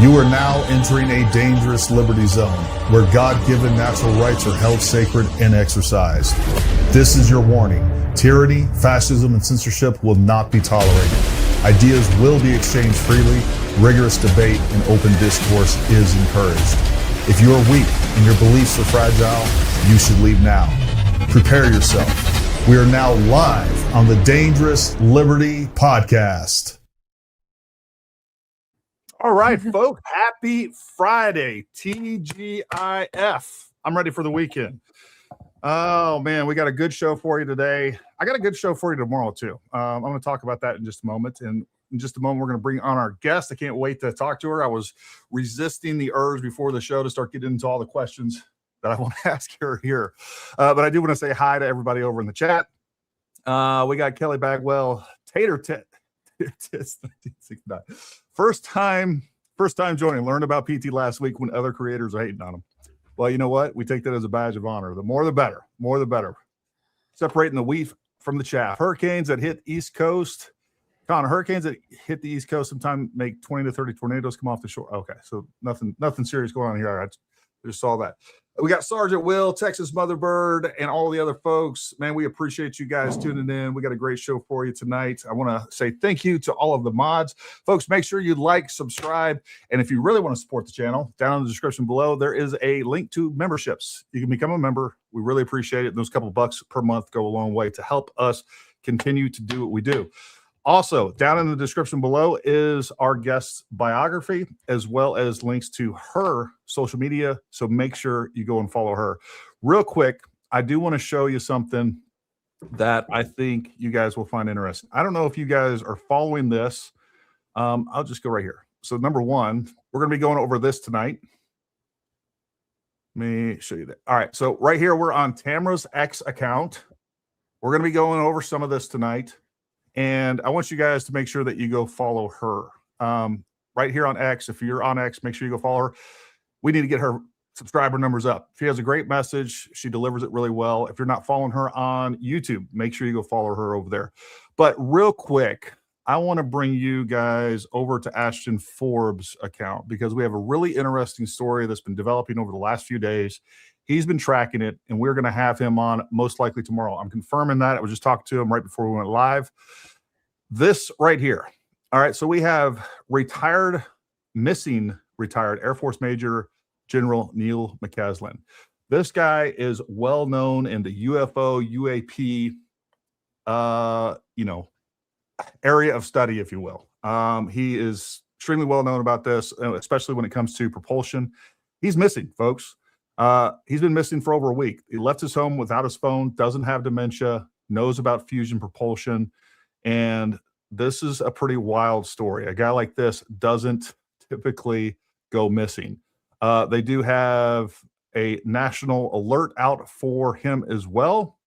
You are now entering a dangerous liberty zone where God-given natural rights are held sacred and exercised. This is your warning. Tyranny, fascism, and censorship will not be tolerated. Ideas will be exchanged freely. Rigorous debate and open discourse is encouraged. If you are weak and your beliefs are fragile, you should leave now. Prepare yourself. We are now live on the Dangerous Liberty Podcast. All right, folks, happy Friday, TGIF. I'm ready for the weekend. Oh, man, we got a good show for you today. I got a good show for you tomorrow, too. I'm going to talk about that in just a moment. And in just a moment, we're going to bring on our guest. I can't wait to talk to her. I was resisting the urge before the show to start getting into all the questions that I want to ask her here. But I do want to say hi to everybody over in the chat. We got Kelly Bagwell, First time joining. Learned about PT last week when other creators are hating on him. Well, you know what? We take that as a badge of honor. The more the better. More the better. Separating the wheat from the chaff. Hurricanes that hit East Coast. Connor, hurricanes that hit the East Coast sometimes make 20 to 30 tornadoes come off the shore. Okay, so nothing serious going on here. I just saw that. We got Sergeant Will, Texas Motherbird, and all the other folks. Man, we appreciate you guys tuning in. We got a great show for you tonight. I want to say thank you to all of the mods. Folks, make sure you like, subscribe, and if you really want to support the channel, down in the description below, there is a link to memberships. You can become a member. We really appreciate it. Those couple of bucks per month go a long way to help us continue to do what we do. Also, down in the description below is our guest's biography, as well as links to her social media. So make sure you go and follow her. Real quick, I do want to show you something that I think you guys will find interesting. I don't know if you guys are following this. I'll just go right here. So number one, we're going to be going over this tonight. Let me show you that. All right. So right here, we're on Tamara's X account. We're going to be going over some of this tonight. And I want you guys to make sure that you go follow her right here on X. If you're on X, make sure you go follow her. We need to get her subscriber numbers up. She has a great message. She delivers it really well. If you're not following her on YouTube, make sure you go follow her over there. But real quick, I want to bring you guys over to Ashton Forbes' account because we have a really interesting story that's been developing over the last few days. He's been tracking it, and we're going to have him on most likely tomorrow. I'm confirming that. I was just talking to him right before we went live. This right here. All right, so we have missing retired Air Force Major General Neil McCaslin. This guy is well known in the UFO, UAP, area of study, if you will. He is extremely well known about this, especially when it comes to propulsion. He's missing, folks. He's been missing for over a week. He left his home without his phone, doesn't have dementia, knows about fusion propulsion. And this is a pretty wild story. A guy like this doesn't typically go missing. They do have a national alert out for him as well,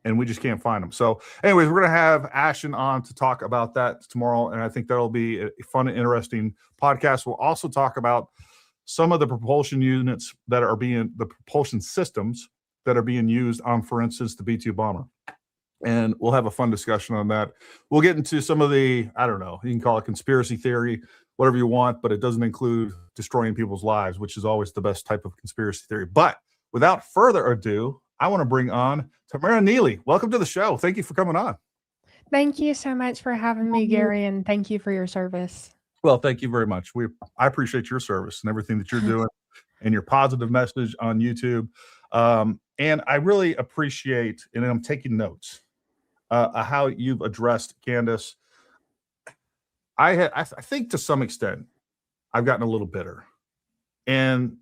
and we just can't find him. So anyways, we're going to have Ashton on to talk about that tomorrow, and I think that'll be a fun and interesting podcast. We'll also talk about some of the propulsion units that are the propulsion systems that are being used on, for instance, the B-2 bomber. And we'll have a fun discussion on that. We'll get into some of the, I don't know, you can call it conspiracy theory, whatever you want, but it doesn't include destroying people's lives, which is always the best type of conspiracy theory. But without further ado, I want to bring on Tamera Nealy. Welcome to the show. Thank you for coming on. Thank you so much for having me, Gary, and thank you for your service. Well, thank you very much. I appreciate your service and everything that you're doing and your positive message on YouTube. And I really appreciate, and I'm taking notes, how you've addressed Candace. I think to some extent, I've gotten a little bitter. And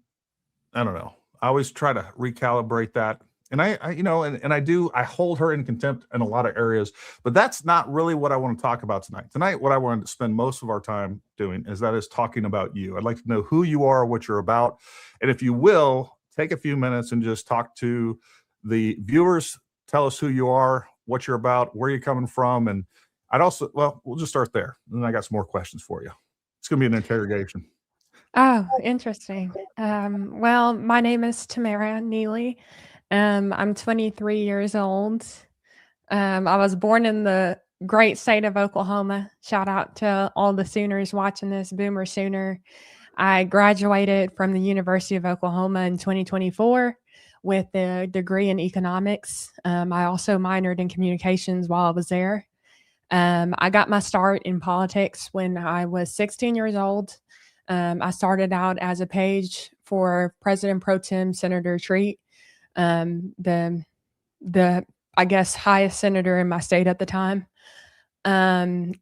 I don't know. I always try to recalibrate that. And I hold her in contempt in a lot of areas, but that's not really what I want to talk about tonight. Tonight, what I wanted to spend most of our time doing is talking about you. I'd like to know who you are, what you're about. And if you will, take a few minutes and just talk to the viewers, tell us who you are, what you're about, where you're coming from. And we'll just start there. And then I got some more questions for you. It's going to be an interrogation. Oh, interesting. Well, my name is Tamera Nealy. I'm 23 years old. I was born in the great state of Oklahoma. Shout out to all the Sooners watching this, Boomer Sooner. I graduated from the University of Oklahoma in 2024 with a degree in economics. I also minored in communications while I was there. I got my start in politics when I was 16 years old. I started out as a page for President Pro Tem Senator Treat, the I guess highest senator in my state at the time. And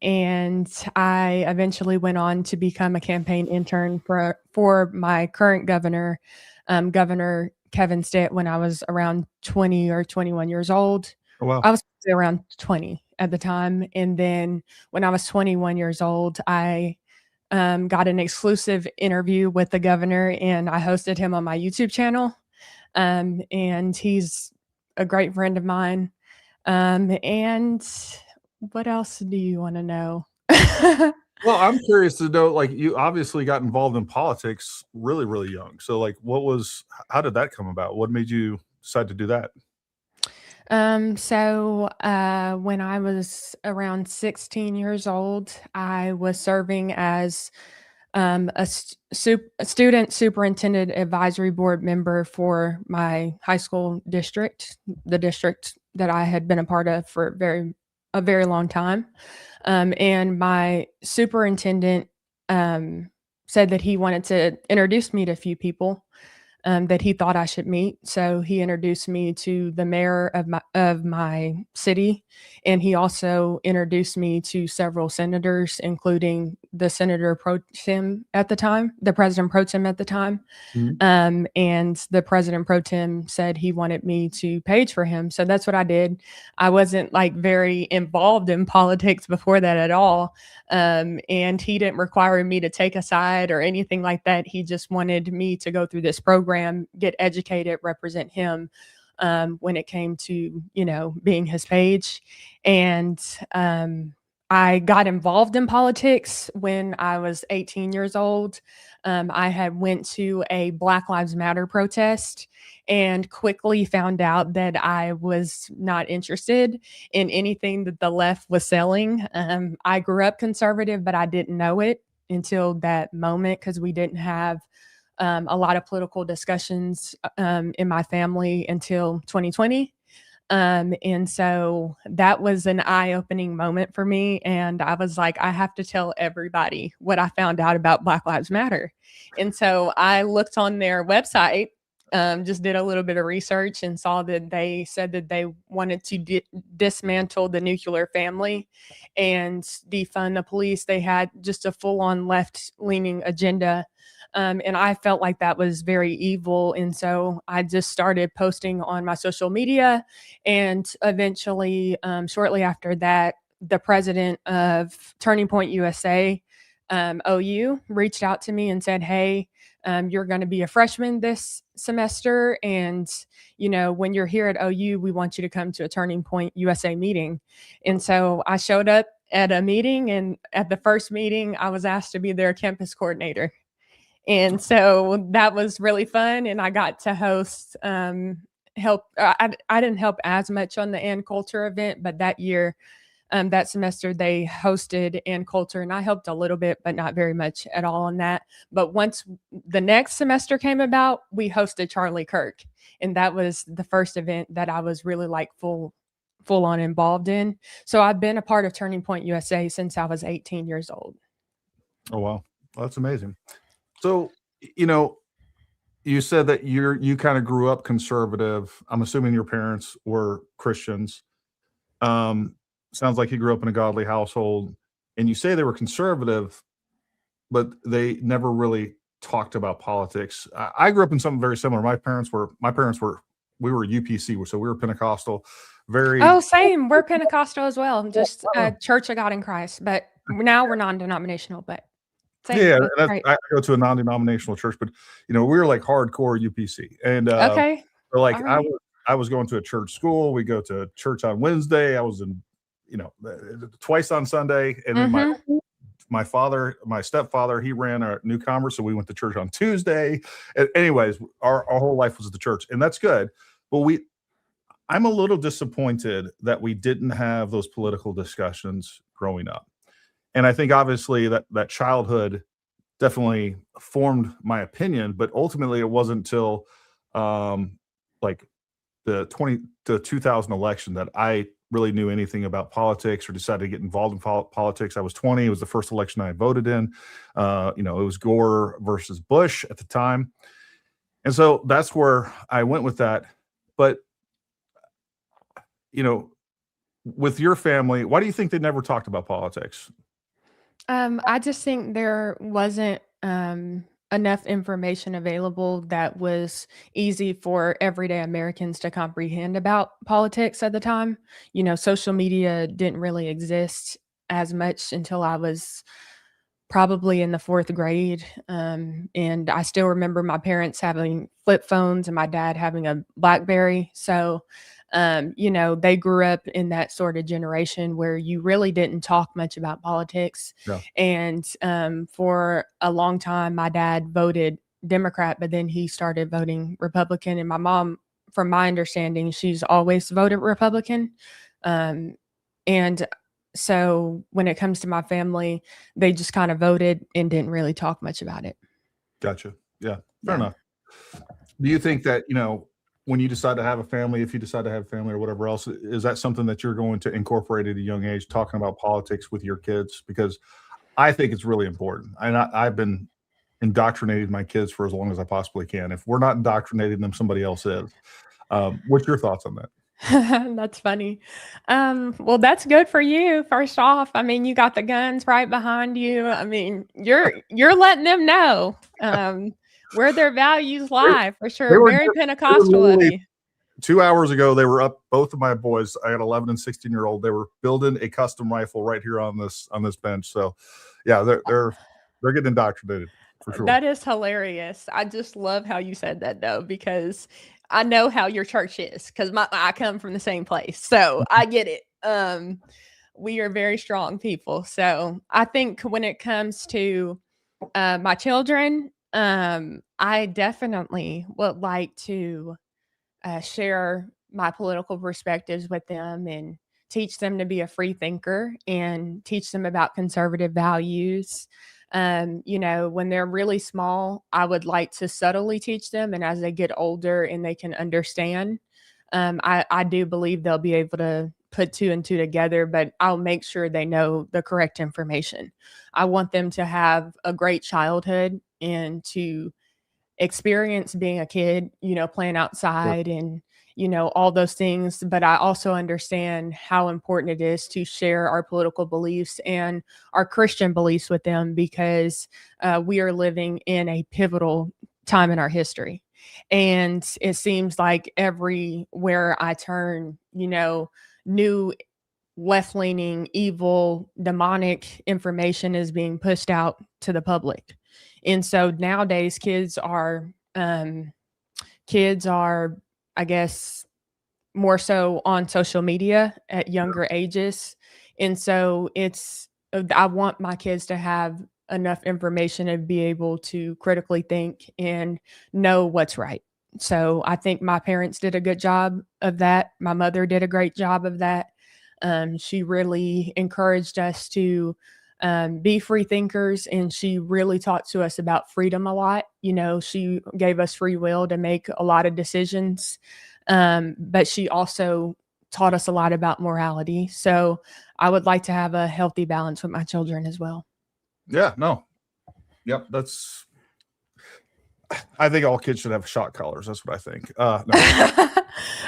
I eventually went on to become a campaign intern for my current governor, Governor Kevin Stitt, when I was around 20 or 21 years old. Oh, wow. I was around 20 at the time. And then when I was 21 years old, I got an exclusive interview with the governor, and I hosted him on my YouTube channel. And he's a great friend of mine. And what else do you want to know? Well, I'm curious to know, like, you obviously got involved in politics really, really young. So, like, how did that come about? What made you decide to do that? So when I was around 16 years old, I was serving as a student superintendent advisory board member for my high school district, the district that I had been a part of for a very long time. And my superintendent said that he wanted to introduce me to a few people that he thought I should meet. So he introduced me to the mayor of my city, and he also introduced me to several senators, including the senator pro tem at the time, the president pro tem at the time. And the president pro tem said he wanted me to page for him. So that's what I did. I wasn't like very involved in politics before that at all. And he didn't require me to take a side or anything like that. He just wanted me to go through this program, get educated, represent him when it came to, being his page. And I got involved in politics when I was 18 years old. I had went to a Black Lives Matter protest and quickly found out that I was not interested in anything that the left was selling. I grew up conservative, but I didn't know it until that moment because we didn't have a lot of political discussions in my family until 2020. And so that was an eye-opening moment for me. And I was like, I have to tell everybody what I found out about Black Lives Matter. And so I looked on their website, just did a little bit of research and saw that they said that they wanted to dismantle the nuclear family and defund the police. They had just a full-on left-leaning agenda. And I felt like that was very evil. And so I just started posting on my social media. And eventually, shortly after that, the president of Turning Point USA, OU, reached out to me and said, hey, you're going to be a freshman this semester. And, when you're here at OU, we want you to come to a Turning Point USA meeting. And so I showed up at a meeting. And at the first meeting, I was asked to be their campus coordinator. And so that was really fun. And I got to host, help. I didn't help as much on the Ann Coulter event, but that year, that semester, they hosted Ann Coulter, and I helped a little bit, but not very much at all on that. But once the next semester came about, we hosted Charlie Kirk. And that was the first event that I was really like full on involved in. So I've been a part of Turning Point USA since I was 18 years old. Oh, wow. Well, that's amazing. So, you said that you kind of grew up conservative. I'm assuming your parents were Christians. Sounds like you grew up in a godly household, and you say they were conservative, but they never really talked about politics. I grew up in something very similar. My parents were we were UPC, so we were Pentecostal. Same. We're Pentecostal as well. Just Church of God in Christ, but now we're non-denominational. But same. Yeah, I go to a non-denominational church, but we were like hardcore UPC, and okay, like right. I was going to a church school. We go to church on Wednesday. I was in, twice on Sunday, and then my stepfather, he ran a newcomer, so we went to church on Tuesday. And anyways, our whole life was at the church, and that's good. But I'm a little disappointed that we didn't have those political discussions growing up. And I think obviously that childhood definitely formed my opinion. But ultimately, it wasn't until like the 2000 election that I really knew anything about politics or decided to get involved in politics. I was 20. It was the first election I voted in. It was Gore versus Bush at the time. And so that's where I went with that. But, with your family, why do you think they never talked about politics? I just think there wasn't enough information available that was easy for everyday Americans to comprehend about politics at the time. Social media didn't really exist as much until I was probably in the fourth grade. And I still remember my parents having flip phones and my dad having a BlackBerry. So, they grew up in that sort of generation where you really didn't talk much about politics. Yeah. And for a long time, my dad voted Democrat, but then he started voting Republican. And my mom, from my understanding, she's always voted Republican. And so when it comes to my family, they just kind of voted and didn't really talk much about it. Gotcha. Yeah. Fair Yeah. enough. Do you think that, when you decide to have a family, if you decide to have a family or whatever else, is that something that you're going to incorporate at a young age, talking about politics with your kids? Because I think it's really important. And I've been indoctrinating my kids for as long as I possibly can. If we're not indoctrinating them, somebody else is. What's your thoughts on that? That's funny. Well, that's good for you. First off, I mean, you got the guns right behind you. I mean, you're letting them know where their values lie for sure. Very Pentecostal of you. 2 hours ago, they were up. Both of my boys, I got 11 and 16-year-old. They were building a custom rifle right here on this bench. So, yeah, they're getting indoctrinated for sure. That is hilarious. I just love how you said that though, because I know how your church is because I come from the same place. So I get it. We are very strong people. So I think when it comes to my children, I definitely would like to share my political perspectives with them and teach them to be a free thinker and teach them about conservative values. When they're really small, I would like to subtly teach them. And as they get older and they can understand, I do believe they'll be able to put two and two together, but I'll make sure they know the correct information. I want them to have a great childhood and to experience being a kid, playing outside and, all those things. But I also understand how important it is to share our political beliefs and our Christian beliefs with them because we are living in a pivotal time in our history. And it seems like everywhere I turn, new left-leaning, evil, demonic information is being pushed out to the public. And so nowadays kids are, I guess, more so on social media at younger ages. And so I want my kids to have enough information and be able to critically think and know what's right. So I think my parents did a good job of that. My mother did a great job of that. She really encouraged us to be free thinkers, and she really talked to us about freedom a lot. She gave us free will to make a lot of decisions, but she also taught us a lot about morality. So I would like to have a healthy balance with my children as well. Yeah, no. Yep, I think all kids should have shot collars. That's what I think. No.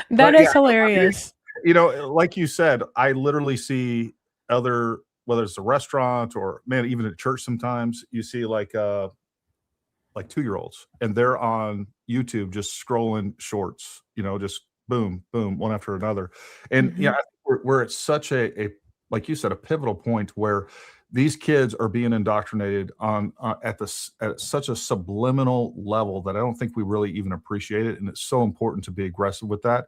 That is hilarious. Like you said, I literally see whether it's a restaurant or even at church, sometimes you see like 2-year-olds and they're on YouTube just scrolling shorts, just boom, boom, one after another. And Mm-hmm. yeah, I think we're at such a like you said, a pivotal point where these kids are being indoctrinated at such a subliminal level that I don't think we really even appreciate it. And it's so important to be aggressive with that.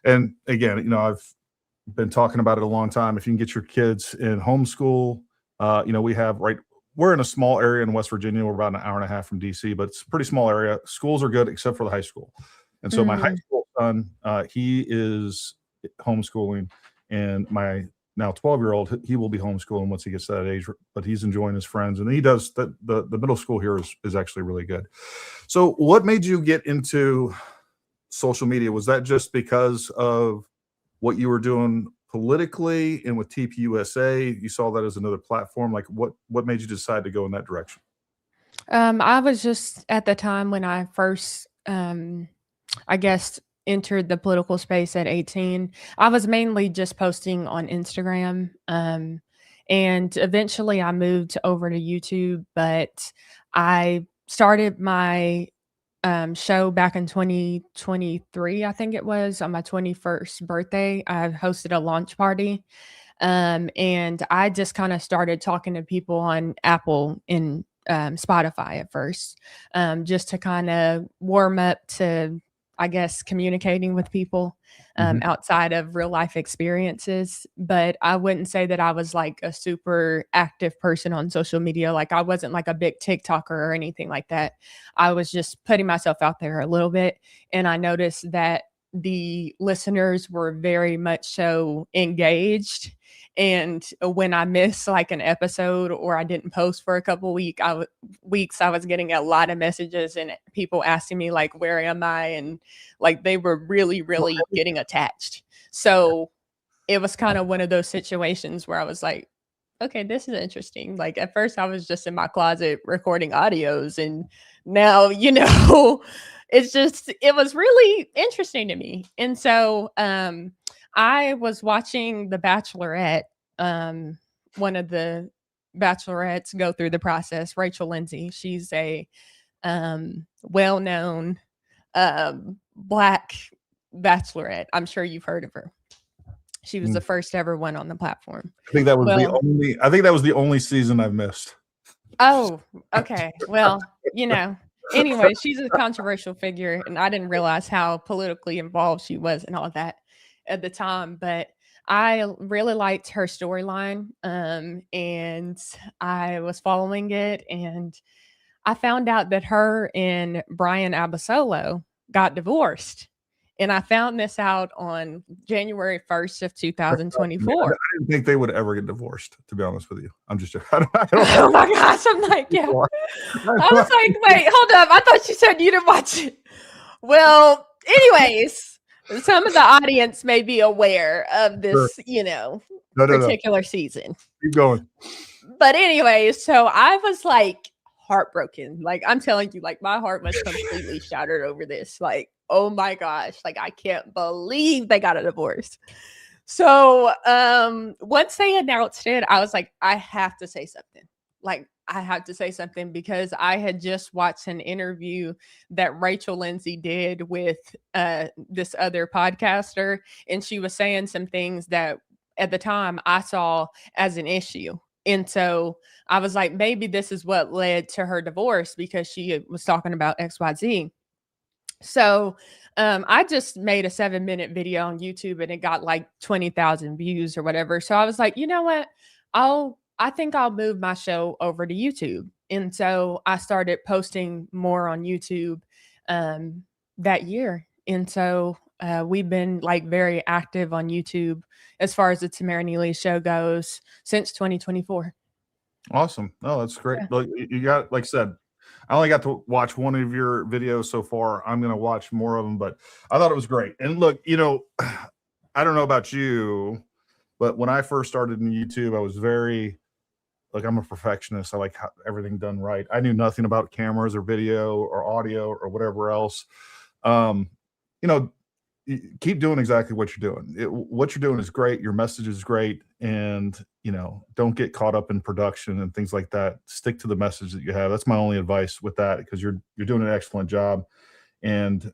And again, I've been talking about it a long time. If you can get your kids in homeschool, we're in a small area in West Virginia. We're about an hour and a half from DC, but it's a pretty small area. Schools are good except for the high school. And so my high school son, he is homeschooling, and my now 12-year-old, he will be homeschooling once he gets to that age, but he's enjoying his friends, and he does the middle school here is actually really good. So what made you get into social media? Was that just because of what you were doing politically and with TPUSA? You saw that as another platform? Like what made you decide to go in that direction? I was just at the time when I first, I guess, entered the political space at 18. I was mainly just posting on Instagram. And eventually I moved over to YouTube, but I started my show back in 2023, I think it was, on my 21st birthday. I hosted a launch party. And I just kind of started talking to people on Apple and Spotify at first, just to kind of warm up to, I guess, communicating with people outside of real life experiences. But I wouldn't say that I was like a super active person on social media. Like I wasn't like a big TikToker or anything like that. I was just putting myself out there a little bit. And I noticed that the listeners were very much so engaged. And when I missed like an episode or I didn't post for a couple weeks, I was getting a lot of messages and people asking me like, where am I? And like, they were really, really getting attached. So it was kind of one of those situations where I was like, okay, this is interesting. Like at first I was just in my closet recording audios, and now, it was really interesting to me. And so, I was watching The Bachelorette, one of the bachelorettes go through the process, Rachel Lindsay. She's a well-known Black bachelorette. I'm sure you've heard of her. She was the first ever one on the platform. I think that was the only season I've missed. Oh, okay. Well, anyway, she's a controversial figure, and I didn't realize how politically involved she was and all that at the time, but I really liked her storyline, and I was following it, and I found out that her and Brian Abasolo got divorced. And I found this out on January 1st of 2024. I didn't think they would ever get divorced, to be honest with you. I'm just joking. Oh my gosh. I'm like, yeah. I was like, wait, hold up. I thought you said you didn't watch it. Well, anyways, some of the audience may be aware of this, particular season. Keep going. But anyways, so I was like heartbroken. Like I'm telling you, like my heart was completely shattered over this. Like, oh my gosh, like I can't believe they got a divorce. So once they announced it, I was like, I have to say something. Like I have to say something because I had just watched an interview that Rachel Lindsay did with this other podcaster, and she was saying some things that at the time I saw as an issue. And so I was like, maybe this is what led to her divorce, because she was talking about XYZ. So I just made a 7-minute video on YouTube, and it got like 20,000 views or whatever. So I was like, you know what? I think I'll move my show over to YouTube. And so I started posting more on YouTube that year. And so we've been like very active on YouTube as far as the Tamera Nealy Show goes since 2024. Awesome. Oh, that's great. Yeah. Look, you got, like I said, I only got to watch one of your videos so far. I'm going to watch more of them, but I thought it was great. And look, I don't know about you, but when I first started in YouTube, I was I'm a perfectionist. I like everything done right. I knew nothing about cameras or video or audio or whatever else. Keep doing exactly what you're doing. What you're doing is great. Your message is great. And, don't get caught up in production and things like that. Stick to the message that you have. That's my only advice with that, because you're doing an excellent job. And,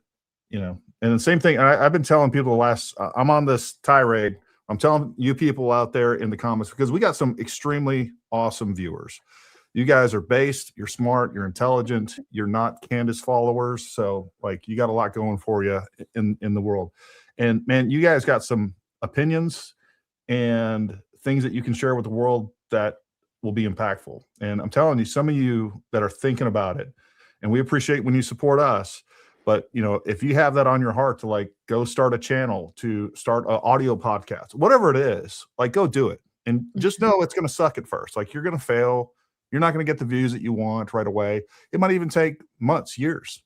and the same thing, I've been telling people I'm on this tirade. I'm telling you people out there in the comments, because we got some extremely awesome viewers. You guys are based, you're smart, you're intelligent, you're not Candace followers. So like you got a lot going for you in the world. And man, you guys got some opinions and things that you can share with the world that will be impactful. And I'm telling you, some of you that are thinking about it, and we appreciate when you support us, But, you know, if you have that on your heart to like go start a channel, to start an audio podcast, whatever it is, like go do it. And just know it's going to suck at first. Like you're going to fail. You're not going to get the views that you want right away. It might even take months, years.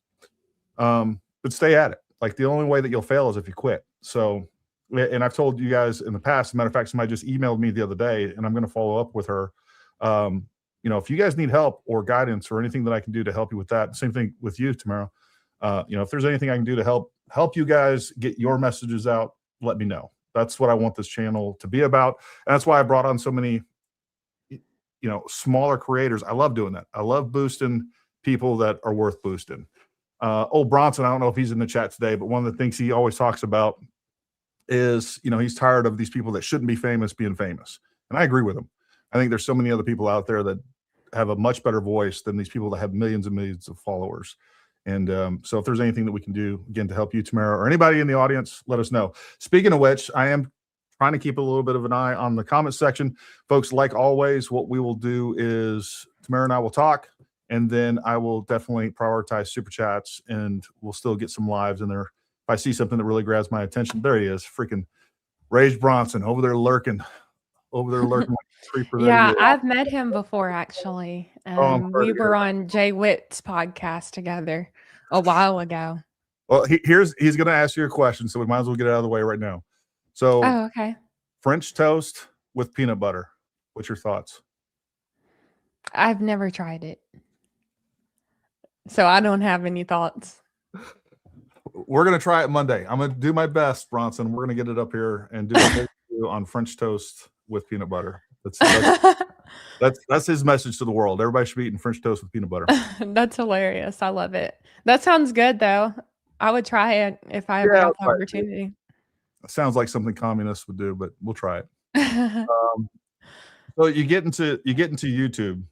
But stay at it. Like the only way that you'll fail is if you quit. So, and I've told you guys in the past, as a matter of fact, somebody just emailed me the other day, and I'm going to follow up with her. You know, if you guys need help or guidance or anything that I can do to help you with that, same thing with you, Tamara. You know, if there's anything I can do to help you guys get your messages out, let me know. That's what I want this channel to be about. And that's why I brought on so many, you know, smaller creators. I love doing that. I love boosting people that are worth boosting. Old Bronson, I don't know if he's in the chat today, but one of the things he always talks about is, you know, he's tired of these people that shouldn't be famous being famous. And I agree with him. I think there's so many other people out there that have a much better voice than these people that have millions and millions of followers. And so if there's anything that we can do, again, to help you, Tamara, or anybody in the audience, let us know. Speaking of which, I am trying to keep a little bit of an eye on the comment section. Folks, like always, what we will do is Tamara and I will talk, and then I will definitely prioritize super chats, and we'll still get some lives in there. If I see something that really grabs my attention, there he is, freaking Rage Bronson over there lurking like a creeper. Yeah, I've met him before, actually. We were on Jay Witt's podcast together a while ago. Well, he's going to ask you a question, so we might as well get it out of the way right now. So, okay. French toast with peanut butter. What's your thoughts? I've never tried it, so I don't have any thoughts. We're going to try it Monday. I'm going to do my best, Bronson. We're going to get it up here and do a video on French toast with peanut butter. That's his message to the world. Everybody should be eating French toast with peanut butter. That's hilarious. I love it. That sounds good, though. I would try it if I ever got the opportunity. It sounds like something communists would do, but we'll try it. So you get into YouTube.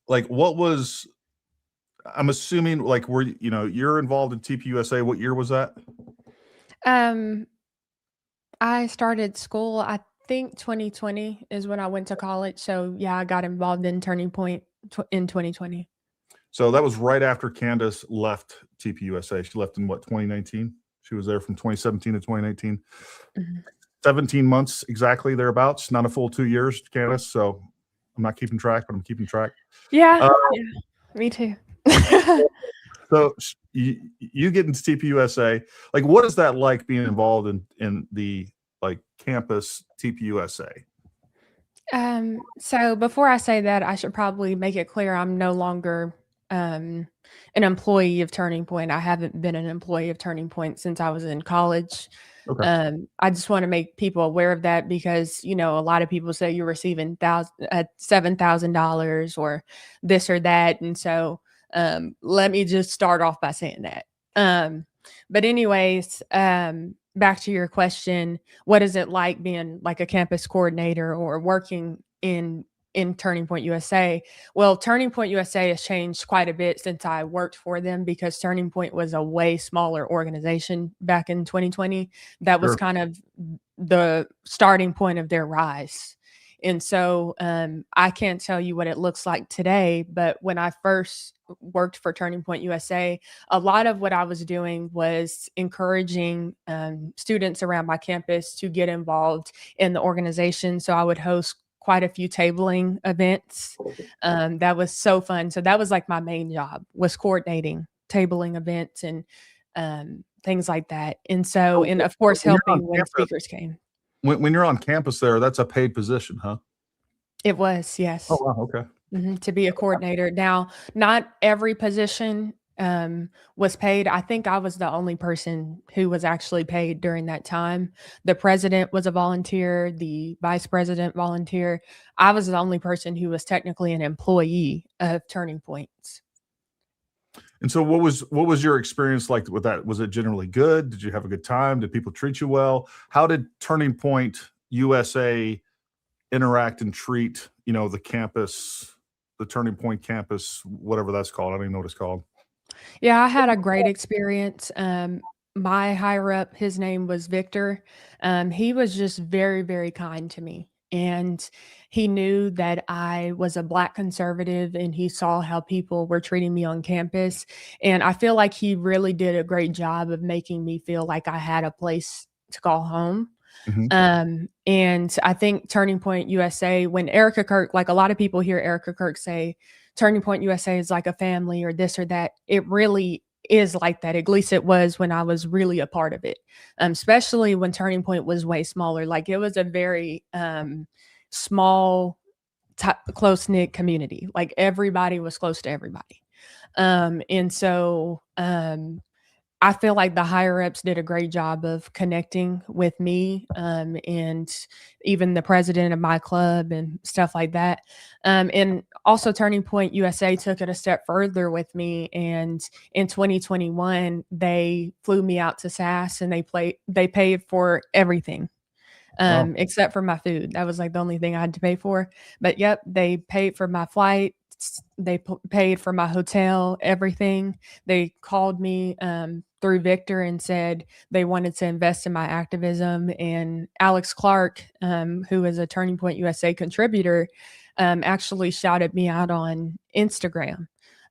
Like, what was? I'm assuming, like, you're involved in TPUSA. What year was that? I started school, I think 2020 is when I went to college. So yeah, I got involved in Turning Point in 2020. So that was right after Candace left TPUSA. She left in what, 2019? She was there from 2017 to 2019. 17 months exactly, thereabouts. Not a full 2 years, Candace. So I'm not keeping track, but I'm keeping track. Yeah, me too. So you get into TPUSA. Like, what is that like being involved in the like campus TPUSA? So before I say that, I should probably make it clear I'm no longer an employee of Turning Point. I haven't been an employee of Turning Point since I was in college. Okay. I just want to make people aware of that because, you know, a lot of people say you're receiving $7,000 or this or that. And so let me just start off by saying that. But anyways, back to your question, what is it like being like a campus coordinator or working in Turning Point USA? Well, Turning Point USA has changed quite a bit since I worked for them because Turning Point was a way smaller organization back in 2020. That was kind of the starting point of their rise. And so I can't tell you what it looks like today, but when I first worked for Turning Point USA, a lot of what I was doing was encouraging students around my campus to get involved in the organization. So I would host quite a few tabling events. That was so fun. So that was like my main job, was coordinating tabling events and things like that. And so, and of course, helping when speakers came. When you're on campus there, that's a paid position, huh? It was, yes. Oh, wow. Okay. To be a coordinator. Now, not every position was paid. I think I was the only person who was actually paid during that time. The president was a volunteer, the vice president volunteer. I was the only person who was technically an employee of Turning Points. And so what was your experience like with that? Was it generally good? Did you have a good time? Did people treat you well? How did Turning Point USA interact and treat, you know, the campus, the Turning Point campus, whatever that's called? I don't even know what it's called. Yeah, I had a great experience. My higher up, his name was Victor. He was just very, very kind to me. And he knew that I was a Black conservative, and he saw how people were treating me on campus. And I feel like he really did a great job of making me feel like I had a place to call home. Mhm. And I think Turning Point USA, when Erica Kirk, like a lot of people hear Erica Kirk say, Turning Point USA is like a family or this or that. It really is like that. At least it was when I was really a part of it, especially when Turning Point was way smaller. Like it was a very small, close knit community. Like everybody was close to everybody. And so I feel like the higher ups did a great job of connecting with me, and even the president of my club and stuff like that. And also Turning Point USA took it a step further with me. And in 2021, they flew me out to SAS, and they paid for everything. Wow. Except for my food. That was like the only thing I had to pay for. But yep, they paid for my flight. They paid for my hotel, everything. They called me through Victor and said they wanted to invest in my activism. And Alex Clark, who is a Turning Point USA contributor, actually shouted me out on Instagram.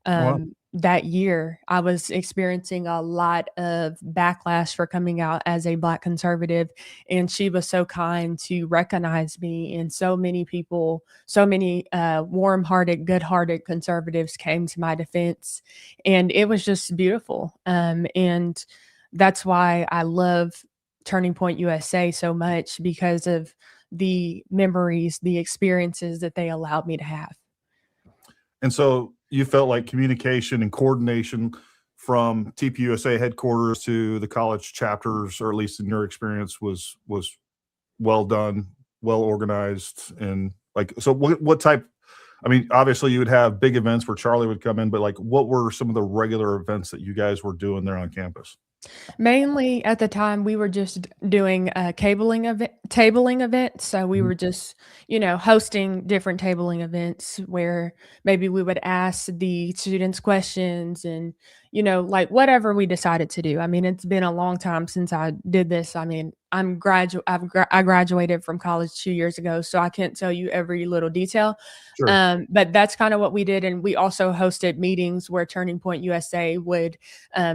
Wow. That year, I was experiencing a lot of backlash for coming out as a Black conservative. And she was so kind to recognize me. And so many people, so many warm-hearted, good-hearted conservatives came to my defense. And it was just beautiful. And that's why I love Turning Point USA so much, because of the memories, the experiences that they allowed me to have. And so you felt like communication and coordination from TPUSA headquarters to the college chapters, or at least in your experience, was well done, well organized, and like, so what type? I mean, obviously you would have big events where Charlie would come in, but like, what were some of the regular events that you guys were doing there on campus? Mainly at the time, we were just doing tabling events. So we Mhm. were just, hosting different tabling events where maybe we would ask the students questions and, like whatever we decided to do. I mean, it's been a long time since I did this. I mean, I graduated from college 2 years ago, so I can't tell you every little detail. Sure. But that's kind of what we did. And we also hosted meetings where Turning Point USA would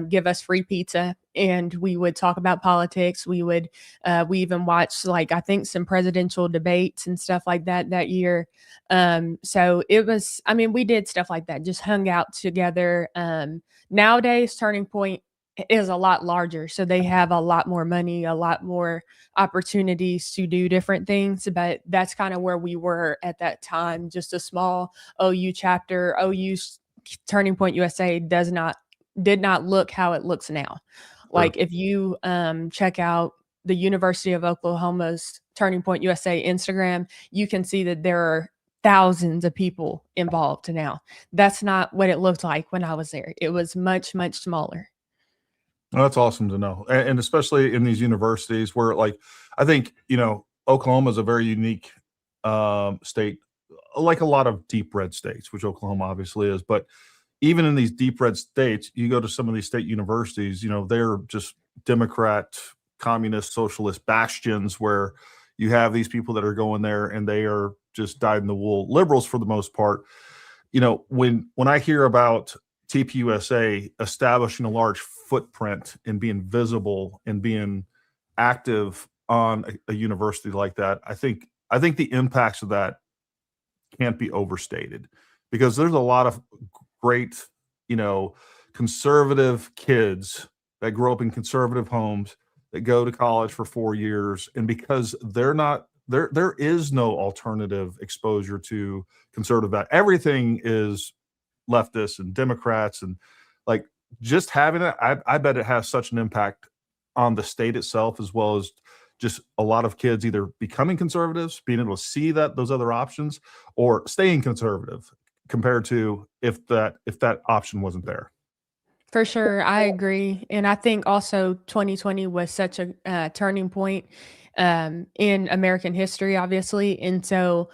give us free pizza, and we would talk about politics. We even watched, like, I think some presidential debates and stuff like that year. So it was, I mean, we did stuff like that, just hung out together. Nowadays, Turning Point is a lot larger, so they have a lot more money, a lot more opportunities to do different things. But that's kind of where we were at that time, just a small OU chapter. Turning Point USA did not look how it looks now. Sure. Like if you check out the University of Oklahoma's Turning Point USA Instagram, you can see that there are thousands of people involved now. That's not what it looked like when I was there. It was much, much smaller. Well, that's awesome to know. And especially in these universities where, like, I think, Oklahoma is a very unique state, like a lot of deep red states, which Oklahoma obviously is. But even in these deep red states, you go to some of these state universities, they're just Democrat, communist, socialist bastions where you have these people that are going there and they are just dyed in the wool liberals for the most part. When I hear about TPUSA establishing a large footprint and being visible and being active on a university like that, I think the impacts of that can't be overstated, because there's a lot of great, conservative kids that grow up in conservative homes that go to college for 4 years, and because there is no alternative exposure to conservative. Everything is leftists and Democrats, and like, just having it, I bet it has such an impact on the state itself, as well as just a lot of kids either becoming conservatives, being able to see that those other options, or staying conservative compared to if that option wasn't there. For sure, I agree. And I think also 2020 was such a turning point in American history, obviously. And so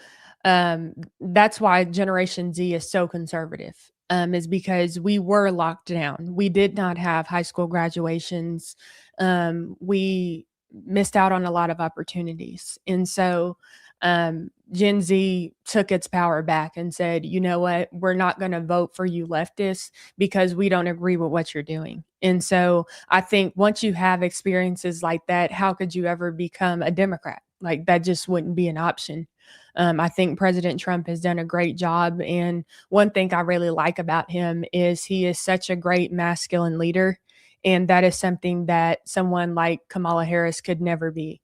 that's why Generation Z is so conservative, is because we were locked down. We did not have high school graduations. We missed out on a lot of opportunities. And so Gen Z took its power back and said, you know what, we're not going to vote for you leftists because we don't agree with what you're doing. And so I think once you have experiences like that, how could you ever become a Democrat? Like that just wouldn't be an option. I think President Trump has done a great job. And one thing I really like about him is he is such a great masculine leader. And that is something that someone like Kamala Harris could never be.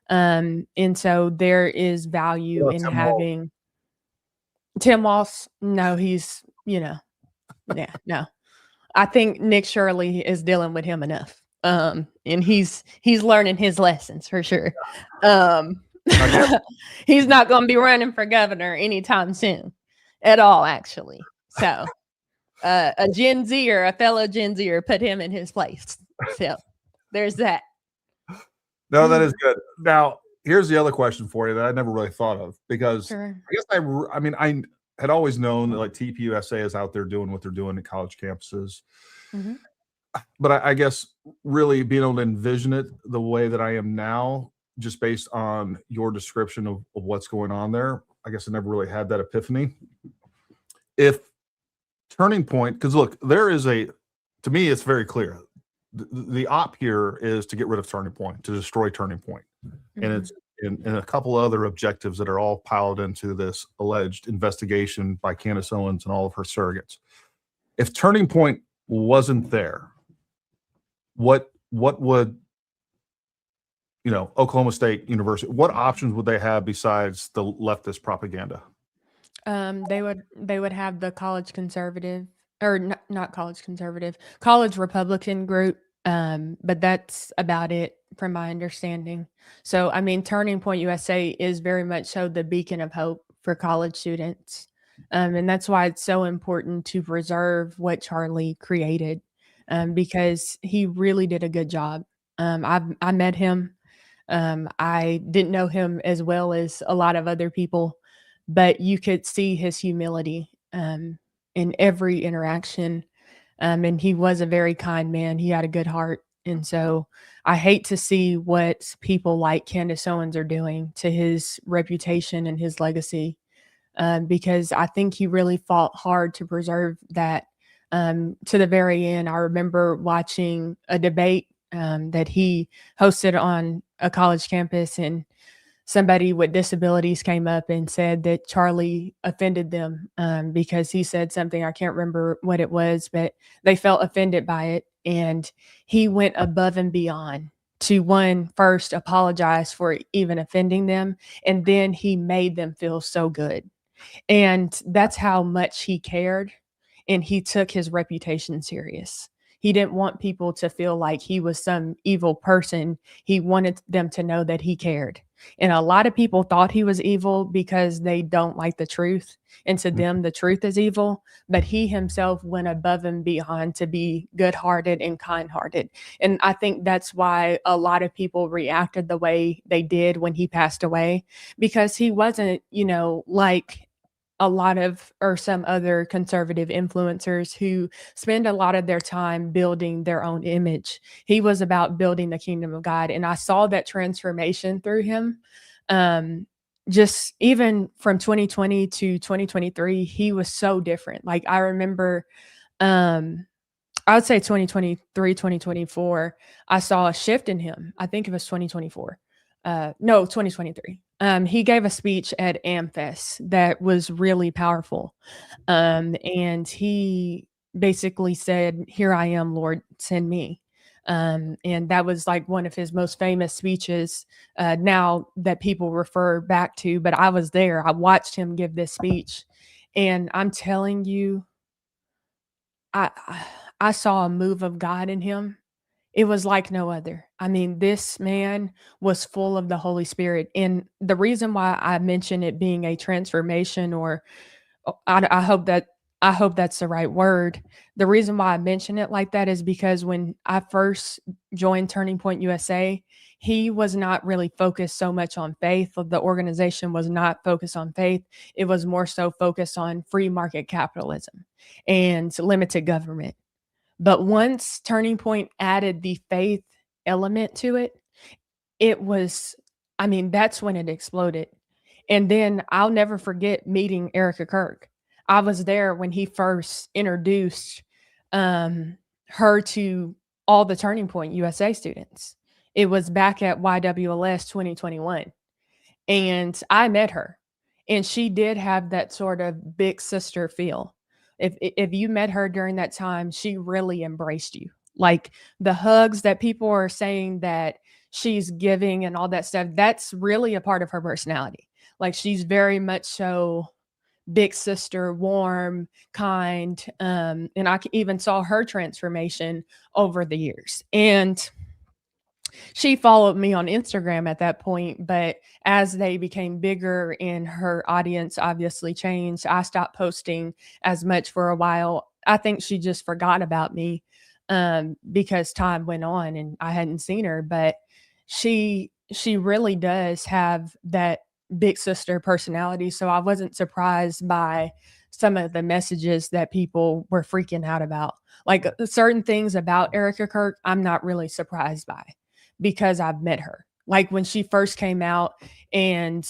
And so there is value in having Tim Walz. No, he's, yeah, no. I think Nick Shirley is dealing with him enough. And he's learning his lessons for sure. He's not going to be running for governor anytime soon at all, actually. So a Gen Zer, a fellow Gen Zer, put him in his place. So there's that. No, that is good. Now, here's the other question for you that I never really thought of, because Sure. I guess I had always known that like TPUSA is out there doing what they're doing at college campuses. Mm-hmm. But I guess really being able to envision it the way that I am now, just based on your description of what's going on there, I guess I never really had that epiphany. If Turning Point, because look, to me, it's very clear. The op here is to get rid of Turning Point, to destroy Turning Point. Mm-hmm. And it's in a couple other objectives that are all piled into this alleged investigation by Candace Owens and all of her surrogates. If Turning Point wasn't there, what would Oklahoma State University, what options would they have besides the leftist propaganda? They would have the college conservative, or not college conservative, college Republican group. But that's about it from my understanding. So, I mean, Turning Point USA is very much so the beacon of hope for college students. And that's why it's so important to preserve what Charlie created, because he really did a good job. I met him. I didn't know him as well as a lot of other people, but you could see his humility in every interaction. And he was a very kind man. He had a good heart. And so I hate to see what people like Candace Owens are doing to his reputation and his legacy, because I think he really fought hard to preserve that to the very end. I remember watching a debate that he hosted on a college campus, and somebody with disabilities came up and said that Charlie offended them because he said something, I can't remember what it was, but they felt offended by it. And he went above and beyond to first apologize for even offending them. And then he made them feel so good. And that's how much he cared. And he took his reputation serious. He didn't want people to feel like he was some evil person. He wanted them to know that he cared. And a lot of people thought he was evil because they don't like the truth. And to them, the truth is evil. But he himself went above and beyond to be good-hearted and kind-hearted. And I think that's why a lot of people reacted the way they did when he passed away, because he wasn't, like a lot of, or some other conservative influencers who spend a lot of their time building their own image. He was about building the kingdom of God. And I saw that transformation through him. Just even from 2020 to 2023, he was so different. Like I remember, I would say 2023, 2024, I saw a shift in him. I think it was 2024. No, 2023. He gave a speech at AmFest that was really powerful. And he basically said, "Here I am, Lord, send me." And that was like one of his most famous speeches now that people refer back to. But I was there. I watched him give this speech. And I'm telling you, I saw a move of God in him. It was like no other. I mean, this man was full of the Holy Spirit. And the reason why I mention it being a transformation, or I hope that's the right word. The reason why I mention it like that is because when I first joined Turning Point USA, he was not really focused so much on faith. The organization was not focused on faith. It was more so focused on free market capitalism and limited government. But once Turning Point added the faith element to it, that's when it exploded. And then I'll never forget meeting Erica Kirk. I was there when he first introduced her to all the Turning Point USA students. It was back at YWLS 2021. And I met her. And she did have that sort of big sister feel. If you met her during that time, she really embraced you. Like the hugs that people are saying that she's giving and all that stuff, that's really a part of her personality. Like she's very much so big sister, warm, kind. And I even saw her transformation over the years. And she followed me on Instagram at that point, but as they became bigger and her audience obviously changed, I stopped posting as much for a while. I think she just forgot about me because time went on and I hadn't seen her, but she really does have that big sister personality. So I wasn't surprised by some of the messages that people were freaking out about. Like certain things about Erica Kirk, I'm not really surprised by because I've met her. Like when she first came out and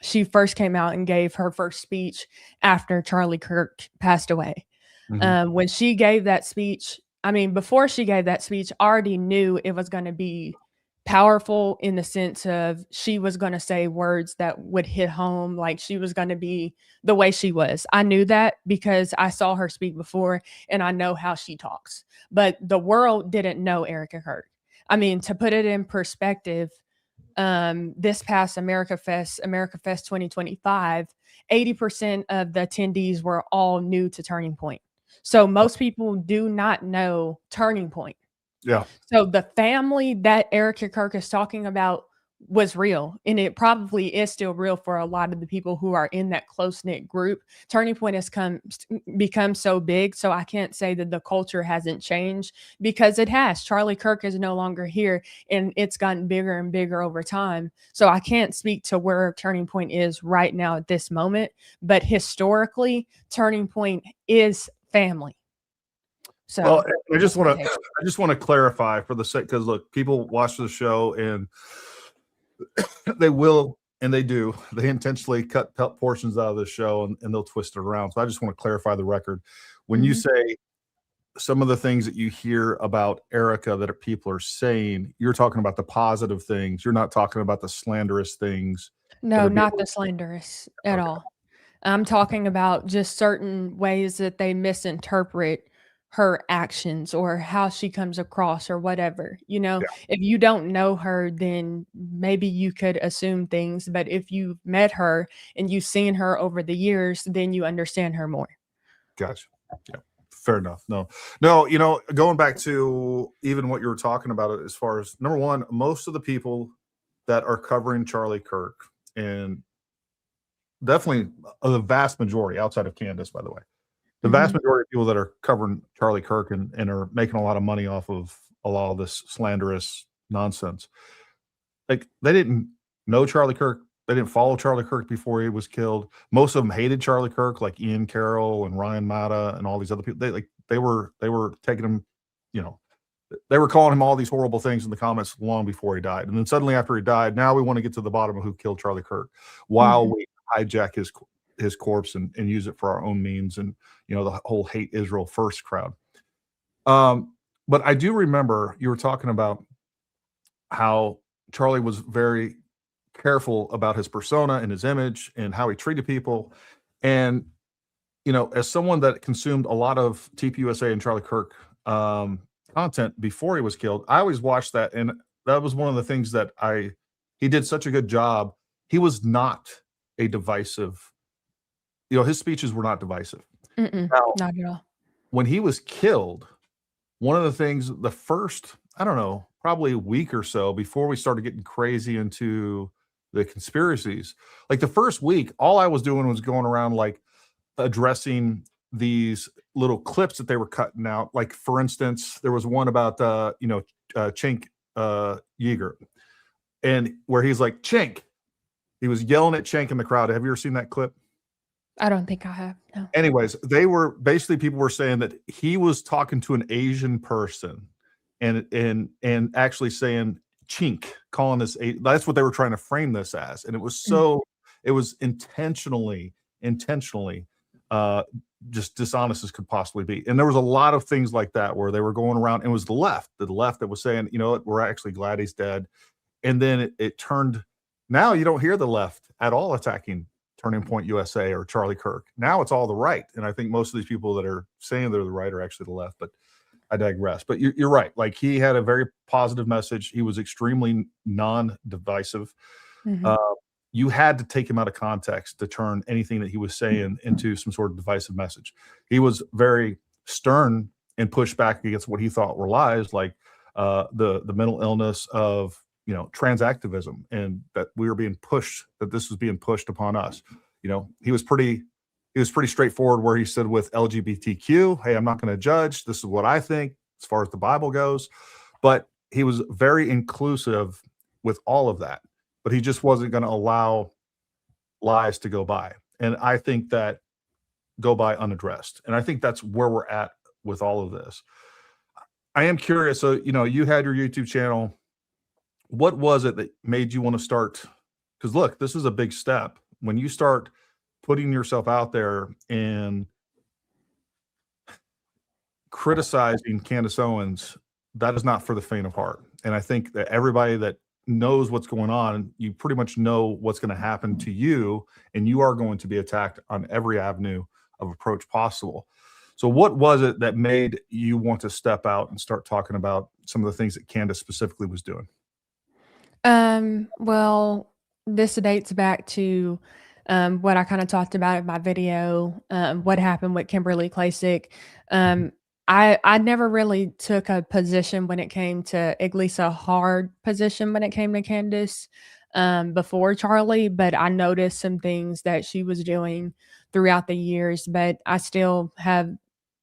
gave her first speech after Charlie Kirk passed away. When she gave that speech, I mean, before she gave that speech, I already knew it was going to be powerful in the sense of she was going to say words that would hit home. Like she was going to be the way she was. I knew that because I saw her speak before and I know how she talks. But the world didn't know Erica Kirk. I mean, to put it in perspective, this past America Fest 2025, 80% of the attendees were all new to Turning Point. So most people do not know Turning Point. Yeah. So the family that Erica Kirk is talking about was real, and it probably is still real for a lot of the people who are in that close-knit group. Turning Point has become so big, so I can't say that the culture hasn't changed because it has. Charlie Kirk is no longer here, and it's gotten bigger and bigger over time. So I can't speak to where Turning Point is right now at this moment, but historically, Turning Point is family. So well, I just want to clarify for the sake, because look, people watch the show and they will, and they do, they intentionally cut portions out of the show and they'll twist it around. So I just want to clarify the record. When you say some of the things that you hear about Erica that people are saying, you're talking about the positive things. You're not talking about the slanderous things. No, not the slanderous at all. I'm talking about just certain ways that they misinterpret her actions or how she comes across or whatever. You know, if you don't know her, then maybe you could assume things. But if you've met her and you've seen her over the years, then you understand her more. Gotcha. Yeah. Fair enough. No, you know, going back to even what you were talking about as far as number one, most of the people that are covering Charlie Kirk, and definitely the vast majority outside of Candace, by the way, the vast majority of people that are covering Charlie Kirk and are making a lot of money off of a lot of this slanderous nonsense, like they didn't know Charlie Kirk. They didn't follow Charlie Kirk before he was killed. Most of them hated Charlie Kirk, like Ian Carroll and Ryan Matta and all these other people. They were taking him, you know, they were calling him all these horrible things in the comments long before he died. And then suddenly after he died, now we want to get to the bottom of who killed Charlie Kirk while we hijack his corpse and use it for our own means, and you know, the whole hate Israel first crowd. But I do remember you were talking about how Charlie was very careful about his persona and his image and how he treated people. And you know, as someone that consumed a lot of TPUSA and Charlie Kirk content before he was killed, I always watched that, and that was one of the things that he did such a good job. He was not a divisive, you know, his speeches were not divisive. Now, not at all. When he was killed, one of the things, the first, I don't know, probably a week or so before we started getting crazy into the conspiracies, like the first week, all I was doing was going around like addressing these little clips that they were cutting out. Like, for instance, there was one about Cenk Yeager, and where he's like, Cenk, he was yelling at Cenk in the crowd. Have you ever seen that clip? I don't think I have. No. Anyways, people were saying that he was talking to an Asian person and actually saying, chink, calling this that's what they were trying to frame this as. And it was it was intentionally just dishonest as could possibly be. And there was a lot of things like that where they were going around. It was the left that was saying, you know what, we're actually glad he's dead. And then it turned, now you don't hear the left at all attacking Turning Point USA or Charlie Kirk. Now it's all the right. And I think most of these people that are saying they're the right are actually the left, but I digress. But you're right. Like, he had a very positive message. He was extremely non-divisive. You had to take him out of context to turn anything that he was saying into some sort of divisive message. He was very stern and pushed back against what he thought were lies, like the mental illness of, you know, trans activism, and that we were being pushed, that this was being pushed upon us. You know, he was pretty straightforward where he said with LGBTQ, hey, I'm not going to judge. This is what I think as far as the Bible goes. But he was very inclusive with all of that. But he just wasn't going to allow lies to go by. And I think that go by unaddressed. And I think that's where we're at with all of this. I am curious. So, you know, you had your YouTube channel. What was it that made you want to start? Because look, this is a big step. When you start putting yourself out there and criticizing Candace Owens, that is not for the faint of heart. And I think that everybody that knows what's going on, you pretty much know what's going to happen to you, and you are going to be attacked on every avenue of approach possible. So what was it that made you want to step out and start talking about some of the things that Candace specifically was doing? Well, this dates back to what I kind of talked about in my video, what happened with Kimberly Klasick. I never really took a position when it came to, at least a hard position when it came to Candace before Charlie, but I noticed some things that she was doing throughout the years, but I still have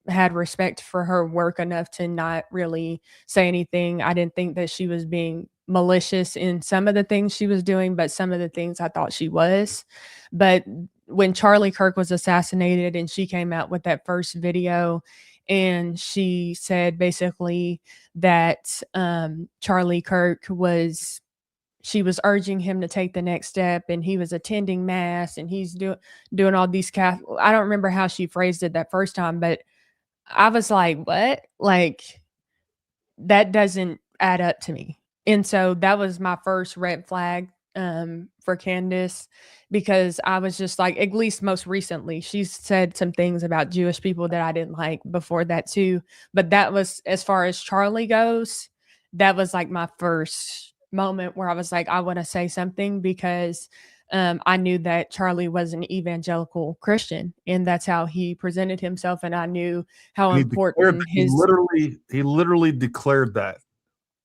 had respect for her work enough to not really say anything. I didn't think that she was being malicious in some of the things she was doing, but some of the things I thought she was. But when Charlie Kirk was assassinated and she came out with that first video, and she said basically that Charlie Kirk she was urging him to take the next step, and he was attending mass, and he's doing all these Catholic. I don't remember how she phrased it that first time, but I was like, what? Like, that doesn't add up to me. And so that was my first red flag for Candace, because I was just like, at least most recently, she's said some things about Jewish people that I didn't like before that too. But that was, as far as Charlie goes, that was like my first moment where I was like, I want to say something, because I knew that Charlie was an evangelical Christian, and that's how he presented himself. And I knew how important he literally declared that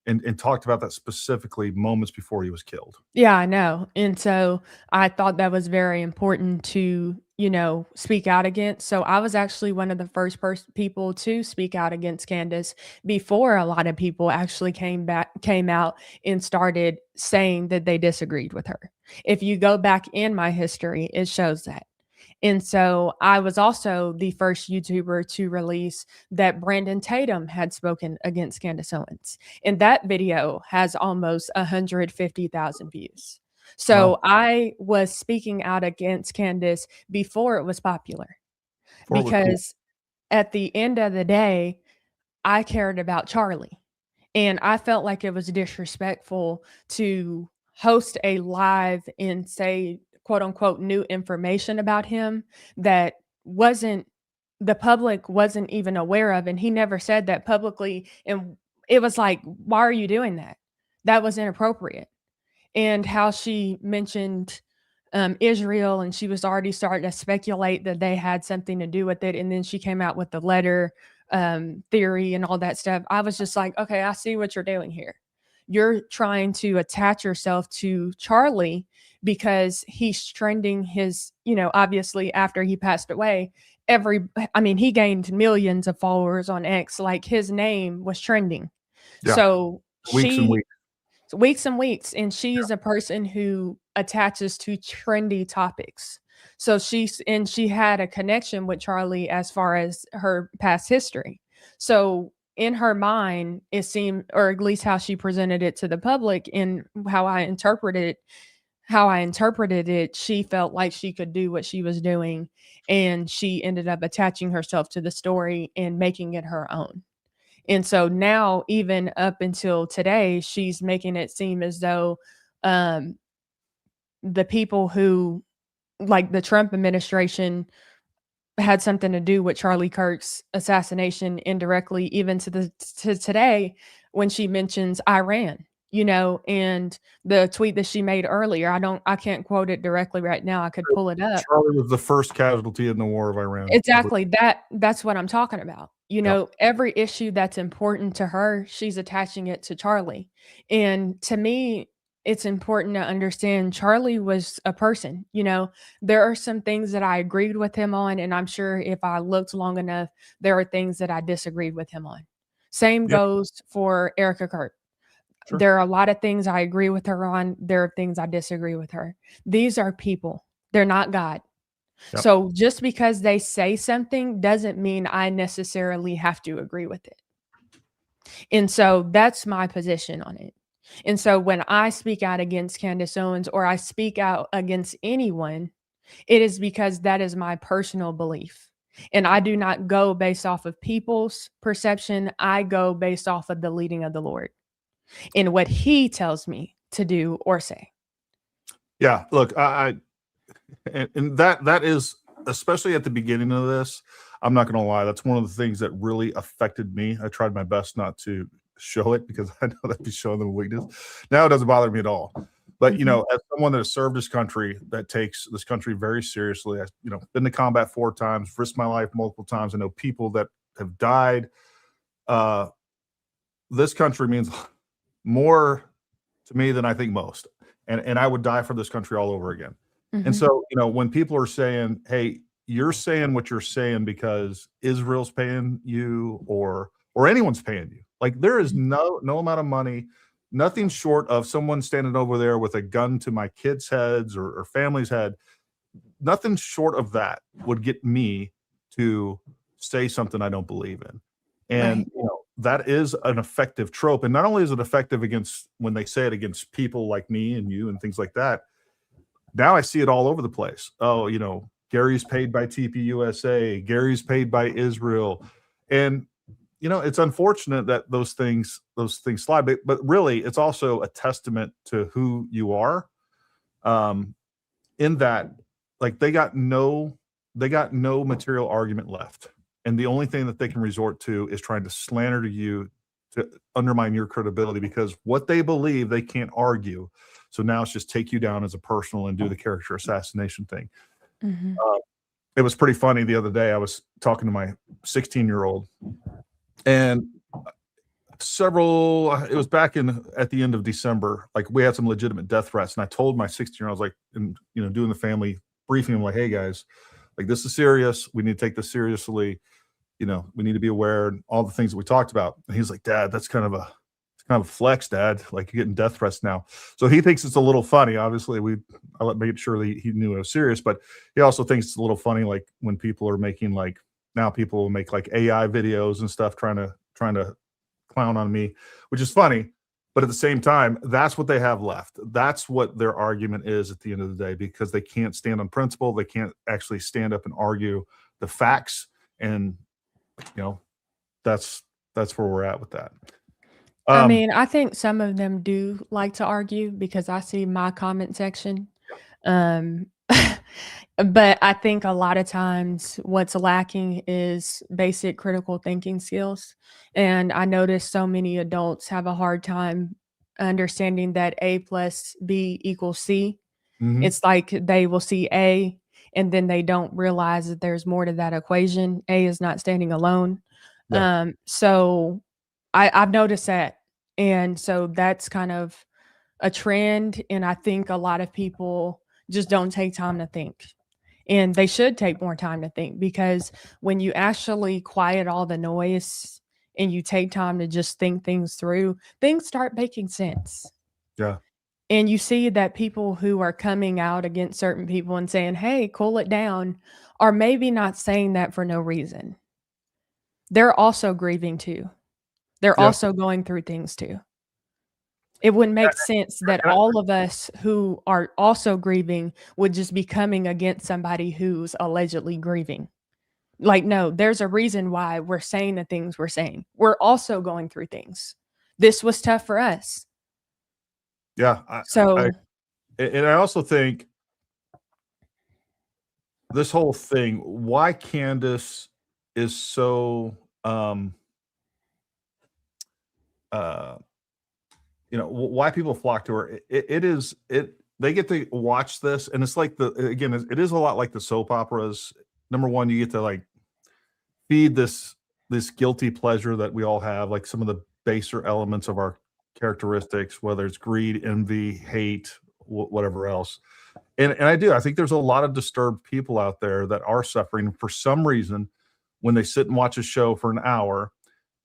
and talked about that specifically moments before he was killed. Yeah, I know. And so I thought that was very important to, you know, speak out against. So I was actually one of the first people to speak out against Candace before a lot of people actually came out and started saying that they disagreed with her. If you go back in my history, it shows that. And so I was also the first YouTuber to release that Brandon Tatum had spoken against Candace Owens. And that video has almost 150,000 views. So Wow. I was speaking out against Candace before it was popular, because at the end of the day, I cared about Charlie. And I felt like it was disrespectful to host a live and say, quote unquote, new information about him that the public wasn't even aware of. And he never said that publicly. And it was like, why are you doing that? That was inappropriate. And how she mentioned Israel, and she was already starting to speculate that they had something to do with it. And then she came out with the letter theory and all that stuff. I was just like, okay, I see what you're doing here. You're trying to attach yourself to Charlie because he's trending his, you know, obviously after he passed away, he gained millions of followers on X. Like, his name was trending. Yeah. So weeks and weeks. And she is a person who attaches to trendy topics. So she had a connection with Charlie as far as her past history. So in her mind, it seemed, or at least how she presented it to the public and how I interpreted it, she felt like she could do what she was doing, and she ended up attaching herself to the story and making it her own. And so now, even up until today, she's making it seem as though um, the people who, like the Trump administration, had something to do with Charlie Kirk's assassination indirectly, even to today, when she mentions Iran, and the tweet that she made earlier. I can't quote it directly right now. I could pull it up. Charlie was the first casualty in the war of Iran. Exactly. That's what I'm talking about. Every issue that's important to her, she's attaching it to Charlie. And to me, it's important to understand Charlie was a person. There are some things that I agreed with him on, and I'm sure if I looked long enough, there are things that I disagreed with him on. Same goes for Erica Kirk. Sure. There are a lot of things I agree with her on. There are things I disagree with her. These are people. They're not God. Yep. So just because they say something doesn't mean I necessarily have to agree with it. And so that's my position on it. And so when I speak out against Candace Owens, or I speak out against anyone, it is because that is my personal belief. And I do not go based off of people's perception. I go based off of the leading of the Lord and what he tells me to do or say. Yeah, look, and that is, especially at the beginning of this, I'm not going to lie, that's one of the things that really affected me. I tried my best not to show it because I know that'd be showing them a weakness. Now it doesn't bother me at all. But, as someone that has served this country, that takes this country very seriously, I've, been to combat 4 times, risked my life multiple times. I know people that have died. This country means more to me than I think most. And I would die for this country all over again. And so, when people are saying, hey, you're saying what you're saying because Israel's paying you or anyone's paying you. Like, there is no amount of money, nothing short of someone standing over there with a gun to my kids' heads or family's head. Nothing short of that would get me to say something I don't believe in. And, that is an effective trope. And not only is it effective against when they say it against people like me and you and things like that, now I see it all over the place. Oh, Gary's paid by TPUSA, Gary's paid by Israel. And, it's unfortunate that those things slide, but really it's also a testament to who you are. In that, like, they got no material argument left. And the only thing that they can resort to is trying to slander you to undermine your credibility, because what they believe they can't argue. So now it's just take you down as a personal and do the character assassination thing. It was pretty funny the other day. I was talking to my 16-year-old, and it was back at the end of December. Like, we had some legitimate death threats, and I told my 16-year-old, I was like, doing the family briefing, I'm like, hey guys, like, this is serious. We need to take this seriously. We need to be aware, and all the things that we talked about. And he's like, Dad, that's kind of a flex, Dad. Like, you're getting death threats now. So he thinks it's a little funny. Obviously, I made sure that he knew it was serious, but he also thinks it's a little funny, like when people are making, like, now people will make like AI videos and stuff trying to clown on me, which is funny. But at the same time, that's what they have left. That's what their argument is at the end of the day, because they can't stand on principle. They can't actually stand up and argue the facts. And, that's where we're at with that. I mean, I think some of them do like to argue, because I see my comment section. But I think a lot of times what's lacking is basic critical thinking skills. And I notice so many adults have a hard time understanding that A plus B equals C. It's like they will see A and then they don't realize that there's more to that equation. A is not standing alone. So I've noticed that. And so that's kind of a trend. And I think a lot of people just don't take time to think. And they should take more time to think, because when you actually quiet all the noise and you take time to just think things through, things start making sense. Yeah. And you see that people who are coming out against certain people and saying, hey, cool it down, are maybe not saying that for no reason. They're also grieving too. They're Yeah. also going through things too. It wouldn't make sense that all of us who are also grieving would just be coming against somebody who's allegedly grieving. Like, no, there's a reason why we're saying the things we're saying. We're also going through things. This was tough for us. Yeah. And I also think this whole thing, why Candace is so, why people flock to her. They get to watch this, and it's like it is a lot like the soap operas. Number one, you get to like feed this guilty pleasure that we all have, like some of the baser elements of our characteristics, whether it's greed, envy, hate, whatever else. And I think there's a lot of disturbed people out there that are suffering for some reason when they sit and watch a show for an hour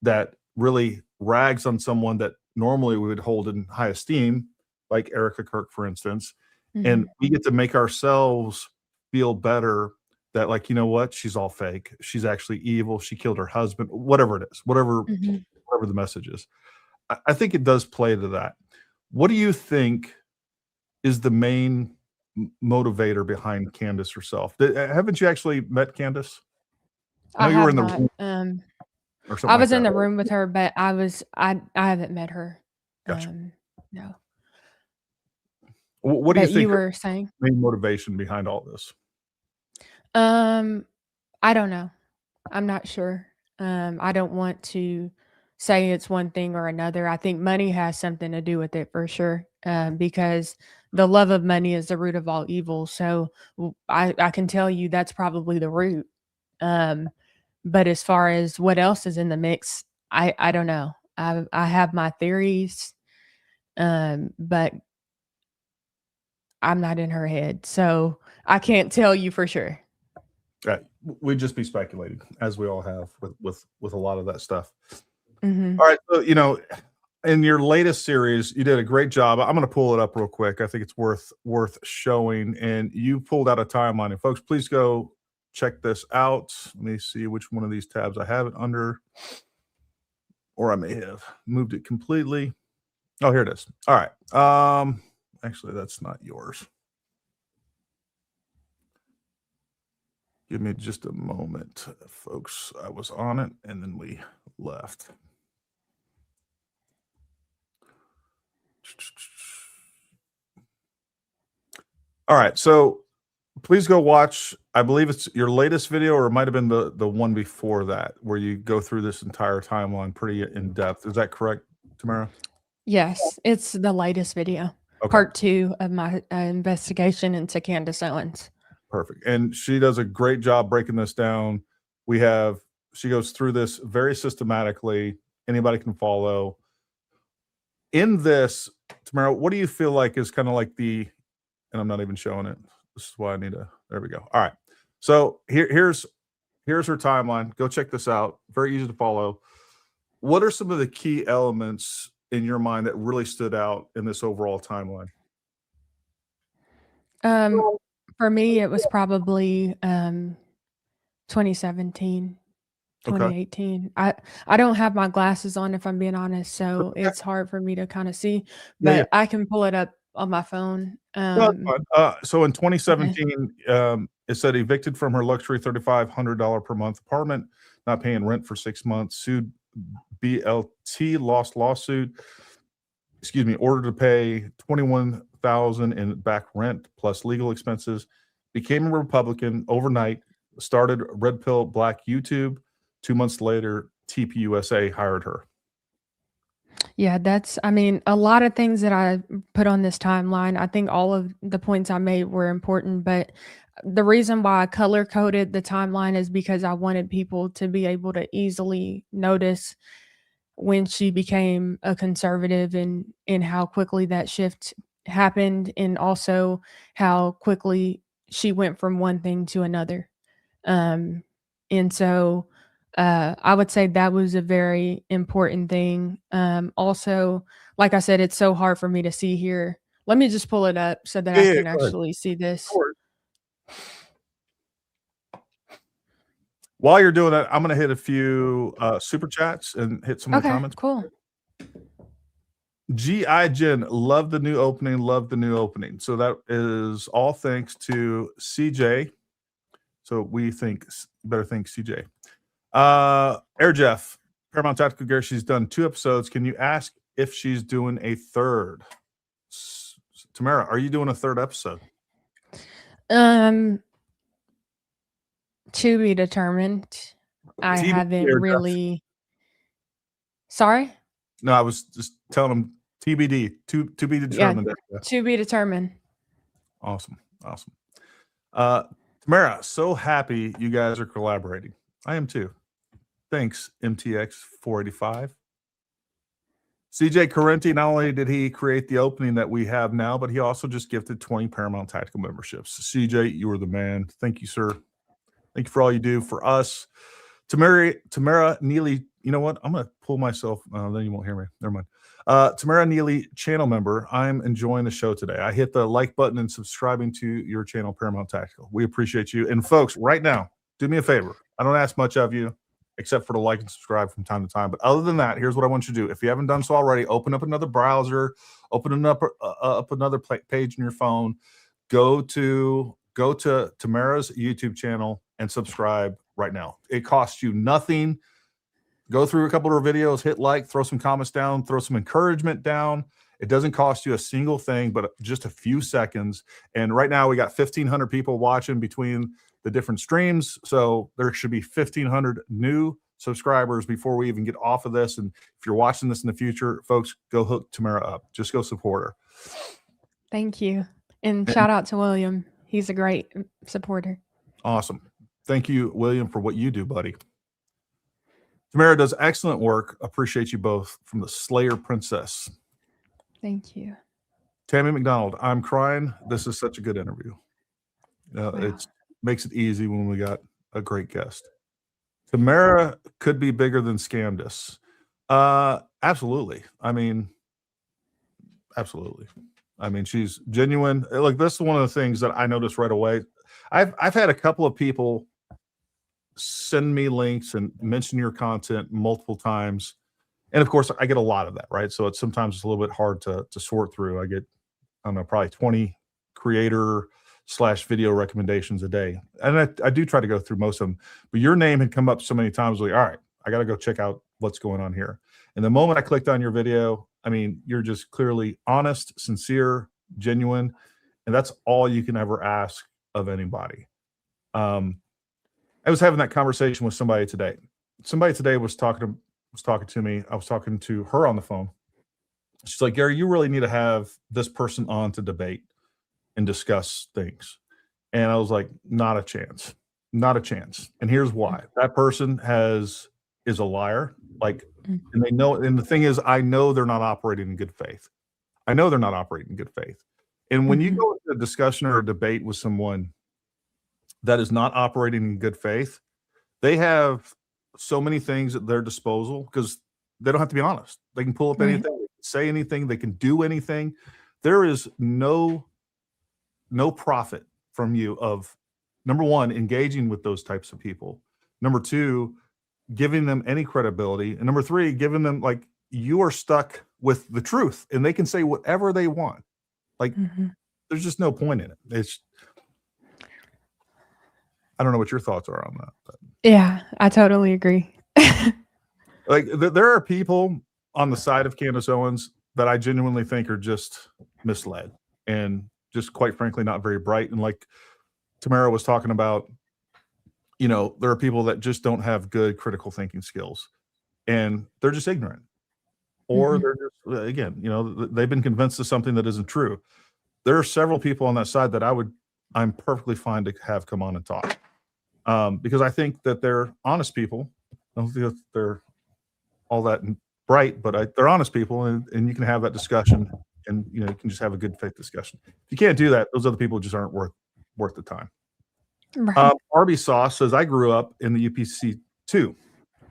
that really rags on someone that normally we would hold in high esteem, like Erica Kirk, for instance. And we get to make ourselves feel better that, like, you know what? She's all fake. She's actually evil. She killed her husband, whatever it is, whatever the message is. I think it does play to that. What do you think is the main motivator behind Candace herself? Haven't you actually met Candace? I know you were have in the not. room or something I like was in that. the room with her, but I haven't met her. Gotcha. No. What do you But think you were saying? main motivation behind all this? I don't know. I'm not sure. I don't want to say it's one thing or another. I think money has something to do with it for sure. Because the love of money is the root of all evil. So I can tell you that's probably the root. But as far as what else is in the mix, I don't know. I have my theories, but I'm not in her head, so I can't tell you for sure. Right. We'd just be speculating, as we all have with a lot of that stuff. Mhm. All right. So, in your latest series, you did a great job. I'm going to pull it up real quick. I think it's worth showing. And you pulled out a timeline. And folks, please go check this out. Let me see which one of these tabs I have it under, or I may have moved it completely. Oh, here it is. All right. Actually, that's not yours. Give me just a moment, folks. I was on it, and then we left. All right, so please go watch. I believe it's your latest video, or it might have been the one before that, where you go through this entire timeline pretty in depth. Is that correct, Tamara? Yes, it's the latest video. Okay. Part 2 of my investigation into Candace Owens. Perfect. And she does a great job breaking this down. She goes through this very systematically. Anybody can follow. In this, Tamara, what do you feel like is kind of like and I'm not even showing it. This is why I need there we go. All right. So here's her timeline. Go check this out. Very easy to follow. What are some of the key elements in your mind that really stood out in this overall timeline? For me, it was probably 2017, Okay. 2018. I don't have my glasses on, if I'm being honest, so it's hard for me to kind of see, Yeah. but I can pull it up on my phone. No, that's fine. So in 2017, it said evicted from her luxury $3,500 per month apartment, not paying rent for 6 months, sued BLT, lost lawsuit. Ordered to pay $21,000 in back rent plus legal expenses. Became a Republican overnight. Started Red Pill Black YouTube. 2 months later, TPUSA hired her. Yeah, a lot of things that I put on this timeline. I think all of the points I made were important, but the reason why I color coded the timeline is because I wanted people to be able to easily notice when she became a conservative and how quickly that shift happened, and also how quickly she went from one thing to another. And so I would say that was a very important thing. Also, like I said, it's so hard for me to see here. Let me just pull it up so that I can actually see this. While you're doing that, I'm going to hit a few super chats and hit some of the Okay, comments. cool. G.I. Jen, love the new opening, love the new opening. So that is all thanks to CJ. So we better thank CJ. Air Jeff, Paramount Tactical Gear, she's done 2 episodes. Can you ask if she's doing a third? Tamara, are you doing a 3rd episode? To be determined. I TBD, haven't Air really. Sorry? No, I was just telling them TBD, to be determined. Yeah, to be determined. Awesome. Tamara, so happy you guys are collaborating. I am too. Thanks, MTX485. CJ Correnti, not only did he create the opening that we have now, but he also just gifted 20 Paramount Tactical memberships. CJ, you are the man. Thank you, sir. Thank you for all you do for us. Tamera Nealy, you know what? I'm going to pull myself. Then you won't hear me. Never mind. Tamera Nealy, channel member. I'm enjoying the show today. I hit the like button and subscribing to your channel, Paramount Tactical. We appreciate you. And folks, right now, do me a favor. I don't ask much of you, except for to like and subscribe from time to time. But other than that, here's what I want you to do. If you haven't done so already, open up another browser, open up another page in your phone. Go to Tamara's YouTube channel and subscribe right now. It costs you nothing. Go through a couple of her videos, hit like, throw some comments down, throw some encouragement down. It doesn't cost you a single thing, but just a few seconds. And right now we got 1,500 people watching between the different streams. So there should be 1,500 new subscribers before we even get off of this. And if you're watching this in the future, folks, go hook Tamara up. Just go support her. Thank you. And shout out to William. He's a great supporter. Awesome. Thank you, William, for what you do, buddy. Tamara does excellent work. Appreciate you both. From the Slayer Princess. Thank you. Tammy McDonald, I'm crying. This is such a good interview. Wow. It makes it easy when we got a great guest. Tamara could be bigger than Candace. Absolutely. I mean, absolutely. I mean, she's genuine. Like, this is one of the things that I noticed right away. I've had a couple of people send me links and mention your content multiple times. And of course, I get a lot of that, right? So it's sometimes a little bit hard to sort through. I get, I don't know, probably 20 creator/video recommendations a day. And I do try to go through most of them. But your name had come up so many times, like, all right, I got to go check out what's going on here. And the moment I clicked on your video, I mean, you're just clearly honest, sincere, genuine. And that's all you can ever ask of anybody. I was having that conversation with somebody today. Somebody today was talking to me. I was talking to her on the phone. She's like, Gary, you really need to have this person on to debate and discuss things. And I was like, not a chance. Not a chance. And here's why. That person is a liar. Like, and they know, and the thing is, I know they're not operating in good faith. I know they're not operating in good faith. And when you go into a discussion or a debate with someone that is not operating in good faith, they have so many things at their disposal because they don't have to be honest. They can pull up anything, they can say anything, they can do anything. There is no profit from you of, number one, engaging with those types of people. Number two, giving them any credibility. And number three, giving them, like, you are stuck with the truth and they can say whatever they want. Like, there's just no point in it. It's, I don't know what your thoughts are on that. But. Yeah, I totally agree. Like, there are people on the side of Candace Owens that I genuinely think are just misled and just, quite frankly, not very bright. And like Tamara was talking about, you know, there are people that just don't have good critical thinking skills and they're just ignorant. Or they're just, again, you know, they've been convinced of something that isn't true. There are several people on that side that I'm perfectly fine to have come on and talk. Because I think that they're honest people. I don't think that they're all that bright, but they're honest people, and you can have that discussion, and you know, you can just have a good faith discussion. If you can't do that, those other people just aren't worth the time. Right. Arby Sauce says, I grew up in the UPC 2,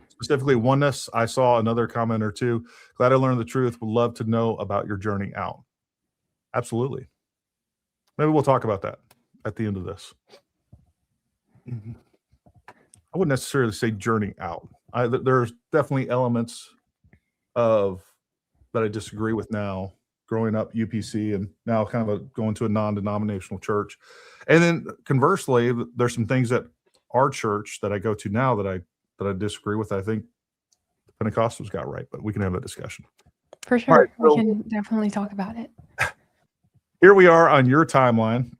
specifically oneness. I saw another comment or two. Glad I learned the truth. Would love to know about your journey out. Absolutely. Maybe we'll talk about that at the end of this. I wouldn't necessarily say journey out. There's definitely elements of that I disagree with now. Growing up UPC and now kind of going to a non-denominational church, and then conversely, there's some things that our church that I go to now that I disagree with. I think the Pentecostals got right, but we can have that discussion. For sure, right, so we can definitely talk about it. Here we are on your timeline,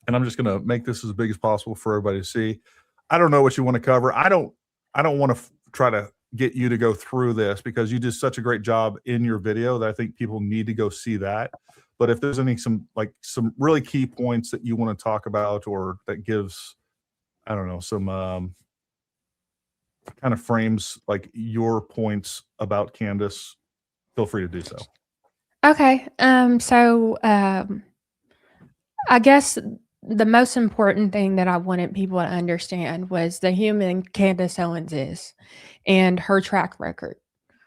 and I'm just going to make this as big as possible for everybody to see. I don't know what you want to cover. I don't want to try to get you to go through this because you did such a great job in your video that I think people need to go see that. But if there's some really key points that you want to talk about, or that gives, I don't know, some kind of frames like your points about Candace, feel free to do so. Okay. I guess the most important thing that I wanted people to understand was the human Candace Owens is and her track record.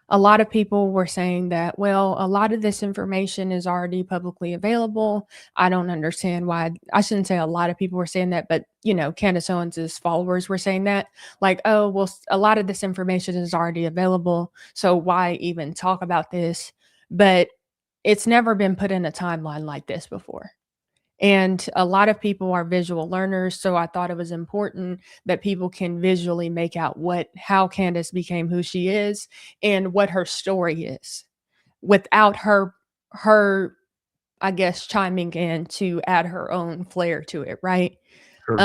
A lot of people were saying that, well, a lot of this information is already publicly available. I don't understand why. I shouldn't say a lot of people were saying that, but Candace Owens's followers were saying that, like, oh, well, a lot of this information is already available, so why even talk about this? But it's never been put in a timeline like this before. And a lot of people are visual learners, so I thought it was important that people can visually make out how Candace became who she is and what her story is, without her, I guess, chiming in to add her own flair to it, right? Sure.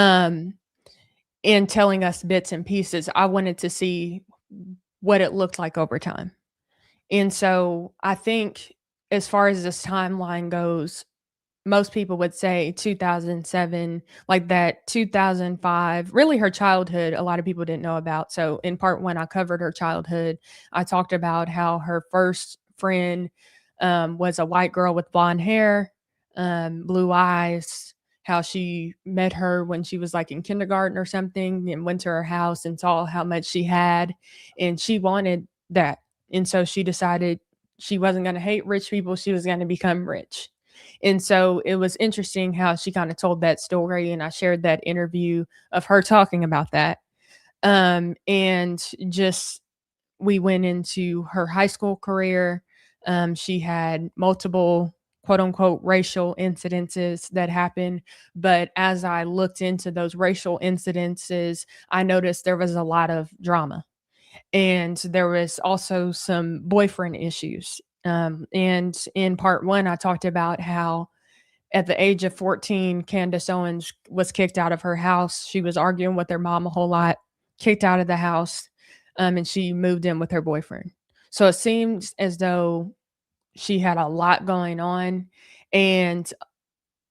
And telling us bits and pieces. I wanted to see what it looked like over time. And so I think as far as this timeline goes, most people would say 2007, like that 2005, really her childhood, a lot of people didn't know about. So in part one, I covered her childhood. I talked about how her first friend was a white girl with blonde hair, blue eyes, how she met her when she was like in kindergarten or something and went to her house and saw how much she had. And she wanted that. And so she decided she wasn't going to hate rich people. She was going to become rich. And so it was interesting how she kind of told that story. And I shared that interview of her talking about that. And just, we went into her high school career. She had multiple quote unquote racial incidences that happened. But as I looked into those racial incidences, I noticed there was a lot of drama. And there was also some boyfriend issues. And in part one, I talked about how at the age of 14, Candace Owens was kicked out of her house. She was arguing with her mom a whole lot, kicked out of the house, and she moved in with her boyfriend. So it seems as though she had a lot going on. And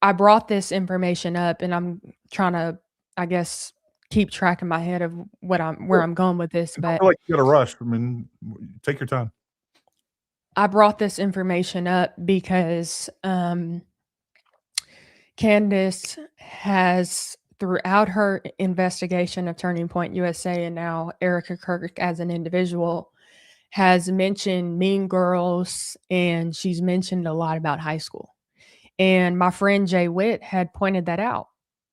I brought this information up, and I'm trying to, I guess, keep track in my head of where I'm going with this. But I feel like you got to rush. I mean, take your time. I brought this information up because Candace has, throughout her investigation of Turning Point USA and now Erica Kirk as an individual, has mentioned Mean Girls, and she's mentioned a lot about high school. And my friend Jay Witt had pointed that out.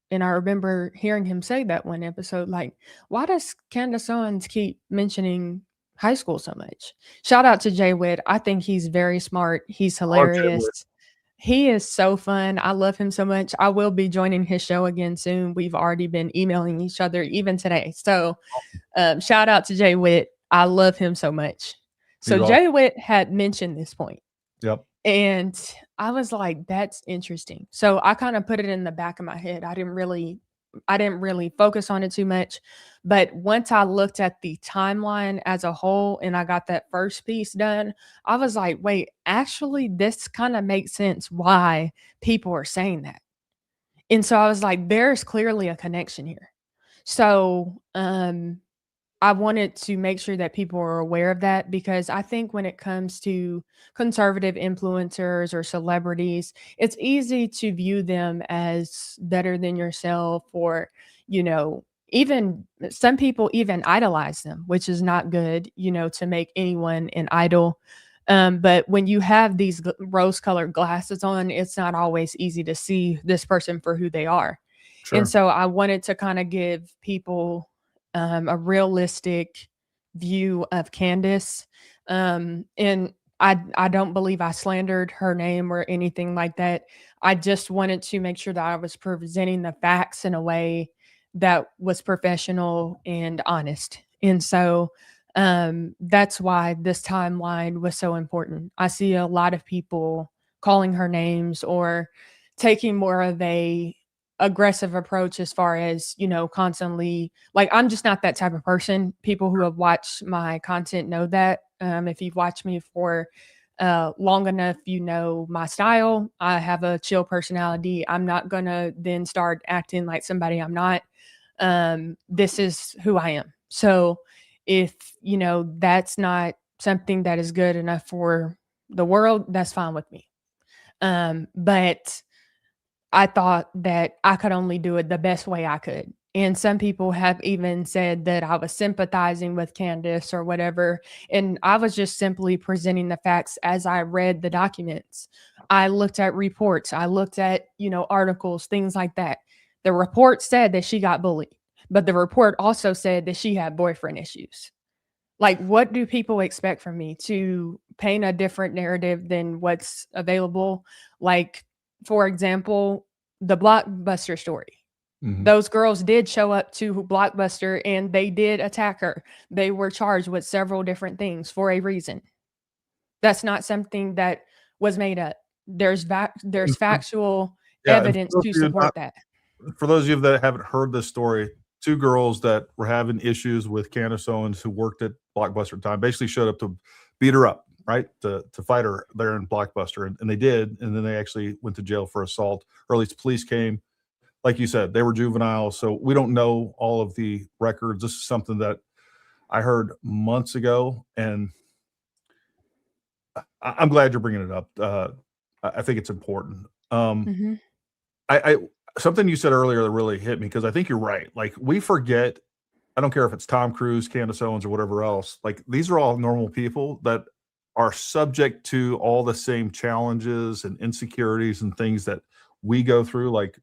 And I remember hearing him say that one episode, like, why does Candace Owens keep mentioning high school so much? Shout out to Jay Witt. I think he's very smart. He's hilarious. He is so fun. I love him so much. I will be joining his show again soon. We've already been emailing each other even today. So shout out to Jay Witt. I love him so much. So Jay Witt had mentioned this point. Yep. And I was like, that's interesting. So I kind of put it in the back of my head. I didn't really focus on it too much. But once I looked at the timeline as a whole and I got that first piece done, I was like, wait, actually, this kind of makes sense why people are saying that. And so I was like, there's clearly a connection here. So I wanted to make sure that people are aware of that, because I think when it comes to conservative influencers or celebrities, it's easy to view them as better than yourself, or, even some people even idolize them, which is not good, to make anyone an idol. But when you have these rose-colored glasses on, it's not always easy to see this person for who they are. Sure. And so I wanted to kind of give people a realistic view of Candace. And I don't believe I slandered her name or anything like that. I just wanted to make sure that I was presenting the facts in a way that was professional and honest. And so that's why this timeline was so important. I see a lot of people calling her names or taking more of a aggressive approach as far as, constantly, like, I'm just not that type of person. People who have watched my content know that. If you've watched me for long enough, you know my style. I have a chill personality. I'm not gonna then start acting like somebody I'm not. This is who I am. So if that's not something that is good enough for the world, that's fine with me. But I thought that I could only do it the best way I could. And some people have even said that I was sympathizing with Candace or whatever. And I was just simply presenting the facts as I read the documents. I looked at reports, I looked at, articles, things like that. The report said that she got bullied, but the report also said that she had boyfriend issues. Like, what do people expect from me? To paint a different narrative than what's available? Like, for example, the Blockbuster story. Mhm. Those girls did show up to Blockbuster and they did attack her. They were charged with several different things for a reason. That's not something that was made up. There's And factual yeah, and evidence to support that. for those of you that haven't heard this story, two girls that were having issues with Candace Owens, who worked at Blockbuster at the time, basically showed up to beat her up, right? To fight her there in Blockbuster. And they did. And then they actually went to jail for assault, or at least police came. Like you said, they were juveniles. So we don't know all of the records. This is something that I heard months ago. And I'm glad you're bringing it up. I think it's important. Mhm. I something you said earlier that really hit me, because I think you're right. Like, we forget, I don't care if it's Tom Cruise, Candace Owens, or whatever else. Like, these are all normal people that are subject to all the same challenges and insecurities and things that we go through. Like,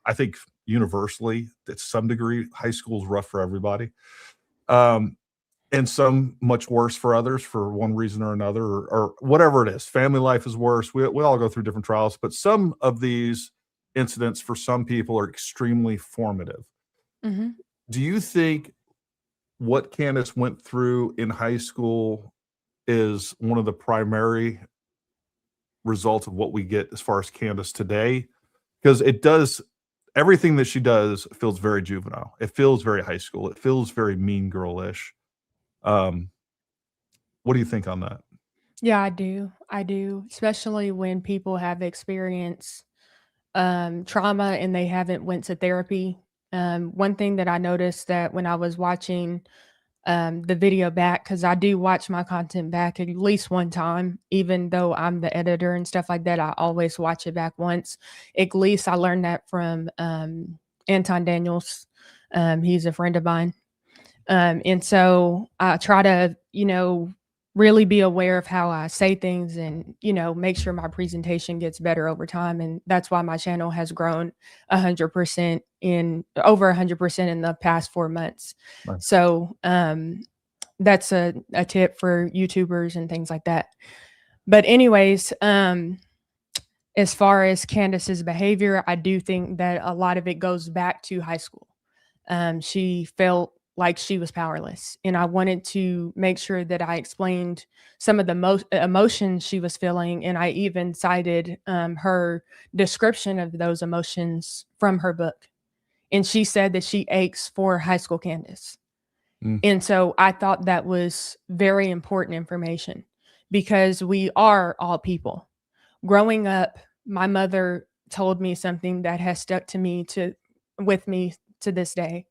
I think universally, to some degree, high school is rough for everybody. Um, and some much worse for others for one reason or another, or whatever it is. Family life is worse. We all go through different trials, but some of these incidents for some people are extremely formative. Mhm. Do you think what Candace went through in high school is one of the primary results of what we get as far as Candace today? Because it does, everything that she does feels very juvenile. It feels very high school. It feels very mean girl-ish. Um, what do you think on that? Yeah, I do. I do, especially when people have experienced trauma and they haven't went to therapy. One thing that I noticed that when I was watching the video back, because I do watch my content back at least one time, even though I'm the editor and stuff like that, I always watch it back once. At least I learned that from Anton Daniels. He's a friend of mine. And so I try to, really be aware of how I say things and, make sure my presentation gets better over time. And that's why my channel has grown 100% in over 100% in the past 4 months. Right. So that's a tip for YouTubers and things like that. But anyways, as far as Candace's behavior, I do think that a lot of it goes back to high school. She felt like she was powerless. And I wanted to make sure that I explained some of the most emotions she was feeling. And I even cited her description of those emotions from her book. And she said that she aches for high school Candace. Mm. And so I thought that was very important information because we are all people. Growing up, my mother told me something that has stuck to me with me to this day.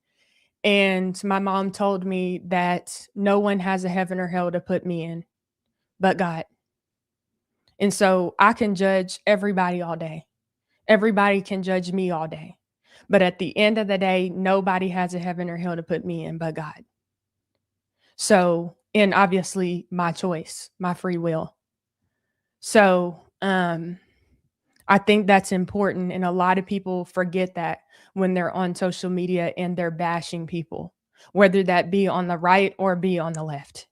And my mom told me that no one has a heaven or hell to put me in but God. And so I can judge everybody all day. Everybody can judge me all day. But at the end of the day, nobody has a heaven or hell to put me in but God. So, and obviously my choice, my free will. So, I think that's important. And a lot of people forget that when they're on social media and they're bashing people. whether that be on the right or be on the left.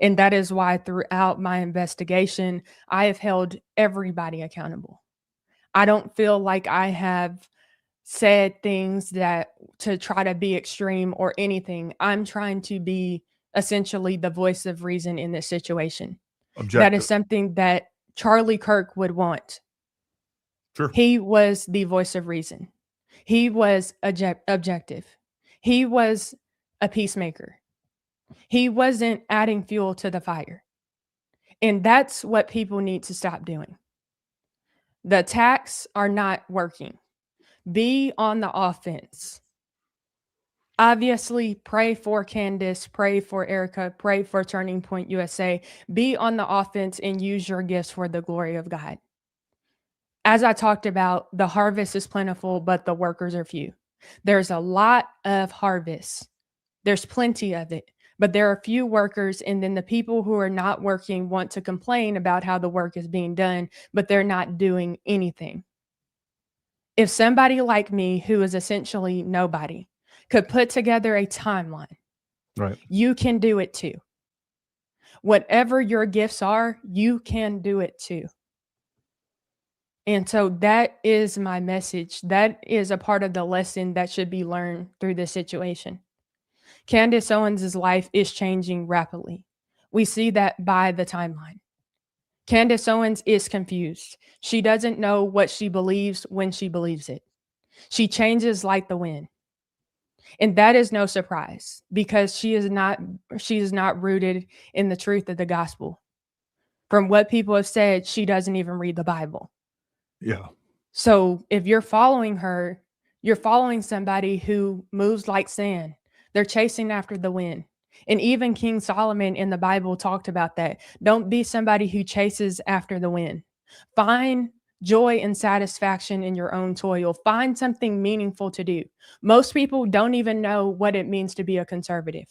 And that is why throughout my investigation, I have held everybody accountable. I don't feel like I have said things that to try to be extreme or anything. I'm trying to be essentially the voice of reason in this situation. That is Objective. something that Charlie Kirk would want. Sure. He was the voice of reason. He was objective. He was a peacemaker. He wasn't adding fuel to the fire. And that's what people need to stop doing. The attacks are not working. Be on the offense. Obviously, pray for Candace, pray for Erica, pray for Turning Point USA. Be on the offense and use your gifts for the glory of God. As I talked about, the harvest is plentiful, but the workers are few. There's a lot of harvest. There's plenty of it, but there are few workers. And then the people who are not working want to complain about how the work is being done, but they're not doing anything. If somebody like me, who is essentially nobody, could put together a timeline, Right. you can do it too. Whatever your gifts are, you can do it too. And so that is my message. That is a part of the lesson that should be learned through this situation. Candace Owens' life is changing rapidly. We see that by the timeline. Candace Owens is confused. She doesn't know what she believes when she believes it. She changes like the wind. And that is no surprise because she is not rooted in the truth of the gospel. From what people have said, she doesn't even read the Bible. Yeah. So if you're following her, you're following somebody who moves like sand. They're chasing after the wind. And even King Solomon in the Bible talked about that. Don't be somebody who chases after the wind. Find joy and satisfaction in your own toil. Find something meaningful to do. Most people don't even know what it means to be a conservative.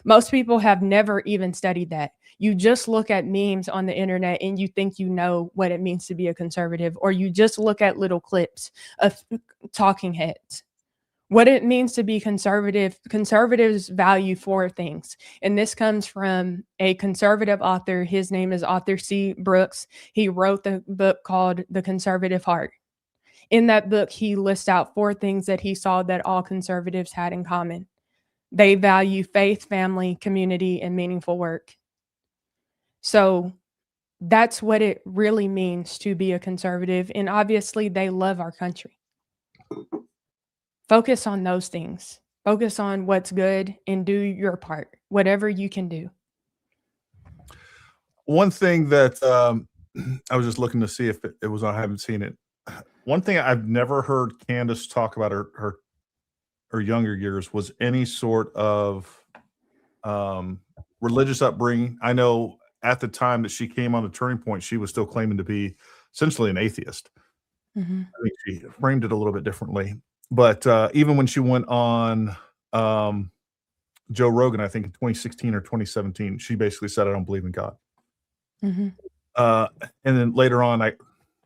Most people have never even studied that. You just look at memes on the internet and you think you know what it means to be a conservative, or you just look at little clips of talking heads. What it means to be conservative, conservatives value four things. And this comes from a conservative author. His name is Author C. Brooks. He wrote the book called The Conservative Heart. In that book, he lists out four things that he saw that all conservatives had in common. They value faith, family, community, and meaningful work. So that's what it really means to be a conservative. And obviously, they love our country. Focus on those things. Focus on what's good and do your part, whatever you can do. One thing that I was just looking to see if it was, I haven't seen it. One thing I've never heard Candace talk about her younger years was any sort of religious upbringing. I know at the time that she came on the Turning Point, she was still claiming to be essentially an atheist. Mm-hmm. I think she framed it a little bit differently. But even when she went on Joe Rogan, I think in 2016 or 2017, she basically said, "I don't believe in God." Mm-hmm. And then later on, I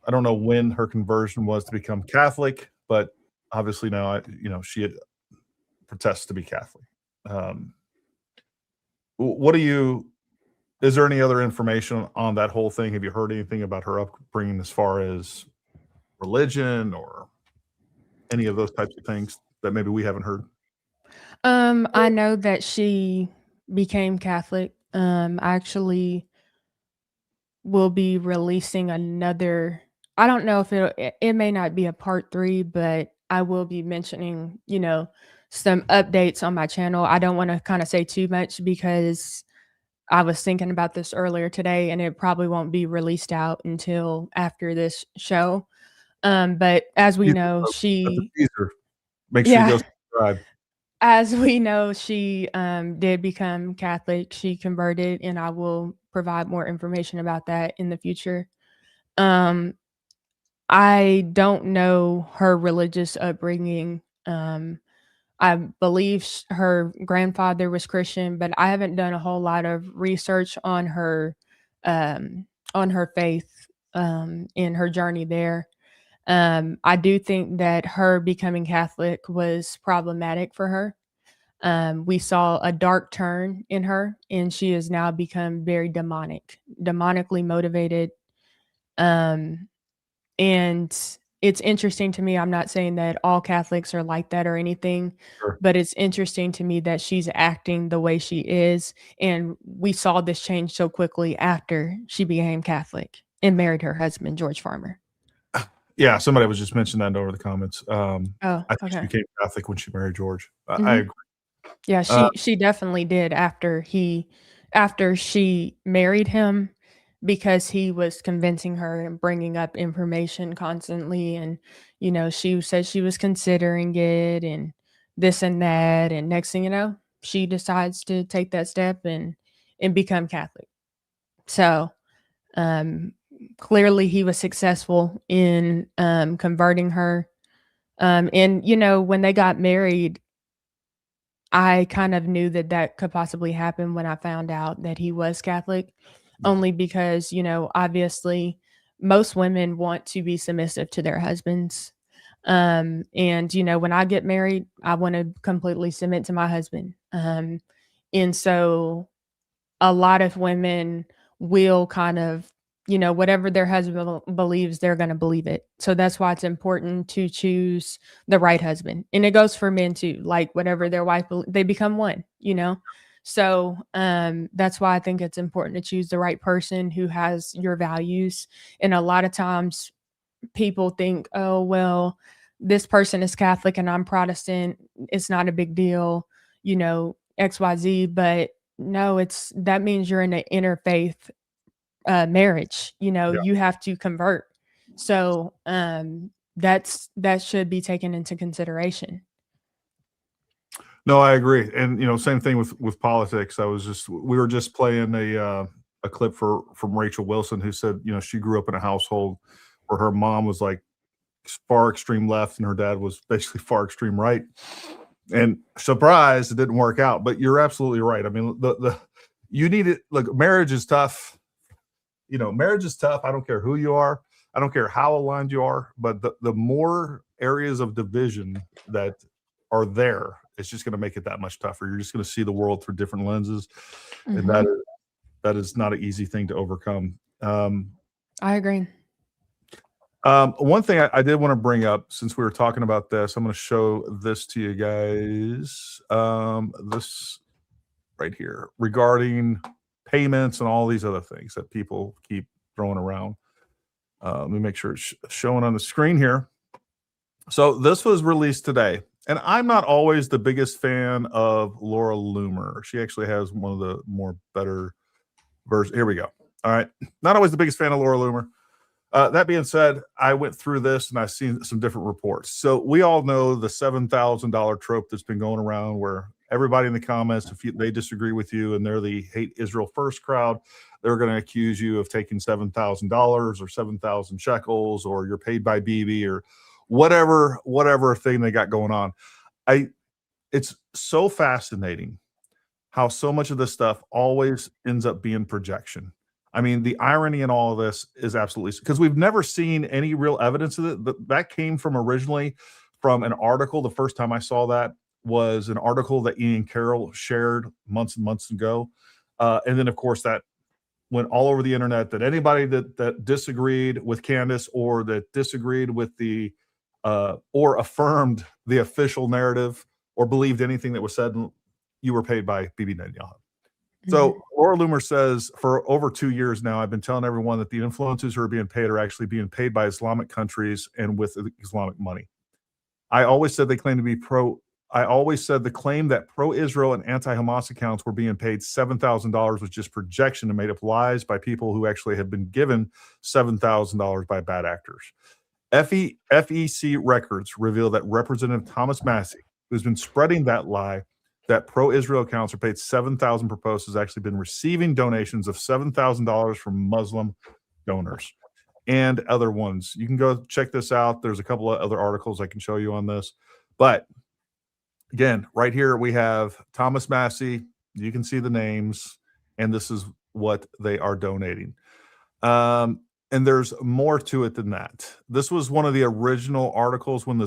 don't know when her conversion was to become Catholic, but obviously now, she had protests to be Catholic. Is there any other information on that whole thing? Have you heard anything about her upbringing as far as religion or any of those types of things that maybe we haven't heard? I know that she became Catholic. Actually will be releasing another, I don't know if it may not be a part 3, but I will be mentioning, some updates on my channel. I don't want to kind of say too much because I was thinking about this earlier today and it probably won't be released out until after this show. But as we know, That's she, a teaser. Make sure you go subscribe. as we know, she did become Catholic. She converted, and I will provide more information about that in the future. I don't know her religious upbringing. I believe her grandfather was Christian, but I haven't done a whole lot of research on her faith in her journey there. I do think that her becoming Catholic was problematic for her. We saw a dark turn in her, and she has now become very demonically motivated. And it's interesting to me. I'm not saying that all Catholics are like that or anything, Sure. but it's interesting to me that she's acting the way she is. And we saw this change so quickly after she became Catholic and married her husband, George Farmer. Yeah, somebody was just mentioning that over the comments. Oh, I think she okay. became Catholic when she married George. I Mhm. agree. Yeah, Uh, she definitely did after she married him, because he was convincing her and bringing up information constantly, and she said she was considering it and this and that, and next thing you know, she decides to take that step and become Catholic. So, um clearly he was successful in converting her. And when they got married, I kind of knew that that could possibly happen when I found out that he was Catholic, Yeah. only because, obviously most women want to be submissive to their husbands. And, when I get married, I want to completely submit to my husband. And so a lot of women will kind of, whatever their husband believes, they're going to believe it. So that's why it's important to choose the right husband. And it goes for men too, like whatever their wife, they become one. So that's why I think it's important to choose the right person who has your values. And a lot of times people think, oh, well, this person is Catholic and I'm Protestant. It's not a big deal, XYZ. But no, that means you're in an interfaith marriage. Yeah. You have to convert. So that should be taken into consideration. No, I agree. And same thing with politics. We were just playing a clip from Rachel Wilson, who said, she grew up in a household where her mom was like far extreme left and her dad was basically far extreme right. And surprise, it didn't work out. But you're absolutely right. I mean, the you need it. Look, marriage is tough. Marriage is tough. I don't care who you are. I don't care how aligned you are. But the more areas of division that are there, it's just going to make it that much tougher. You're just going to see the world through different lenses, and Mhm. that is not an easy thing to overcome. I agree. One thing I did want to bring up, since we were talking about this, I'm going to show this to you guys. This right here regarding payments and all these other things that people keep throwing around. Let me make sure it's showing on the screen here. So this was released today, and I'm not always the biggest fan of Laura Loomer. She actually has one of the more better versions. Here we go. All right. Not always the biggest fan of Laura Loomer. That being said, I went through this and I've seen some different reports. So we all know the $7,000 trope that's been going around, where everybody in the comments, if they disagree with you and they're the hate Israel first crowd, they're going to accuse you of taking $7,000 or 7,000 shekels, or you're paid by BB, or whatever thing they got going on. It's so fascinating how so much of this stuff always ends up being projection. I mean, the irony in all of this is absolutely, because we've never seen any real evidence of it. That came from originally from an article. The first time I saw that was an article that Ian Carroll shared months and months ago. And then, of course, that went all over the internet, that anybody that disagreed with Candace, or that disagreed with the or affirmed the official narrative, or believed anything that was said, you were paid by Bibi Netanyahu. So Laura Loomer says, for over 2 years now, I've been telling everyone that the influencers who are being paid are actually being paid by Islamic countries and with Islamic money. I always said the claim that pro-Israel and anti-Hamas accounts were being paid $7,000 was just projection and made up lies by people who actually have been given $7,000 by bad actors. FEC records reveal that Representative Thomas Massie, who's been spreading that lie that pro-Israel accounts are paid $7,000 per post, has actually been receiving donations of $7,000 from Muslim donors and other ones. You can go check this out. There's a couple of other articles I can show you on this. But again, right here we have Thomas Massie. You can see the names, and this is what they are donating. And there's more to it than that. This was one of the original articles when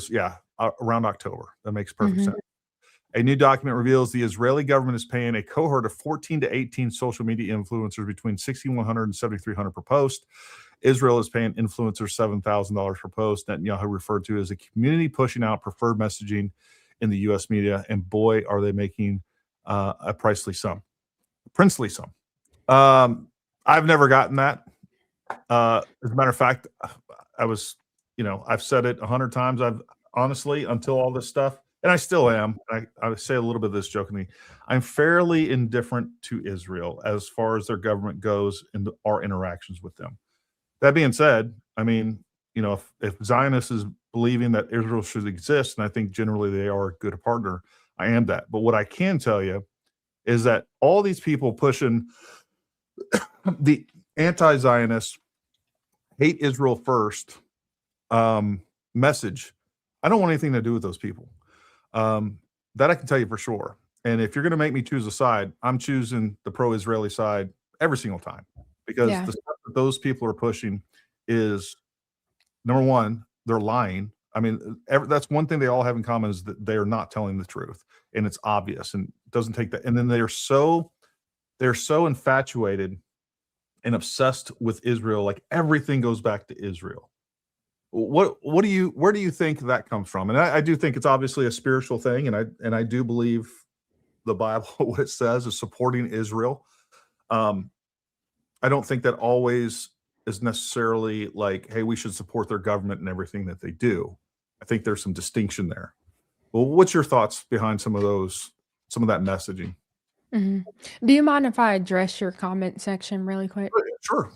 around October. That makes perfect sense. A new document reveals the Israeli government is paying a cohort of 14 to 18 social media influencers between $6,100 and $7,300 per post. Israel is paying influencers $7,000 per post. Netanyahu referred to as a community pushing out preferred messaging in the U.S. media, and boy, are they making a princely sum. I've never gotten that. As a matter of fact, I've said it 100 times. I've honestly, until all this stuff, and I still am. I say a little bit of this jokingly. I'm fairly indifferent to Israel as far as their government goes and our interactions with them. That being said, I mean, if Zionists is believing that Israel should exist, and I think generally they are a good partner, I am that. But what I can tell you is that all these people pushing the anti-Zionist, hate Israel first message, I don't want anything to do with those people. That I can tell you for sure. And if you're going to make me choose a side, I'm choosing the pro-Israeli side every single time, because the stuff that those people are pushing is, number one, they're lying. I mean, that's one thing they all have in common, is that they are not telling the truth, and it's obvious, and it doesn't take that. And then they're so infatuated and obsessed with Israel, like everything goes back to Israel. Where do you think that comes from? And I do think it's obviously a spiritual thing, and I do believe the Bible, what it says, is supporting Israel. I don't think that always is necessarily like, hey, we should support their government and everything that they do. I think there's some distinction there. Well, what's your thoughts behind some of that messaging? Mm-hmm. Do you mind if I address your comment section really quick? Sure.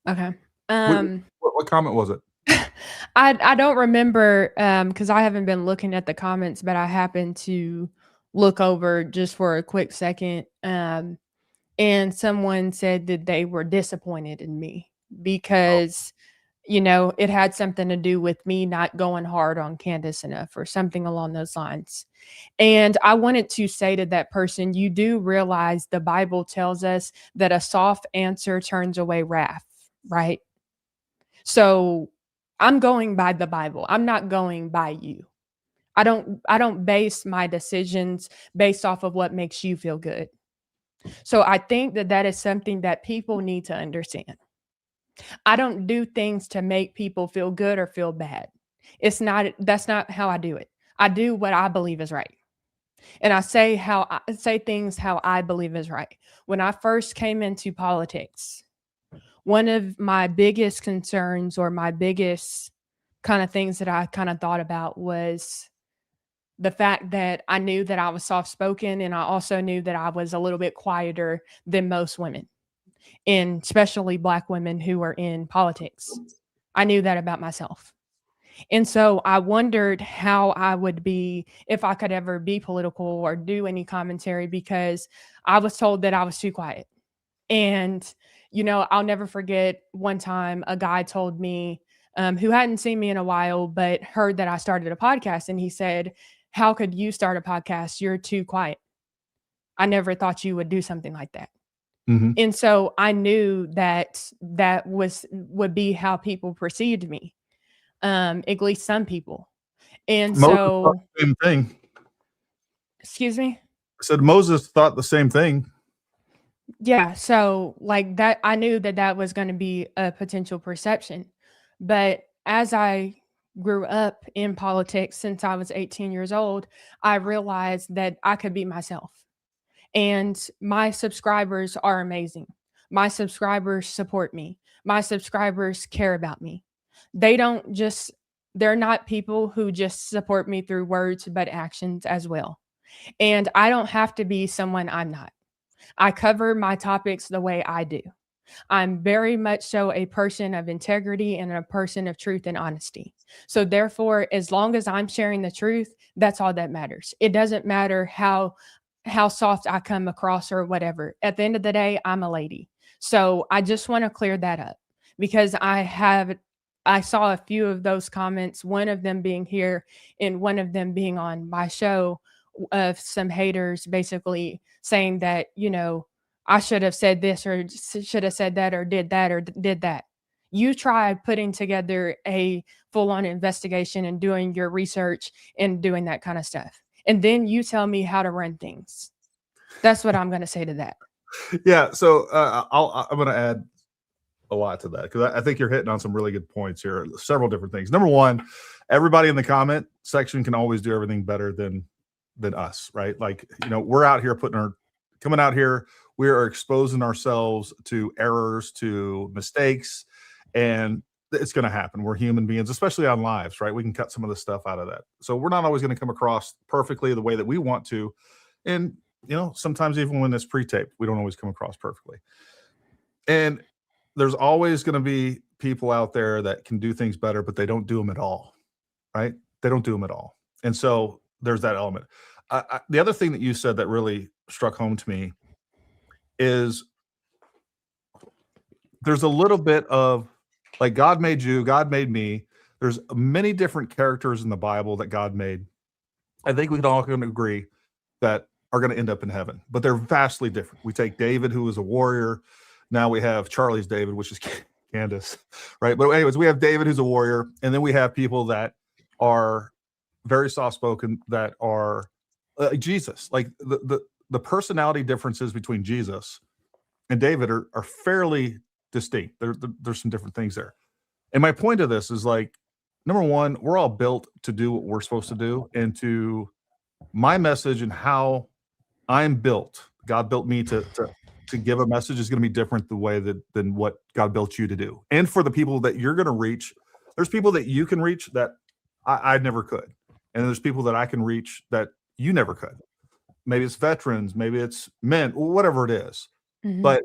Okay. What comment was it? I don't remember, because I haven't been looking at the comments, but I happened to look over just for a quick second. And someone said that they were disappointed in me because, it had something to do with me not going hard on Candace enough or something along those lines. And I wanted to say to that person, you do realize the Bible tells us that a soft answer turns away wrath, right? So I'm going by the Bible. I'm not going by you. I don't base my decisions based off of what makes you feel good. So I think that is something that people need to understand. I don't do things to make people feel good or feel bad. That's not how I do it. I do what I believe is right. And I say things how I believe is right. When I first came into politics, one of my biggest concerns, or my biggest kind of things that I kind of thought about, was the fact that I knew that I was soft-spoken, and I also knew that I was a little bit quieter than most women, and especially Black women who are in politics. I knew that about myself. And so I wondered how I would be if I could ever be political or do any commentary, because I was told that I was too quiet. And, I'll never forget one time a guy told me, who hadn't seen me in a while, but heard that I started a podcast. And he said, how could you start a podcast? You're too quiet. I never thought you would do something like that. Mm-hmm. And so I knew that would be how people perceived me. At least some people. And Moses so thought the same thing. Excuse me? I said Moses thought the same thing. Yeah. So like that, I knew that was going to be a potential perception. But as I grew up in politics since I was 18 years old, I realized that I could be myself. And my subscribers are amazing. My subscribers support me. My subscribers care about me. They're not people who just support me through words, but actions as well. And I don't have to be someone I'm not. I cover my topics the way I do. I'm very much so a person of integrity and a person of truth and honesty. So therefore, as long as I'm sharing the truth, that's all that matters. It doesn't matter how soft I come across or whatever. At the end of the day, I'm a lady. So I just want to clear that up, because I saw a few of those comments, one of them being here and one of them being on my show, of some haters basically saying that, I should have said this or should have said that or did that. You try putting together a full-on investigation and doing your research and doing that kind of stuff. and then you tell me how to run things. That's what I'm going to say to that. Yeah. So I'm going to add a lot to that, because I think you're hitting on some really good points here. Several different things. Number one, everybody in the comment section can always do everything better than us, right? Like, we're out here coming out here, we are exposing ourselves to errors, to mistakes, and it's going to happen. We're human beings, especially on lives, right? We can cut some of the stuff out of that. So we're not always going to come across perfectly the way that we want to. And, sometimes even when it's pre-taped, we don't always come across perfectly. And there's always going to be people out there that can do things better, but they don't do them at all, right? They don't do them at all. And so there's that element. The other thing that you said that really struck home to me is there's a little bit of, like, God made you, God made me. There's many different characters in the Bible that God made. I think we can all agree that are going to end up in heaven, but they're vastly different. We take David, who was a warrior. Now we have Charlie's David, which is Candace, right? But anyways, we have David, who's a warrior, and then we have people that are very soft-spoken, that are Jesus. Like the personality differences between Jesus and David are fairly distinct. There's some different things there. And my point of this is, like, number one, we're all built to do what we're supposed to do, and to my message and how I'm built. God built me to give a message is going to be different the way than what God built you to do. And for the people that you're going to reach, there's people that you can reach that I never could. And there's people that I can reach that you never could. Maybe it's veterans, maybe it's men, whatever it is. Mm-hmm. But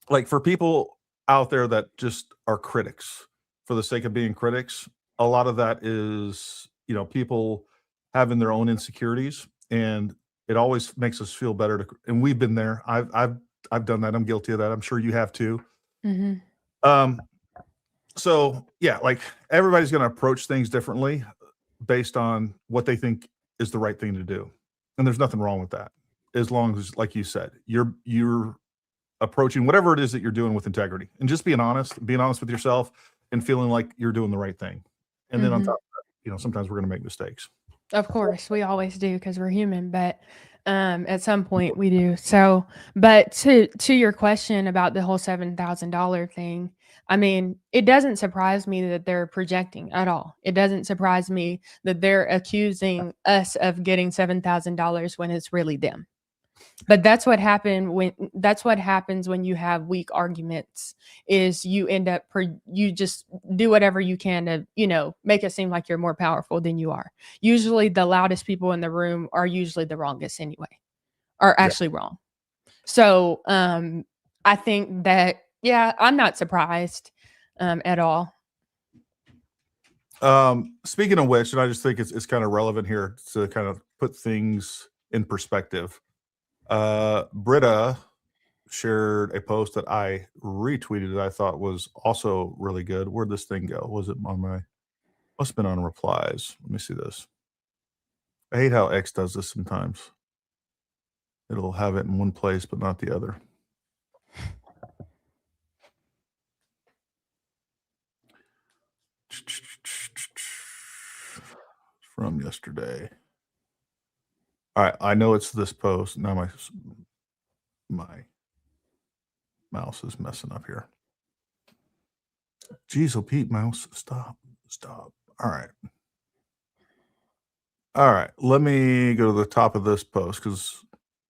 like, for people out there that just are critics for the sake of being critics, a lot of that is, people having their own insecurities, and it always makes us feel better and we've been there. I've done that. I'm guilty of that. I'm sure you have too. Mm-hmm. So yeah, like, everybody's going to approach things differently based on what they think is the right thing to do. And there's nothing wrong with that. As long as, like you said, you're approaching whatever it is that you're doing with integrity, and just being honest with yourself, and feeling like you're doing the right thing. And then on top of that, sometimes we're going to make mistakes. Of course, we always do, because we're human, but at some point we do. So, but to your question about the whole $7,000 thing, I mean, it doesn't surprise me that they're projecting at all. It doesn't surprise me that they're accusing us of getting $7,000 when it's really them. But that's what happens when you have weak arguments, is you end up, you just do whatever you can to, make it seem like you're more powerful than you are. Usually the loudest people in the room are usually the wrongest anyway, are actually wrong. So I think that, I'm not surprised at all. Speaking of which, and I just think it's kind of relevant here to kind of put things in perspective. Britta shared a post that I retweeted that I thought was also really good. Where'd this thing go? Was it on must have been on replies. Let me see this. I hate how X does this sometimes. It'll have it in one place, but not the other. From yesterday. All right, I know it's this post. Now my mouse is messing up here. Jeez, oh Pete, mouse, stop. All right. Let me go to the top of this post, because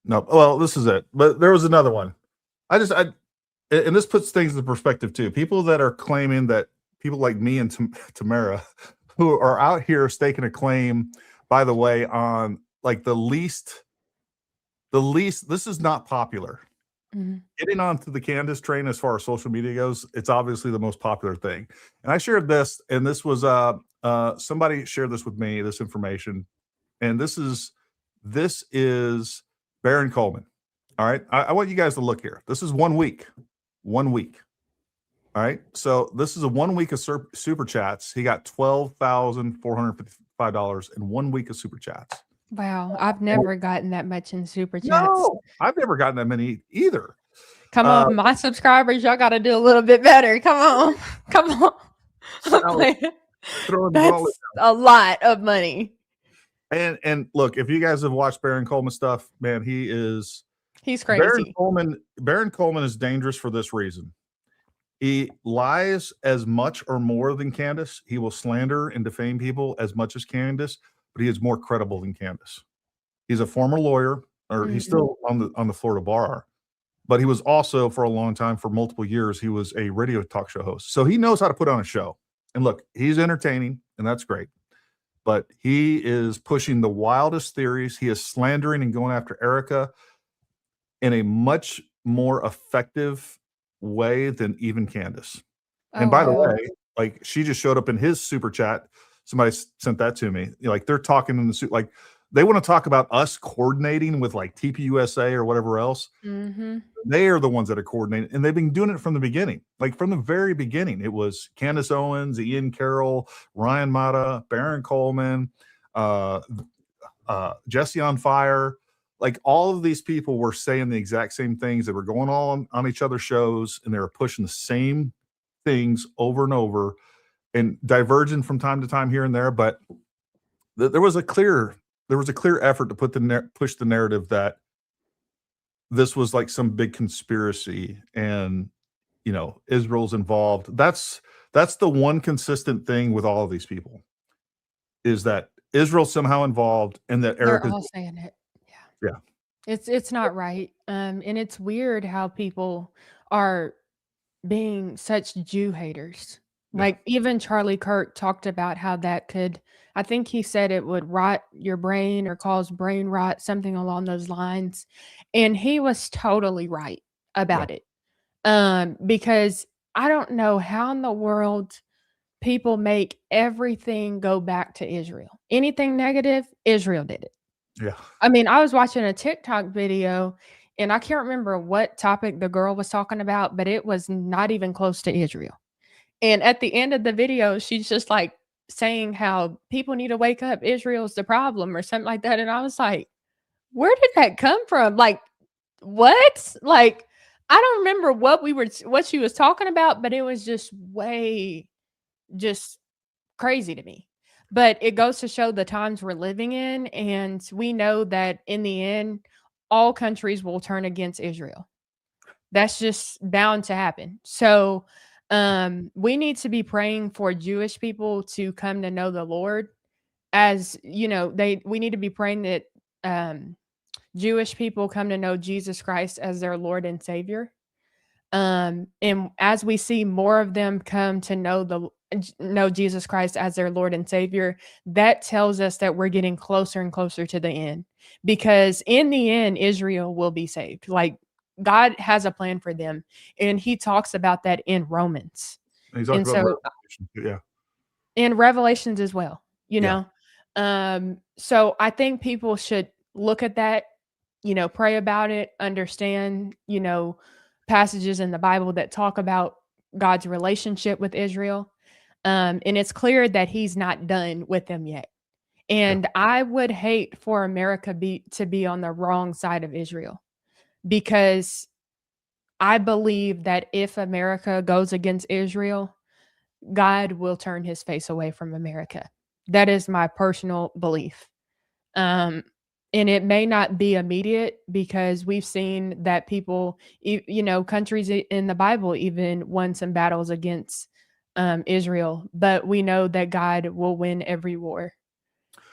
this is it. But there was another one. And this puts things into perspective too. People that are claiming that people like me and Tamara, who are out here staking a claim, by the way, on like the least, this is not popular. Mm-hmm. Getting onto the Candace train as far as social media goes, it's obviously the most popular thing. And I shared this, and this was somebody shared this with me, this information, and this is Baron Coleman. All right, I want you guys to look here. This is 1 week. 1 week. All right, so this is a 1 week of super chats. He got $12,455 in 1 week of super chats. Wow, I've never gotten that much in super chats. No, I've never gotten that many either. Come on, my subscribers, y'all got to do a little bit better. Come on. That's a lot of money. And look, if you guys have watched Baron Coleman stuff, man, he's crazy. Baron Coleman is dangerous for this reason. He lies as much or more than Candace. He will slander and defame people as much as Candace, but he is more credible than Candace. He's a former lawyer, or he's still on the Florida bar, but he was also for a long time, for multiple years, he was a radio talk show host. So he knows how to put on a show. And look, he's entertaining, and that's great. But he is pushing the wildest theories. He is slandering and going after Erica in a much more effective way than even Candace. And by the way, like, she just showed up in his super chat. Somebody sent that to me. Like, they're talking in the suit, like they want to talk about us coordinating with like TPUSA or whatever else. They are the ones that are coordinating, and they've been doing it from the beginning. Like, from the very beginning, it was Candace Owens, Ian Carroll, Ryan Mata, Baron Coleman, Jesse on Fire. Like, all of these people were saying the exact same things. They were going on each other's shows, and they were pushing the same things over and over, and diverging from time to time here and there. But there was a clear effort to push the narrative that this was like some big conspiracy, and Israel's involved. That's the one consistent thing with all of these people, is that Israel's somehow involved, and that They're all saying it. Yeah. It's not right. And it's weird how people are being such Jew haters. Like, even Charlie Kirk talked about how that could, I think he said it would rot your brain or cause brain rot, something along those lines. And he was totally right about it. Because I don't know how in the world people make everything go back to Israel. Anything negative, Israel did it. Yeah. I mean, I was watching a TikTok video, and I can't remember what topic the girl was talking about, but it was not even close to Israel. And at the end of the video, she's just like saying how people need to wake up. Israel's the problem, or something like that. And I was like, where did that come from? Like, what? Like, I don't remember what she was talking about, but it was just just crazy to me. But it goes to show the times we're living in, and we know that in the end, all countries will turn against Israel. That's just bound to happen. So we need to be praying for Jewish people to come to know the Lord. As we need to be praying that Jewish people come to know Jesus Christ as their Lord and Savior. And as we see more of them come to know Jesus Christ as their Lord and Savior, that tells us that we're getting closer and closer to the end. Because in the end, Israel will be saved. Like, God has a plan for them, and he talks about that in Romans. And so in Revelations as well, so I think people should look at that, pray about it, understand, passages in the Bible that talk about God's relationship with Israel. And it's clear that he's not done with them yet. And I would hate for America to be on the wrong side of Israel, because I believe that if America goes against Israel, God will turn his face away from America. That is my personal belief. And it may not be immediate, because we've seen that people, countries in the Bible even won some battles against Israel, but we know that God will win every war.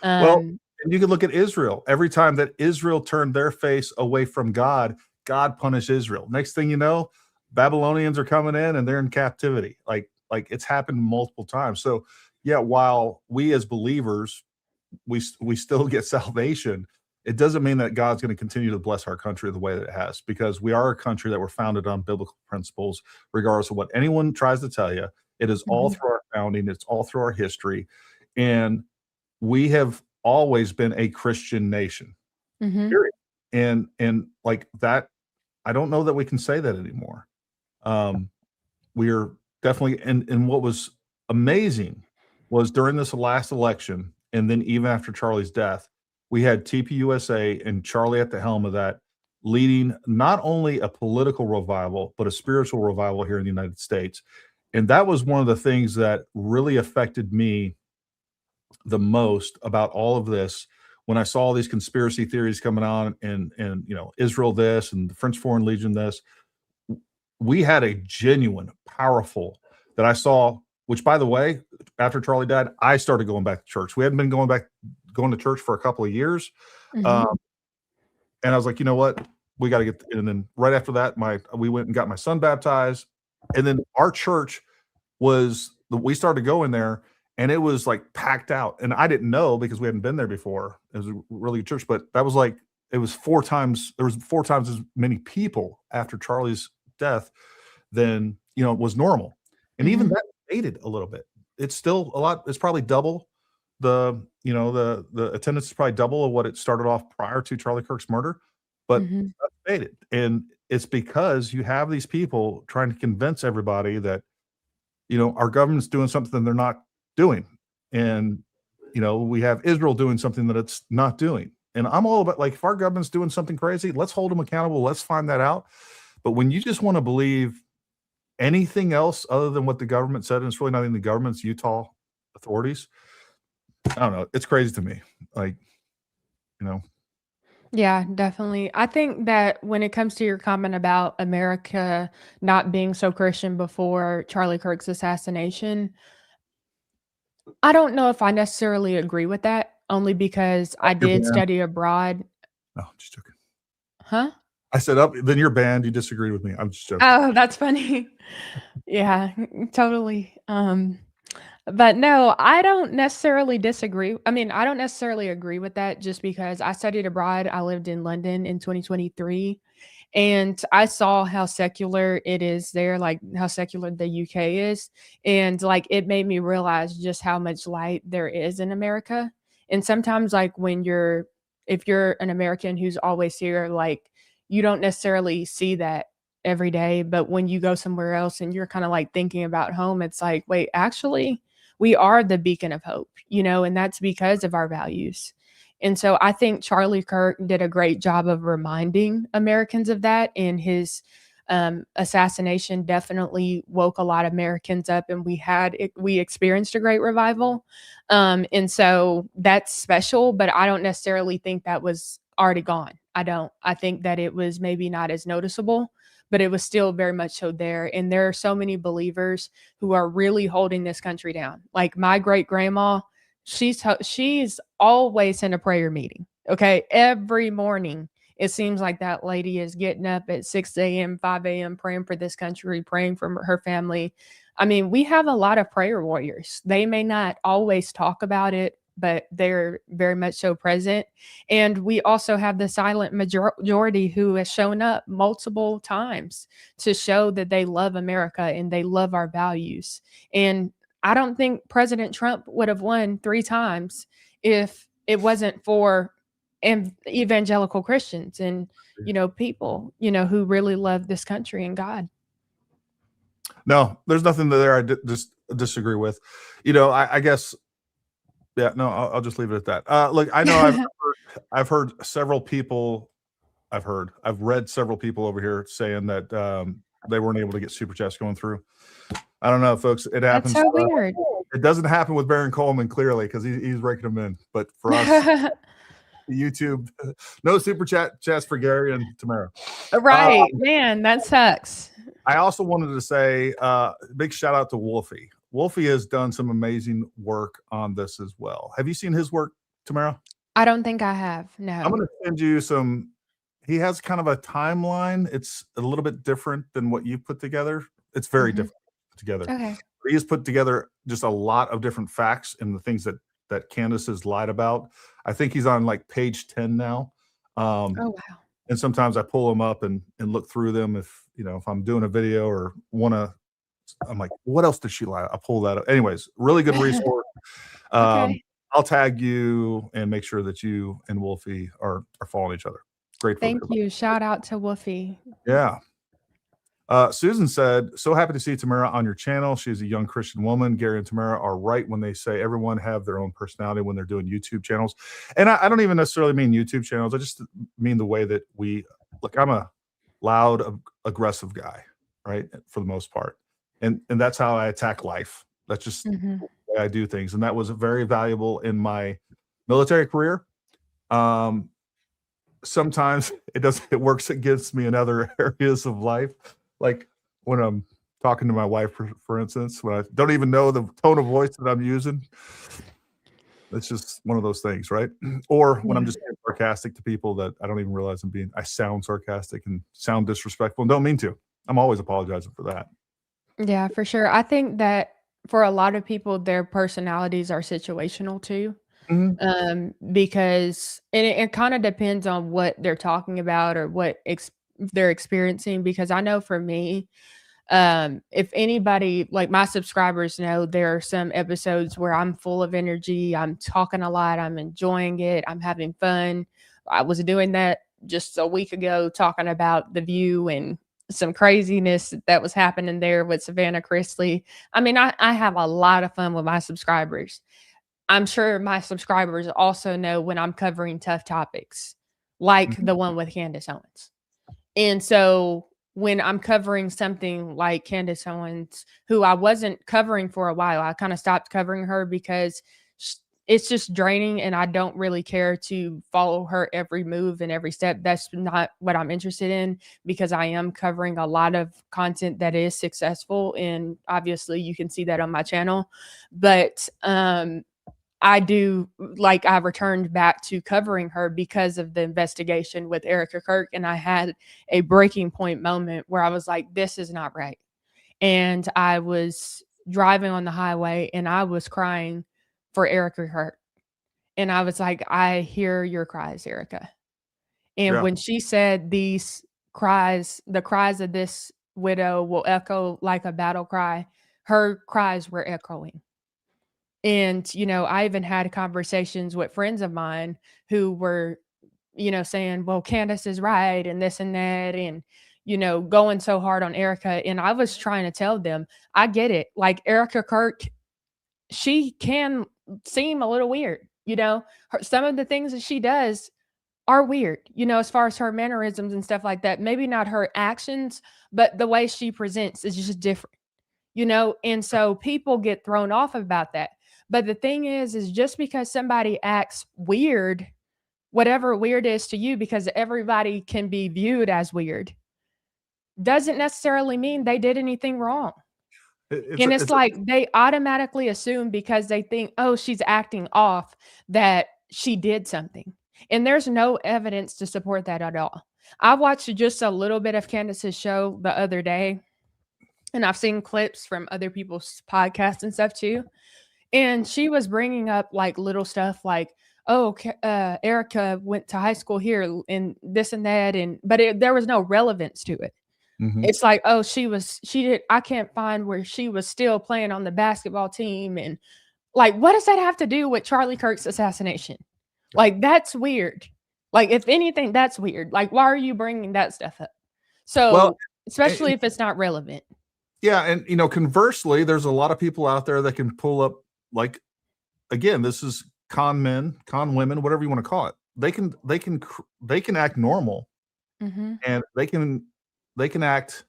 And you can look at Israel. Every time that Israel turned their face away from God, God punished Israel. Next thing you know, Babylonians are coming in and they're in captivity. Like it's happened multiple times. So yeah, while we as believers, we still get salvation, it doesn't mean that God's going to continue to bless our country the way that it has, because we are a country that we're founded on biblical principles, regardless of what anyone tries to tell you. It is all through our founding. It's all through our history. And we have always been a Christian nation, period. And like that, I don't know that we can say that anymore. We are definitely, and what was amazing was during this last election, and then even after Charlie's death, we had TPUSA and Charlie at the helm of that, leading not only a political revival, but a spiritual revival here in the United States. And that was one of the things that really affected me the most about all of this, when I saw these conspiracy theories coming on and Israel this and the French Foreign Legion this, we had a genuine, powerful that I saw, which by the way, after Charlie died, I started going back to church. We hadn't been going to church for a couple of years. And I was like, you know what? We got to get, and then right after that, we went and got my son baptized. And then our church we started going there and it was like packed out. And I didn't know because we hadn't been there before. It was a really good church, but there was 4 times as many people after Charlie's death than, was normal. And even that faded a little bit. It's still a lot. It's probably double the attendance is probably double of what it started off prior to Charlie Kirk's murder, but that faded. And it's because you have these people trying to convince everybody that, our government's doing something they're not doing. And, we have Israel doing something that it's not doing. And I'm all about, like, if our government's doing something crazy, let's hold them accountable. Let's find that out. But when you just want to believe anything else other than what the government said, and it's really not even the government's Utah authorities, I don't know. It's crazy to me. Like, Yeah, definitely. I think that when it comes to your comment about America not being so Christian before Charlie Kirk's assassination, I don't know if I necessarily agree with that, only because I did study abroad. Oh, just joking. Huh? I said, then you're banned. You disagreed with me. I'm just joking. Oh, that's funny. Yeah, totally. But no, I don't necessarily disagree. I mean, I don't necessarily agree with that just because I studied abroad. I lived in London in 2023 and I saw how secular it is there, like how secular the UK is. And like it made me realize just how much light there is in America. And sometimes like if you're an American who's always here, like you don't necessarily see that every day. But when you go somewhere else and you're kind of like thinking about home, it's like, wait, actually, we are the beacon of hope, and that's because of our values. And so I think Charlie Kirk did a great job of reminding Americans of that. And his assassination definitely woke a lot of Americans up, and we experienced a great revival. And so that's special, but I don't necessarily think that was already gone. I don't. I think that it was maybe not as noticeable, but it was still very much so there. And there are so many believers who are really holding this country down. Like my great grandma, she's always in a prayer meeting. Okay. Every morning, it seems like that lady is getting up at 6 a.m., 5 a.m., praying for this country, praying for her family. I mean, we have a lot of prayer warriors. They may not always talk about it, but they're very much so present. And we also have the silent majority who has shown up multiple times to show that they love America and they love our values. And I don't think President Trump would have won 3 times if it wasn't for evangelical Christians and, people, who really love this country and God. No, there's nothing there I just disagree with. I guess, yeah, no, I'll just leave it at that. Look, I know I've heard several people, I've read several people over here saying that they weren't able to get super chats going through. I don't know, folks. It happens. That's so weird. It doesn't happen with Baron Coleman, clearly, because he's raking them in. But for us, YouTube, no super chats for Gary and Tamara. Right, man, that sucks. I also wanted to say big shout out to Wolfie. Wolfie has done some amazing work on this as well. Have you seen his work, Tamara? I don't think I have. No. I'm going to send you some. He has kind of a timeline. It's a little bit different than what you put together. It's very different together. Okay. He has put together just a lot of different facts and the things that Candace has lied about. I think he's on like page 10 now. Oh, wow. And sometimes I pull them up and look through them if I'm doing a video or I'm like, what else did she lie? I pull that up. Anyways, really good resource. Okay. I'll tag you and make sure that you and Wolfie are following each other. Great. Thank you. Shout out to Wolfie. Yeah. Susan said, so happy to see Tamara on your channel. She's a young Christian woman. Gary and Tamara are right when they say everyone have their own personality when they're doing YouTube channels. And I don't even necessarily mean YouTube channels. I just mean the way that I'm a loud, aggressive guy, right? For the most part. And that's how I attack life. That's just the way I do things. And that was very valuable in my military career. Sometimes it works against me in other areas of life. Like when I'm talking to my wife, for instance, when I don't even know the tone of voice that I'm using. It's just one of those things, right? Or when I'm just being sarcastic to people that I don't even realize I sound sarcastic and sound disrespectful and don't mean to. I'm always apologizing for that. Yeah, for sure. I think that for a lot of people, their personalities are situational too. Mhm. Because and it kind of depends on what they're talking about or what they're experiencing. Because I know for me, if anybody like my subscribers know, there are some episodes where I'm full of energy, I'm talking a lot, I'm enjoying it, I'm having fun. I was doing that just a week ago, talking about The View and some craziness that was happening there with Savannah Chrisley. I mean, I have a lot of fun with my subscribers. I'm sure my subscribers also know when I'm covering tough topics, like Mhm. the one with Candace Owens. And so when I'm covering something like Candace Owens, who I wasn't covering for a while, I kind of stopped covering her because it's just draining and I don't really care to follow her every move and every step. That's not what I'm interested in because I am covering a lot of content that is successful. And obviously you can see that on my channel. But I returned back to covering her because of the investigation with Erica Kirk. And I had a breaking point moment where I was like, this is not right. And I was driving on the highway and I was crying for Erica Kirk. And I was like, I hear your cries, Erica. And Yeah. when she said these cries, the cries of this widow will echo like a battle cry, her cries were echoing. And, I even had conversations with friends of mine who were, saying, well, Candace is right and this and that. And, going so hard on Erica. And I was trying to tell them, I get it. Like Erica Kirk, she can seem a little weird, some of the things that she does are weird, as far as her mannerisms and stuff like that. Maybe not her actions, but the way she presents is just different. And so people get thrown off about that. But the thing is just because somebody acts weird, whatever weird is to you, because everybody can be viewed as weird, doesn't necessarily mean they did anything wrong. It's And a, it's it's a, like they automatically assume because they think, oh, she's acting off, that she did something. And there's no evidence to support that at all. I watched just a little bit of Candace's show the other day, and I've seen clips from other people's podcasts and stuff too. And she was bringing up like little stuff like, oh, Erica went to high school here and this and that. But there was no relevance to it. Mhm. It's like, oh, I can't find where she was still playing on the basketball team. And like, what does that have to do with Charlie Kirk's assassination? Yeah. Like, that's weird. Like, if anything, that's weird. Like, why are you bringing that stuff up? Well, So, especially and, if it's not relevant. yeah, and conversely, there's a lot of people out there that can pull up, like, again, this is con men, con women, whatever you want to call it. They can act normal, Mm-hmm. and they can act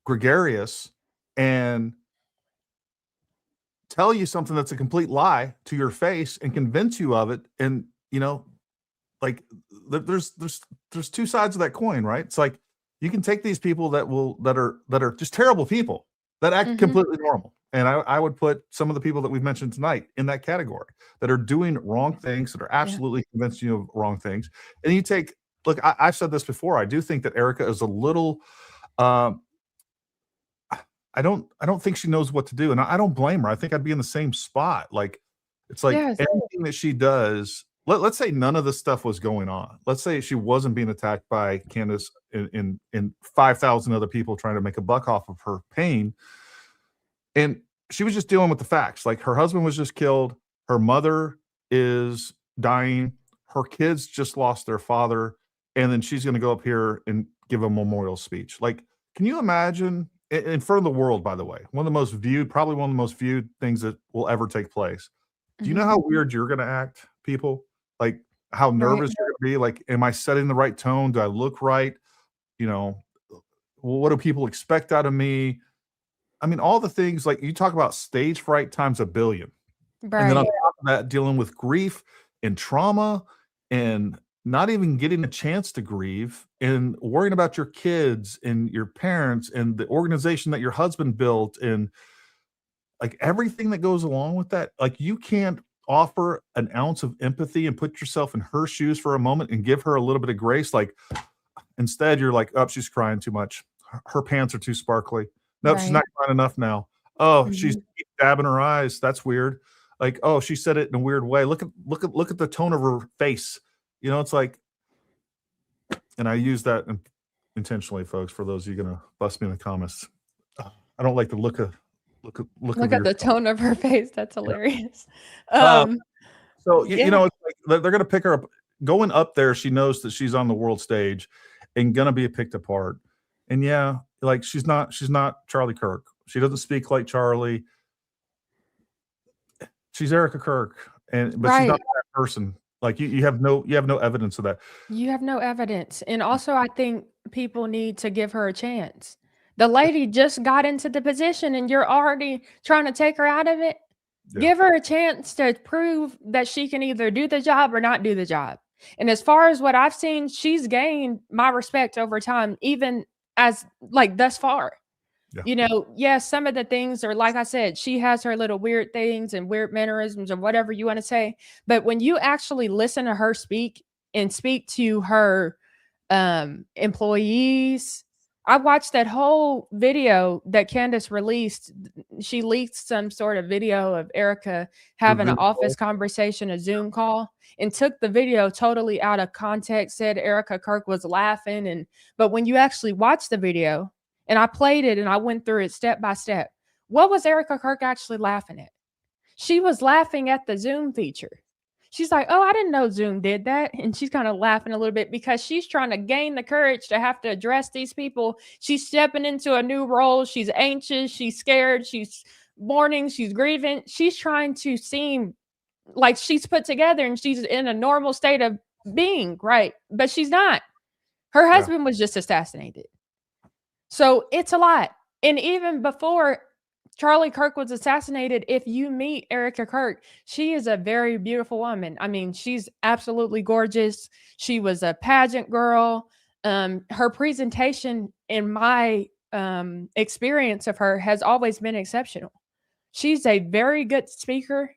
gregarious and tell you something that's a complete lie to your face and convince you of it. And like there's two sides of that coin, right? It's like you can take these people that are just terrible people that act Mm-hmm. completely normal, and I would put some of the people that we've mentioned tonight in that category, that are doing wrong things, that are Yeah. absolutely convincing you of wrong things. And you take look, I've said this before. I do think that Erica is a little. Um, I don't think she knows what to do, and I don't blame her. I think I'd be in the same spot. Like, it's like Yes. anything that she does. Let's say none of this stuff was going on. Let's say she wasn't being attacked by Candace and 5,000 other people trying to make a buck off of her pain, and she was just dealing with the facts. Like, her husband was just killed, her mother is dying, her kids just lost their father, and then she's going to go up here and give a memorial speech. Like, can you imagine in front of the world, by the way, probably one of the most viewed things that will ever take place. Do you know Mm-hmm. how weird you're going to act, people? Like, how Right. nervous you're going to be? Like, am I setting the right tone? Do I look right? You know, what do people expect out of me? I mean, all the things, like, you talk about stage fright times a billion. And then on Right. top of that, dealing with grief and trauma and not even getting a chance to grieve and worrying about your kids and your parents and the organization that your husband built and like everything that goes along with that. Like you can't offer an ounce of empathy and put yourself in her shoes for a moment and give her a little bit of grace. Like instead you're like, oh, she's crying too much. Her pants are too sparkly. Nope, she's Right. not crying enough now. Oh, she's Mhm. dabbing her eyes. That's weird. Like, oh, she said it in a weird way. Look at the tone of her face. You know, it's like, and I use that intentionally, folks, for those of you gonna bust me in the comments. I don't like the look of Look your at the tone of her face. That's hilarious. um, so you Yeah. know, it's like they're gonna pick her up. Going up there, she knows that she's on the world stage and gonna be picked apart. And yeah, like she's not Charlie Kirk. She doesn't speak like Charlie. She's Erica Kirk, but she's not Right. that person. Like you have no evidence of that. You have no evidence. And also, I think people need to give her a chance. The lady just got into the position and you're already trying to take her out of it. Yeah. Give her a chance to prove that she can either do the job or not do the job. And as far as what I've seen, she's gained my respect over time, even as like thus far. Yeah. You know, yes, some of the things are like I said, she has her little weird things and weird mannerisms or whatever you want to say. But when you actually listen to her speak and speak to her employees, I watched that whole video that Candace released. She leaked some sort of video of Erica having an office conversation, a Zoom call, and took the video totally out of context, said Erica Kirk was laughing. But when you actually watch the video, and I played it and I went through it step by step, what was Erica Kirk actually laughing at? She was laughing at the Zoom feature. She's like, oh, I didn't know Zoom did that. And she's kind of laughing a little bit because she's trying to gain the courage to have to address these people. She's stepping into a new role. She's anxious. She's scared. She's mourning. She's grieving. She's trying to seem like she's put together and she's in a normal state of being, right? But she's not. Her husband was just assassinated. So it's a lot. And even before Charlie Kirk was assassinated, if you meet Erica Kirk, she is a very beautiful woman. I mean, she's absolutely gorgeous. She was a pageant girl. Her presentation, in my experience of her, has always been exceptional. She's a very good speaker.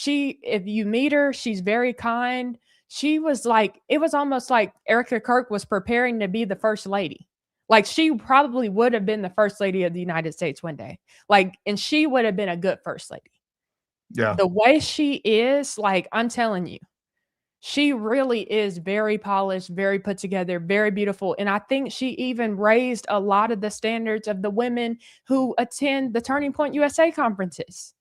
If you meet her, she's very kind. She was like, it was almost like Erica Kirk was preparing to be the first lady. Like she probably would have been the first lady of the United States one day. Like, and she would have been a good first lady. Yeah. The way she is, like, I'm telling you, she really is very polished, very put together, very beautiful. And I think she even raised a lot of the standards of the women who attend the Turning Point USA conferences.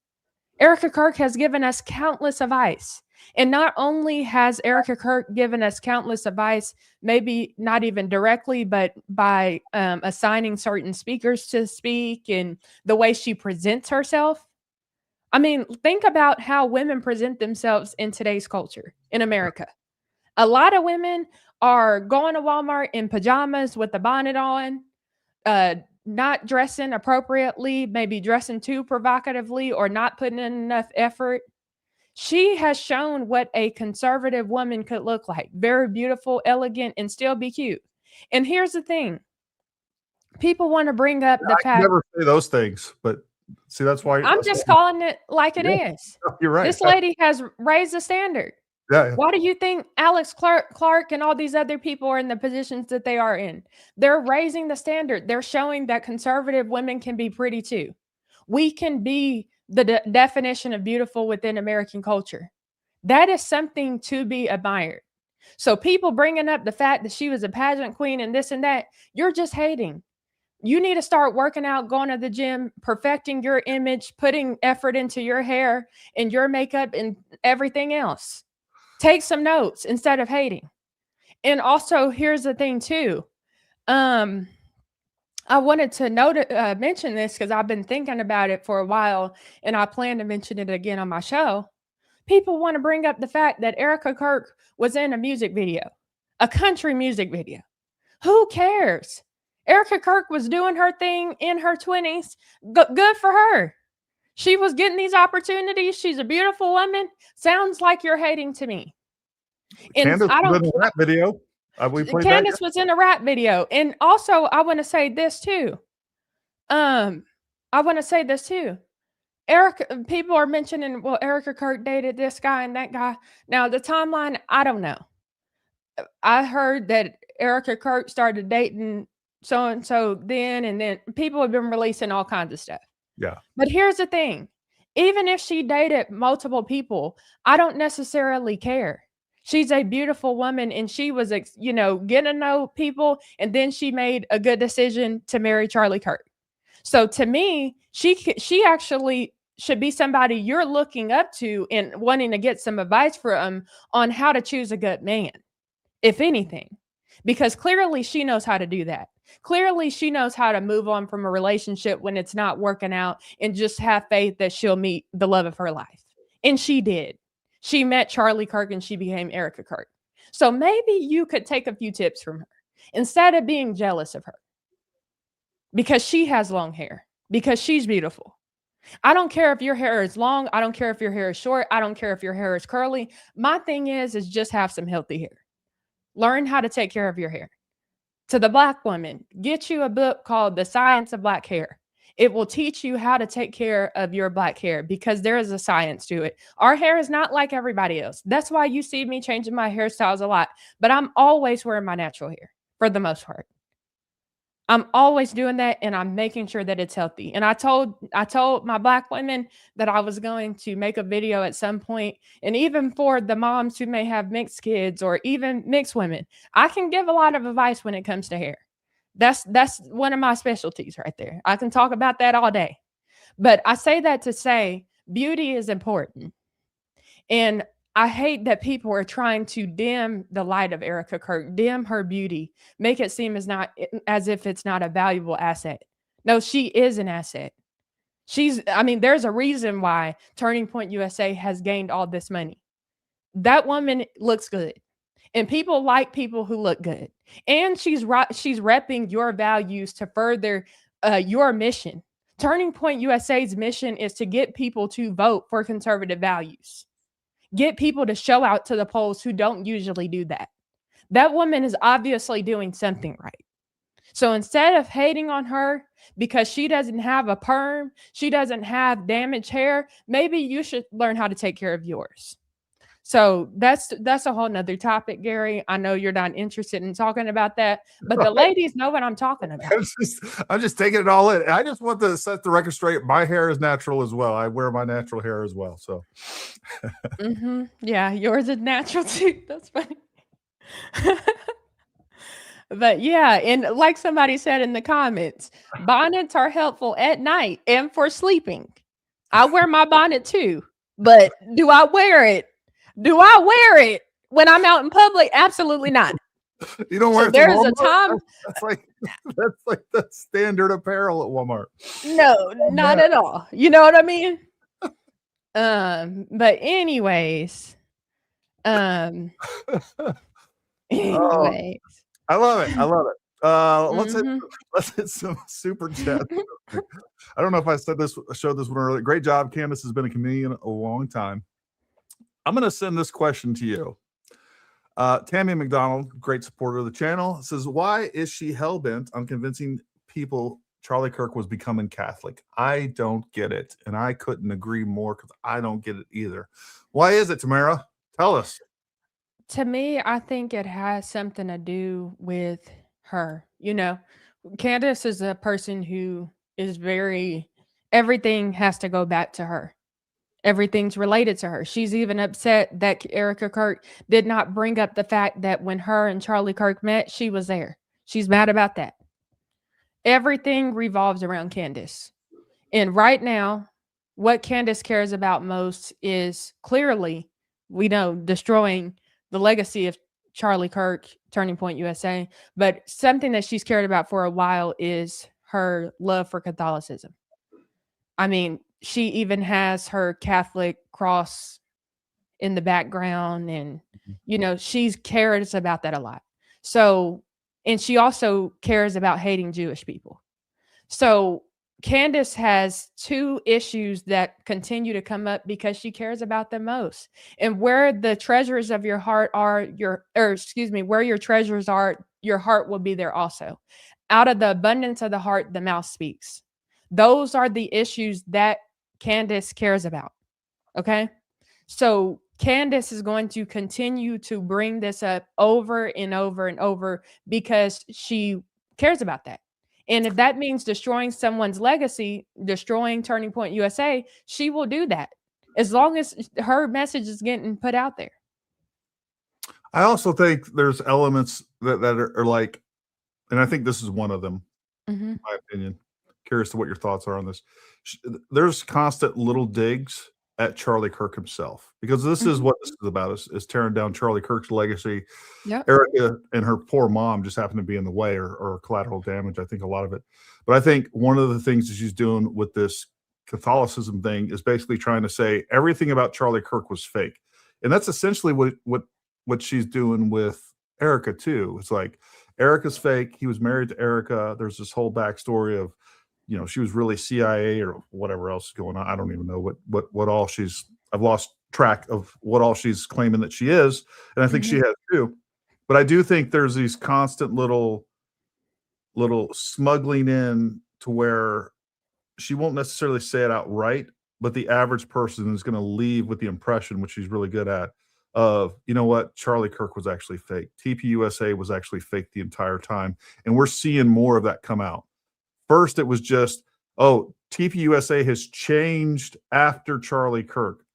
Erica Kirk has given us countless advice. And not only has Erica Kirk given us countless advice, maybe not even directly, but by assigning certain speakers to speak and the way she presents herself. I mean, think about how women present themselves in today's culture in America. A lot of women are going to Walmart in pajamas with the bonnet on, not dressing appropriately, maybe dressing too provocatively or not putting in enough effort. She has shown what a conservative woman could look like. Very beautiful, elegant, and still be cute. And here's the thing. People want to bring up the I can fact. never say those things, but see, that's why I'm just calling it like it is. You're right. This lady has raised the standard. Yeah. Why do you think Alex Clark and all these other people are in the positions that they are in? They're raising the standard. They're showing that conservative women can be pretty too. We can be the definition of beautiful within American culture. That is something to be admired. So people bringing up the fact that she was a pageant queen and this and that, you're just hating. You need to start working out, going to the gym, perfecting your image, putting effort into your hair and your makeup and everything else. Take some notes instead of hating. And also, here's the thing too. I wanted to mention this because I've been thinking about it for a while, and I plan to mention it again on my show. People want to bring up the fact that Erica Kirk was in a music video, a country music video. Who cares? Erica Kirk was doing her thing in her 20s. Good for her. She was getting these opportunities. She's a beautiful woman. Sounds like you're hating to me. And Candace I was don't. in a rap video. We played Candace was in a rap video, and also I want to say this too. I want to say this too. Eric, people are mentioning, well, Erica Kirk dated this guy and that guy. Now the timeline, I don't know. I heard that Erica Kirk started dating so and so then, and then people have been releasing all kinds of stuff. Yeah. But here's the thing: even if she dated multiple people, I don't necessarily care. She's a beautiful woman, and she was, getting to know people, and then she made a good decision to marry Charlie Kirk. So to me, she actually should be somebody you're looking up to and wanting to get some advice from on how to choose a good man, if anything, because clearly she knows how to do that. Clearly she knows how to move on from a relationship when it's not working out and just have faith that she'll meet the love of her life. And she did. She met Charlie Kirk and she became Erica Kirk. So maybe you could take a few tips from her instead of being jealous of her because she has long hair, because she's beautiful. I don't care if your hair is long. I don't care if your hair is short. I don't care if your hair is curly. My thing is just have some healthy hair. Learn how to take care of your hair. To the Black woman, get you a book called The Science of Black Hair. It will teach you how to take care of your black hair because there is a science to it. Our hair is not like everybody else. That's why you see me changing my hairstyles a lot, but I'm always wearing my natural hair for the most part. I'm always doing that, and I'm making sure that it's healthy. And I told my Black women that I was going to make a video at some point, and even for the moms who may have mixed kids or even mixed women, I can give a lot of advice when it comes to hair. That's one of my specialties right there. I can talk about that all day. But I say that to say beauty is important. And I hate that people are trying to dim the light of Erica Kirk, dim her beauty, make it seem as if it's not a valuable asset. No, she is an asset. There's a reason why Turning Point USA has gained all this money. That woman looks good. And people like people who look good. And she's repping your values to further your mission. Turning Point USA's mission is to get people to vote for conservative values. Get people to show out to the polls who don't usually do that. That woman is obviously doing something right. So instead of hating on her because she doesn't have a perm, she doesn't have damaged hair, maybe you should learn how to take care of yours. So that's a whole nother topic, Gary. I know you're not interested in talking about that, but the ladies know what I'm talking about. I'm just taking it all in. I just want to set the record straight. My hair is natural as well. I wear my natural hair as well. So, yeah, yours is natural too. That's funny. But yeah, and like somebody said in the comments, bonnets are helpful at night and for sleeping. I wear my bonnet too, but do I wear it? Do I wear it when I'm out in public? Absolutely not. You don't wear it. There's a time. That's like the standard apparel at Walmart. No, not at all. You know what I mean? But anyways, anyways. I love it. Let's hit some super chat. I don't know if I showed this one earlier. Great job. Candace has been a comedian a long time. I'm going to send this question to you. Tammy McDonald, great supporter of the channel, says, why is she hell-bent on convincing people Charlie Kirk was becoming Catholic? I don't get it. And I couldn't agree more because I don't get it either. Why is it, Tamara? Tell us. To me, I think it has something to do with her. You know, Candace is a person who is everything has to go back to her. Everything's related to her. She's even upset that Erica Kirk did not bring up the fact that when her and Charlie Kirk met, she was there. She's mad about that. Everything revolves around Candace. And right now, what Candace cares about most is clearly, we know, destroying the legacy of Charlie Kirk, Turning Point USA. But something that she's cared about for a while is her love for Catholicism. I mean, she even has her Catholic cross in the background, and she cares about that a lot. So, and she also cares about hating Jewish people. So Candace has two issues that continue to come up because she cares about them most. And where the treasures of your heart are, where your treasures are, your heart will be there also. Out of the abundance of the heart, the mouth speaks. Those are the issues that Candace cares about. Okay. So Candace is going to continue to bring this up over and over and over because she cares about that. And if that means destroying someone's legacy, destroying Turning Point USA, she will do that as long as her message is getting put out there. I also think there's elements that are like, and I think this is one of them, in my opinion. Curious to what your thoughts are on this. There's constant little digs at Charlie Kirk himself, because this is what this is about, is tearing down Charlie Kirk's legacy. Yep. Erica and her poor mom just happened to be in the way, or collateral damage, I think, a lot of it. But I think one of the things that she's doing with this Catholicism thing is basically trying to say everything about Charlie Kirk was fake. And that's essentially what she's doing with Erica too. It's like, Erica's fake. He was married to Erica. There's this whole backstory of, she was really CIA or whatever else is going on. I don't even know what all I've lost track of what all she's claiming that she is. And I think she has too. But I do think there's these constant little smuggling in to where she won't necessarily say it outright, but the average person is going to leave with the impression, which she's really good at, of, you know what, Charlie Kirk was actually fake. TPUSA was actually fake the entire time. And we're seeing more of that come out. First, it was just, TPUSA has changed after Charlie Kirk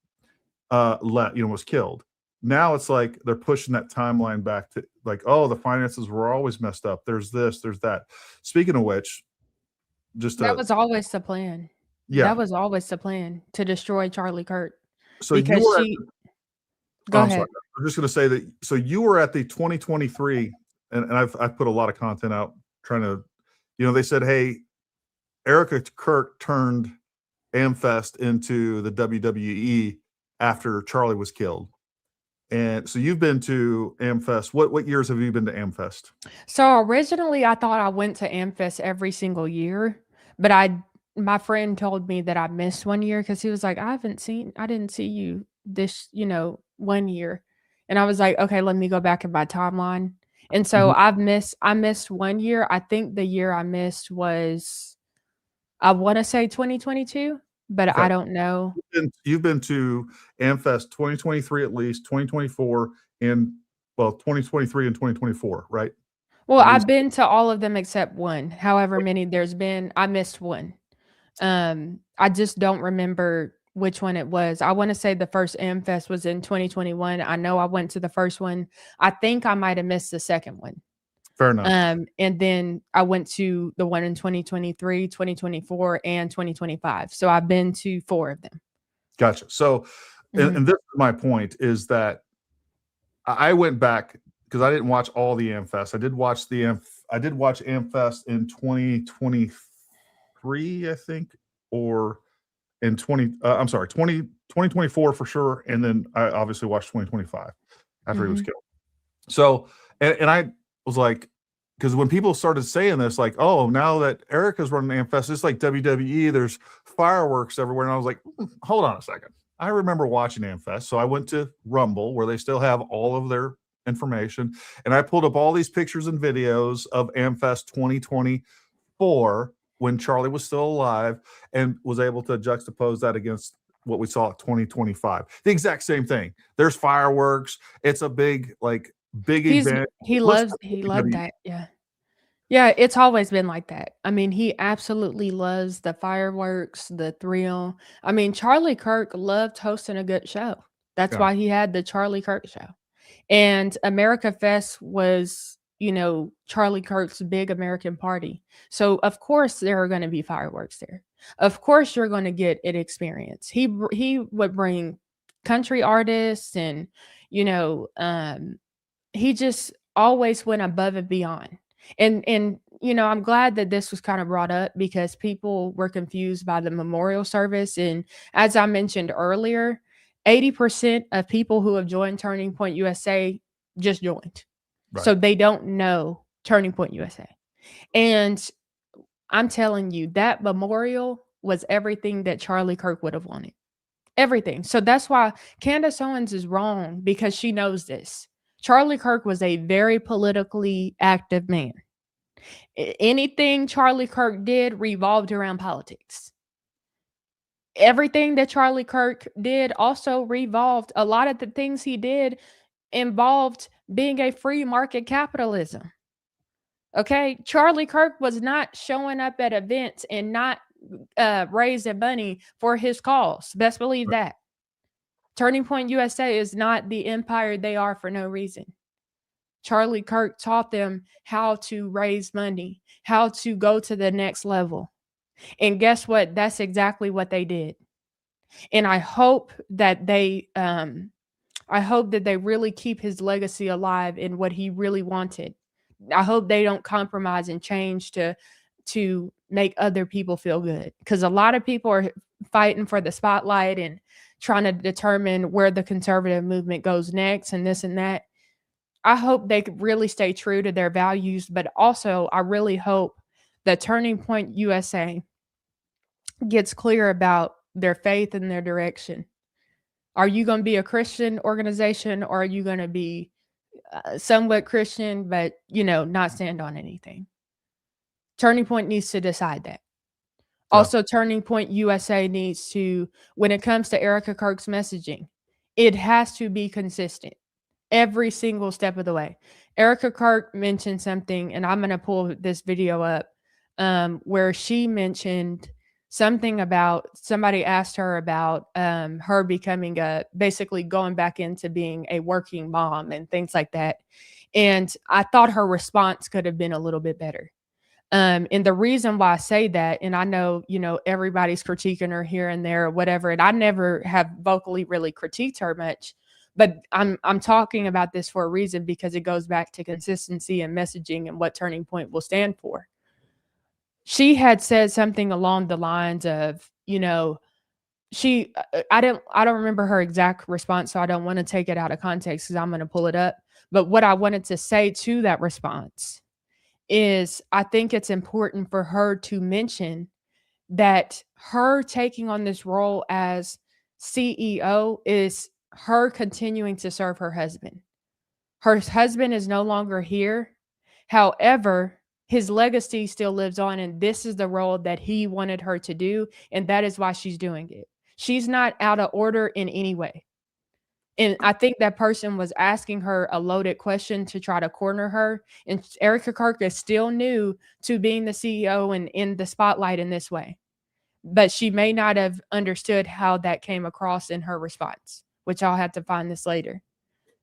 was killed. Now it's like they're pushing that timeline back to like, the finances were always messed up. There's this, there's that. Speaking of which, that was always the plan. Yeah. That was always the plan, to destroy Charlie Kirk. So because you were Go ahead. Sorry. I'm just going to say that. So you were at the 2023, and I've put a lot of content out trying to, they said, hey, Erica Kirk turned AmFest into the WWE after Charlie was killed. And so you've been to AmFest. What years have you been to AmFest? So originally I thought I went to AmFest every single year, but my friend told me that I missed one year because he was like, I didn't see you this, 1 year. And I was like, okay, let me go back in my timeline. And so I missed 1 year. I think the year I missed was, I want to say 2022, but okay. I don't know. You've been to AmFest 2023 at least, 2024, and 2023 and 2024, right? Well, I've been to all of them except one. However many there's been, I missed one. I just don't remember which one it was. I want to say the first AmFest was in 2021. I know I went to the first one. I think I might have missed the second one. Fair enough. And then I went to the one in 2023, 2024, and 2025. So I've been to 4 of them. Gotcha. So, and this is my point, is that I went back because I didn't watch all the AmFest. I did watch AmFest in 2023, I think, or in 2024 for sure. And then I obviously watched 2025 after he was killed. So, and I was like, because when people started saying this, like, oh, now that Erica's running AmFest, it's like WWE, there's fireworks everywhere. And I was like, hold on a second. I remember watching AmFest. So I went to Rumble, where they still have all of their information. And I pulled up all these pictures and videos of AmFest 2024 when Charlie was still alive, and was able to juxtapose that against what we saw at 2025. The exact same thing. There's fireworks. It's a big event. He loved that. Yeah. Yeah, it's always been like that. I mean, he absolutely loves the fireworks, the thrill. I mean, Charlie Kirk loved hosting a good show. That's why he had the Charlie Kirk show. And America Fest was, Charlie Kirk's big American party. So of course there are going to be fireworks there. Of course you're going to get an experience. He would bring country artists, and he just always went above and beyond. And I'm glad that this was kind of brought up, because people were confused by the memorial service. And as I mentioned earlier, 80% of people who have joined Turning Point USA just joined. Right. So they don't know Turning Point USA. And I'm telling you, that memorial was everything that Charlie Kirk would have wanted. Everything. So that's why Candace Owens is wrong, because she knows this. Charlie Kirk was a very politically active man. Anything Charlie Kirk did revolved around politics. Everything that Charlie Kirk did also revolved, a lot of the things he did involved being a free market capitalism. Okay. Charlie Kirk was not showing up at events and not raising money for his cause. Best believe Right. that. Turning Point USA is not the empire they are for no reason. Charlie Kirk taught them how to raise money, how to go to the next level. And guess what? That's exactly what they did. And I hope that they really keep his legacy alive in what he really wanted. I hope they don't compromise and change to make other people feel good, because a lot of people are fighting for the spotlight and trying to determine where the conservative movement goes next and this and that. I hope they could really stay true to their values, but also I really hope that Turning Point USA gets clear about their faith and their direction. Are you going to be a Christian organization, or are you going to be somewhat Christian, but, not stand on anything? Turning Point needs to decide that. Yeah. Also, Turning Point USA needs to, when it comes to Erica Kirk's messaging, it has to be consistent every single step of the way. Erica Kirk mentioned something, and I'm going to pull this video up, where she mentioned something about, somebody asked her about her becoming basically going back into being a working mom and things like that. And I thought her response could have been a little bit better. And the reason why I say that, and I know, everybody's critiquing her here and there or whatever, and I never have vocally really critiqued her much, but I'm talking about this for a reason, because it goes back to consistency and messaging and what Turning Point will stand for. She had said something along the lines of, I don't remember her exact response, so I don't want to take it out of context because I'm going to pull it up. But what I wanted to say to that response is, I think it's important for her to mention that her taking on this role as CEO is her continuing to serve her husband. Her husband is no longer here. However, his legacy still lives on, and this is the role that he wanted her to do, and that is why she's doing it. She's not out of order in any way. And I think that person was asking her a loaded question to try to corner her. And Erica Kirk is still new to being the CEO and in the spotlight in this way. But she may not have understood how that came across in her response, which I'll have to find this later.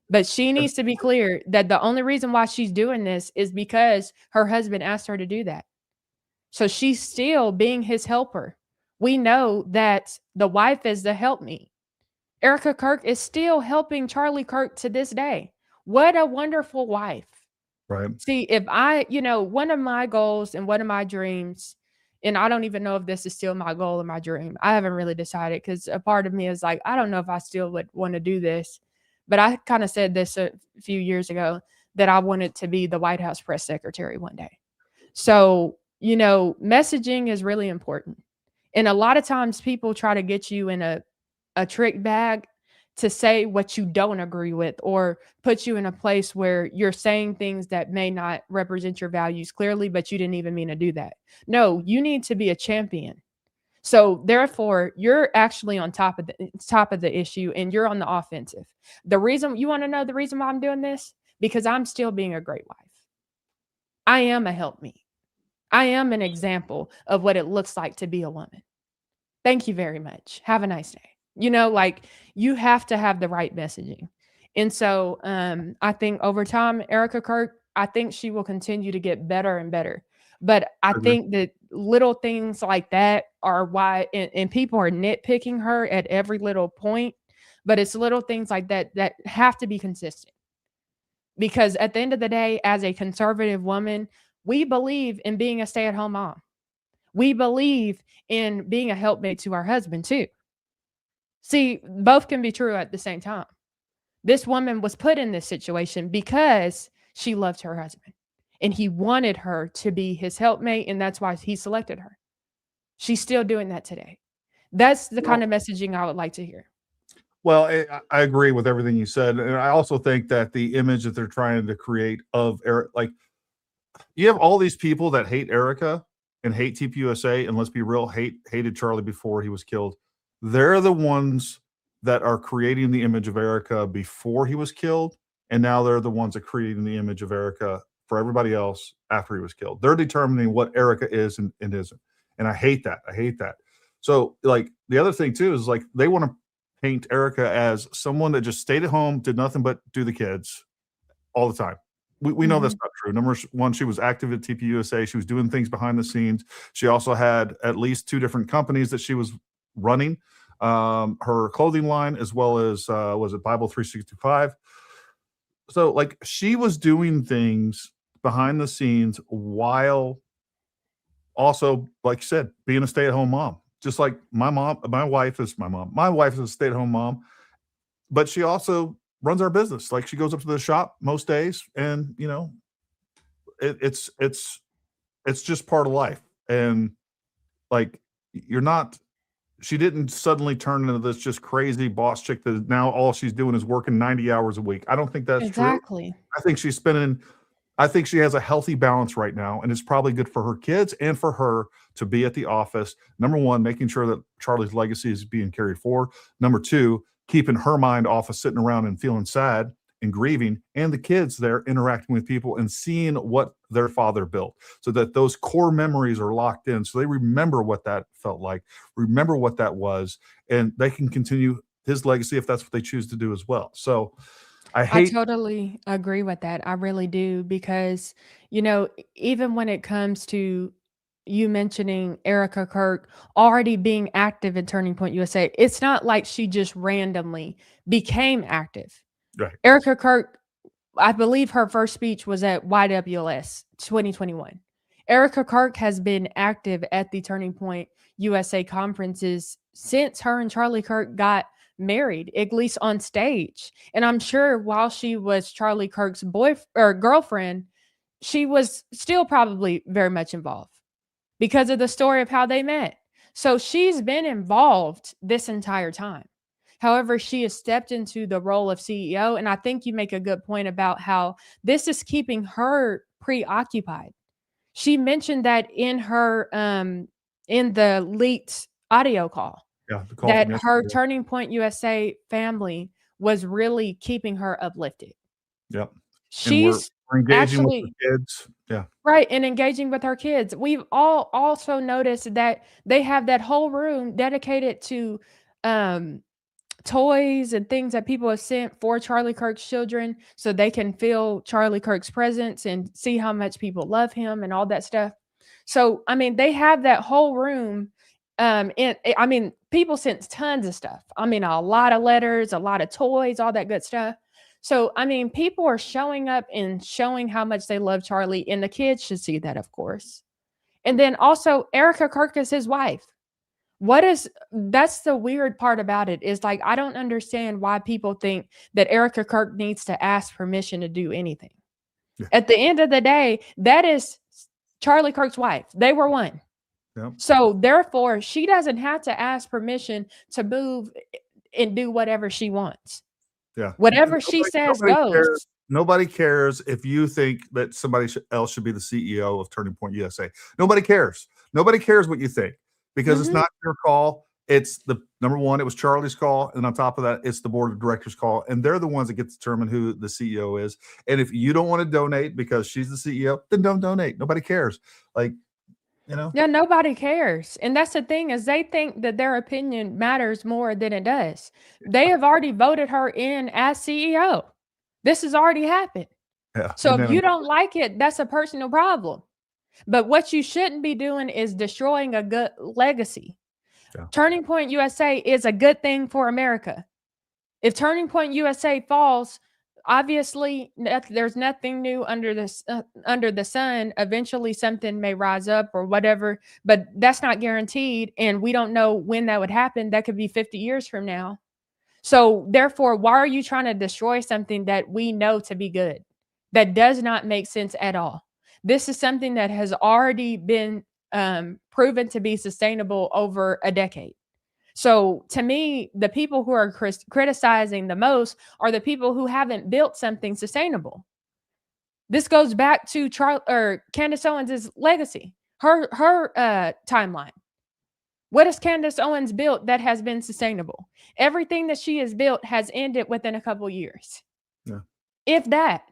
But she needs to be clear that the only reason why she's doing this is because her husband asked her to do that. So she's still being his helper. We know that the wife is the helpmeet. Erica Kirk is still helping Charlie Kirk to this day. What a wonderful wife. Right. See, if one of my goals and one of my dreams, and I don't even know if this is still my goal or my dream. I haven't really decided, because a part of me is like, I don't know if I still would want to do this. But I kind of said this a few years ago, that I wanted to be the White House press secretary one day. So, messaging is really important. And a lot of times people try to get you in a trick bag to say what you don't agree with, or put you in a place where you're saying things that may not represent your values clearly, but you didn't even mean to do that. No, you need to be a champion. So therefore, you're actually on top of the issue, and you're on the offensive. The reason you want to know the reason why I'm doing this, because I'm still being a great wife. I am a helpmeet. I am an example of what it looks like to be a woman. Thank you very much. Have a nice day. You have to have the right messaging. And so I think over time, Erica Kirk, I think she will continue to get better and better. But I think that little things like that are why, and people are nitpicking her at every little point, but it's little things like that that have to be consistent. Because at the end of the day, as a conservative woman, we believe in being a stay-at-home mom. We believe in being a helpmate to our husband too. See, both can be true at the same time. This woman was put in this situation because she loved her husband. and he wanted her to be his helpmate, and that's why he selected her. She's still doing that today. That's the kind of messaging I would like to hear. Well, I agree with everything you said. And I also think that the image that they're trying to create of Eric, like you have all these people that hate Erica and hate TPUSA, and let's be real, hated Charlie before he was killed. They're the ones that are creating the image of Erica before he was killed. And now they're the ones that creating the image of Erica for everybody else after he was killed. They're determining what Erica is and isn't. And I hate that. I hate that. So like the other thing too is like they want to paint Erica as someone that just stayed at home, did nothing but do the kids all the time. We know that's not true. Number one, she was active at TPUSA. She was doing things behind the scenes. She also had at least 2 different companies that she was running, her clothing line, as well as, was it Bible 365? So like she was doing things behind the scenes while also, like you said, being a stay-at-home mom. Just like my wife is a stay-at-home mom, but she also runs our business. Like she goes up to the shop most days, and you know, it's just part of life. And like she didn't suddenly turn into this just crazy boss chick that now all she's doing is working 90 hours a week. I don't think that's true. Exactly. I think she has a healthy balance right now, and it's probably good for her kids and for her to be at the office. Number one, making sure that Charlie's legacy is being carried forward. Number two, keeping her mind off of sitting around and feeling sad and grieving, and the kids there interacting with people and seeing what their father built, so that those core memories are locked in, so they remember what that felt like, remember what that was, and they can continue his legacy if that's what they choose to do as well. So I totally agree with that. I really do, because, you know, even when it comes to you mentioning Erica Kirk already being active in Turning Point USA, it's not like she just randomly became active. Right. Erica Kirk, I believe her first speech was at YWLS 2021. Erica Kirk has been active at the Turning Point USA conferences since her and Charlie Kirk got married, at least on stage. And I'm sure while she was Charlie Kirk's girlfriend, she was still probably very much involved because of the story of how they met. So she's been involved this entire time. However, she has stepped into the role of CEO. And I think you make a good point about how this is keeping her preoccupied. She mentioned that in her, in the leaked audio call. Yeah, the call That from her yesterday. Turning Point USA family was really keeping her uplifted. Yep. And we're She's engaging with actually the kids. Yeah. right, and engaging with her kids. We've all also noticed that they have that whole room dedicated to toys and things that people have sent for Charlie Kirk's children, so they can feel Charlie Kirk's presence and see how much people love him and all that stuff. So, I mean, they have that whole room. I mean, people sent tons of stuff. I mean, a lot of letters, a lot of toys, all that good stuff. So, I mean, people are showing up and showing how much they love Charlie, and the kids should see that, of course. And then also, Erica Kirk is his wife. That's the weird part about it, is like, I don't understand why people think that Erica Kirk needs to ask permission to do anything. Yeah. At the end of the day, that is Charlie Kirk's wife. They were one. Yep. So therefore, she doesn't have to ask permission to move and do whatever she wants. Yeah. Whatever she says goes. Nobody cares if you think that somebody else should be the CEO of Turning Point USA. Nobody cares. Nobody cares what you think, because it's not your call. It's the number one, it was Charlie's call. And on top of that, it's the board of directors call. And they're the ones that get to determine who the CEO is. And if you don't want to donate because she's the CEO, then don't donate. Nobody cares. Like, you know? Yeah, nobody cares. And that's the thing, is they think that their opinion matters more than it does. They have already voted her in as CEO. This has already happened. Yeah. So if you don't like it, that's a personal problem. But what you shouldn't be doing is destroying a good legacy. Yeah. Turning Point USA is a good thing for America. If Turning Point USA falls, obviously there's nothing new under the sun. Eventually something may rise up or whatever, but that's not guaranteed. And we don't know when that would happen. That could be 50 years from now. So therefore, why are you trying to destroy something that we know to be good? That does not make sense at all. This is something that has already been proven to be sustainable over a decade. So to me, the people who are criticizing the most are the people who haven't built something sustainable. This goes back to Candace Owens' legacy, her timeline. What has Candace Owens built that has been sustainable? Everything that she has built has ended within a couple years. Yeah. If that.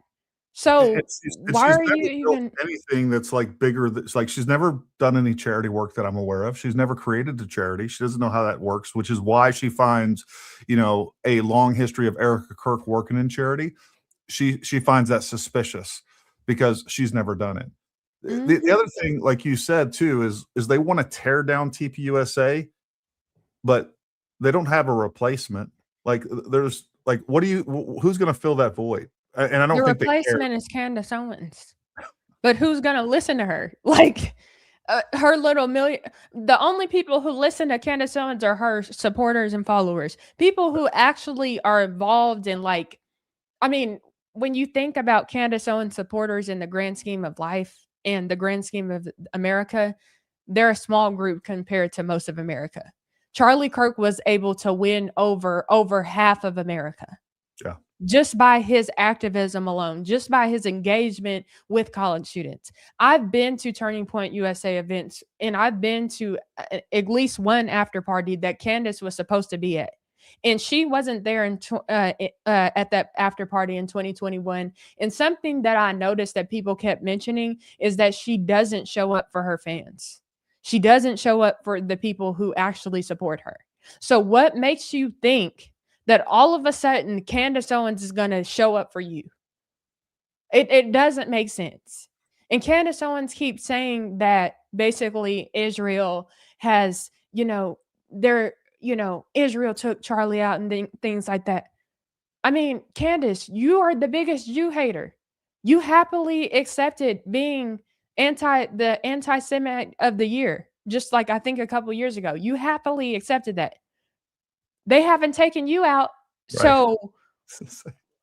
So she's why are never you built even anything that's like bigger? That's like she's never done any charity work that I'm aware of. She's never created a charity. She doesn't know how that works, which is why she finds, a long history of Erica Kirk working in charity. She finds that suspicious because she's never done it. The other thing, like you said too, is they want to tear down TPUSA, but they don't have a replacement. Like there's like, who's going to fill that void? And I don't the think replacement is Candace Owens. But who's going to listen to her? Like her little million. The only people who listen to Candace Owens are her supporters and followers. People who actually are involved in when you think about Candace Owens supporters in the grand scheme of life and the grand scheme of America, they're a small group compared to most of America. Charlie Kirk was able to win over half of America. Yeah. Just by his activism alone, just by his engagement with college students. I've been to Turning Point USA events, and I've been to at least one after party that Candace was supposed to be at. And she wasn't there at that after party in 2021. And something that I noticed that people kept mentioning is that she doesn't show up for her fans. She doesn't show up for the people who actually support her. So what makes you think that all of a sudden Candace Owens is going to show up for you? It doesn't make sense. And Candace Owens keeps saying that basically Israel has, Israel took Charlie out and things like that. I mean, Candace, you are the biggest Jew hater. You happily accepted being the anti-Semite of the year, just like I think a couple years ago. You happily accepted that. They haven't taken you out. Right. So,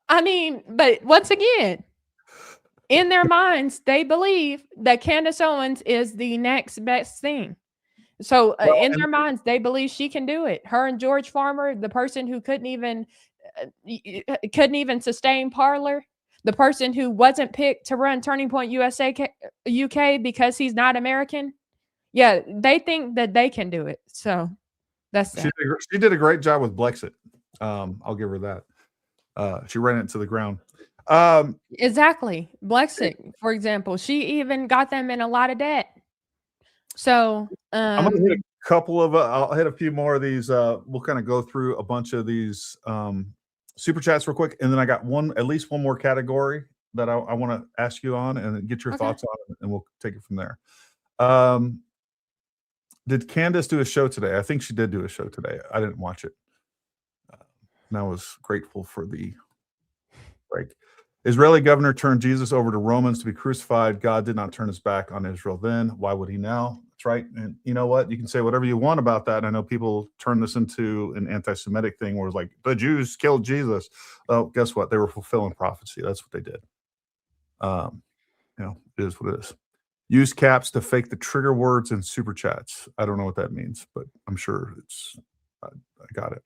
but once again, in their minds, they believe that Candace Owens is the next best thing. So in their minds, they believe she can do it. Her and George Farmer, the person who couldn't even sustain Parler, the person who wasn't picked to run Turning Point USA UK because he's not American. Yeah, they think that they can do it. So that's that. She did a great job with Blexit. I'll give her that. She ran it to the ground. Exactly. Blexit, for example, she even got them in a lot of debt. So I'm going to hit a couple of, I'll hit a few more of these. We'll kind of go through a bunch of these super chats real quick. And then I got at least one more category that I want to ask you on and get your thoughts on it, and we'll take it from there. Did Candace do a show today? I think she did do a show today. I didn't watch it. And I was grateful for the break. Israeli governor turned Jesus over to Romans to be crucified. God did not turn his back on Israel then. Why would he now? That's right. And you know what? You can say whatever you want about that. And I know people turn this into an anti-Semitic thing where it's like, the Jews killed Jesus. Well, guess what? They were fulfilling prophecy. That's what they did. It is what it is. Use caps to fake the trigger words in super chats. I don't know what that means, but I'm sure I got it.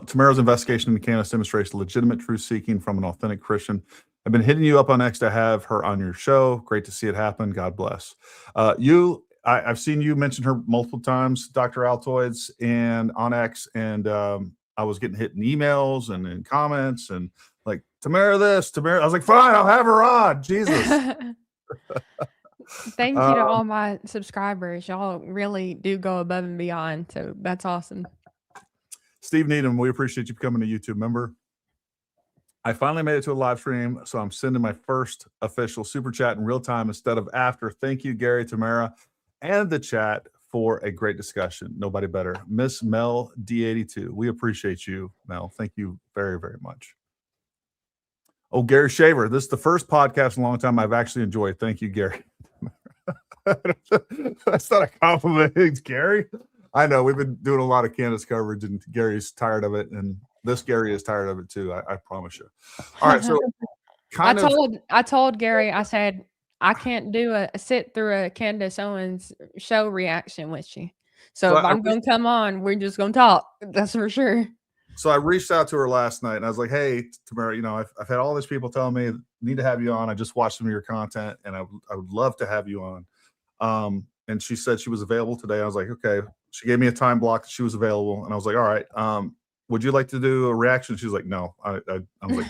Tamara's investigation into Candace demonstrates legitimate truth seeking from an authentic Christian. I've been hitting you up on X to have her on your show. Great to see it happen. God bless. I've seen you mention her multiple times, Dr. Altoids, and on X, and I was getting hit in emails and in comments and like, Tamara this, Tamara. I was like, fine, I'll have her on. Jesus. Thank you to all my subscribers. Y'all really do go above and beyond. So that's awesome. Steve Needham, we appreciate you becoming a YouTube member. I finally made it to a live stream, so I'm sending my first official super chat in real time instead of after. Thank you, Gary, Tamara, and the chat for a great discussion. Nobody better. Miss Mel D82. We appreciate you, Mel. Thank you very, very much. Oh, Gary Shaver. This is the first podcast in a long time I've actually enjoyed. Thank you, Gary. That's not a compliment. It's Gary. I know we've been doing a lot of Candace coverage, and Gary's tired of it, and this Gary is tired of it too. I promise you. All right, so I told Gary, I said, I can't do a sit through a Candace Owens show reaction with you. So So if I'm gonna come on, we're just gonna talk. That's for sure. So I reached out to her last night and I was like, "Hey, Tamara, I've had all these people tell me need to have you on. I just watched some of your content and I would love to have you on." And she said she was available today. I was like, "Okay." She gave me a time block that she was available, and I was like, "All right. Would you like to do a reaction?" She was like, "No." I was like,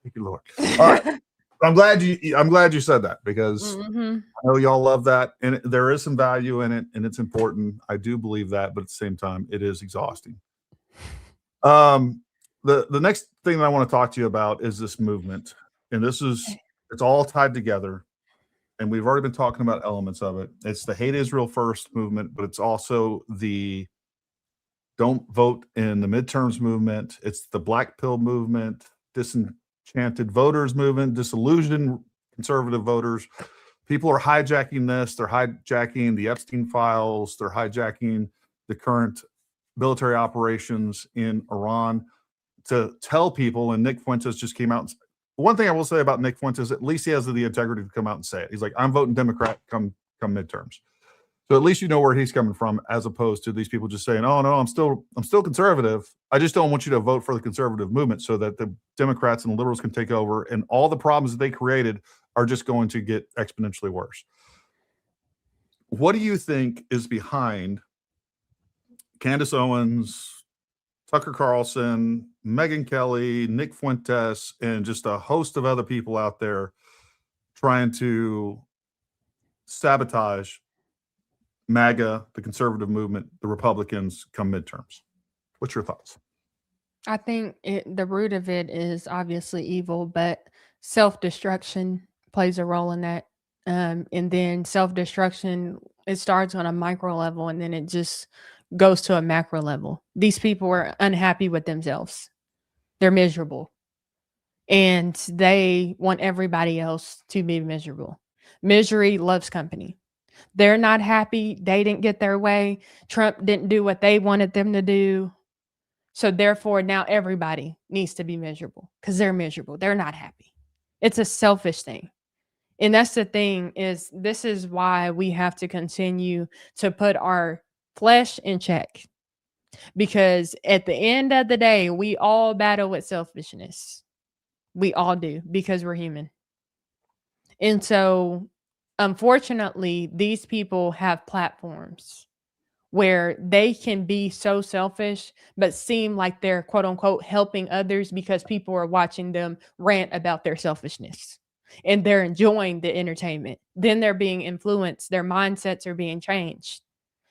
"Thank you, Lord." All right. I'm glad you said that because Mhm. I know y'all love that, and there is some value in it, and it's important. I do believe that, but at the same time, it is exhausting. The next thing that I want to talk to you about is this movement, and it's all tied together, and we've already been talking about elements of it. It's the Hate Israel First movement, but it's also the Don't Vote in the Midterms movement. It's the Black Pill movement, disenchanted voters movement, disillusioned conservative voters. People are hijacking this. They're hijacking the Epstein files. They're hijacking the current military operations in Iran to tell people. And Nick Fuentes just came out. One thing I will say about Nick Fuentes, at least he has the integrity to come out and say it. He's like, "I'm voting Democrat come midterms." So at least you know where he's coming from, as opposed to these people just saying, "Oh no, I'm still conservative. I just don't want you to vote for the conservative movement so that the Democrats and the liberals can take over, and all the problems that they created are just going to get exponentially worse." What do you think is behind Candace Owens, Tucker Carlson, Megyn Kelly, Nick Fuentes, and just a host of other people out there trying to sabotage MAGA, the conservative movement, the Republicans come midterms? What's your thoughts? I think the root of it is obviously evil, but self-destruction plays a role in that. And then self-destruction, it starts on a micro level and then it just goes to a macro level. These people are unhappy with themselves. They're miserable. And they want everybody else to be miserable. Misery loves company. They're not happy. They didn't get their way. Trump didn't do what they wanted them to do. So therefore, now everybody needs to be miserable because they're miserable. They're not happy. It's a selfish thing. And that's the thing is this is why we have to continue to put our flesh in check. Because at the end of the day, we all battle with selfishness. We all do because we're human. And so, unfortunately, these people have platforms where they can be so selfish, but seem like they're quote unquote helping others because people are watching them rant about their selfishness and they're enjoying the entertainment. Then they're being influenced, their mindsets are being changed.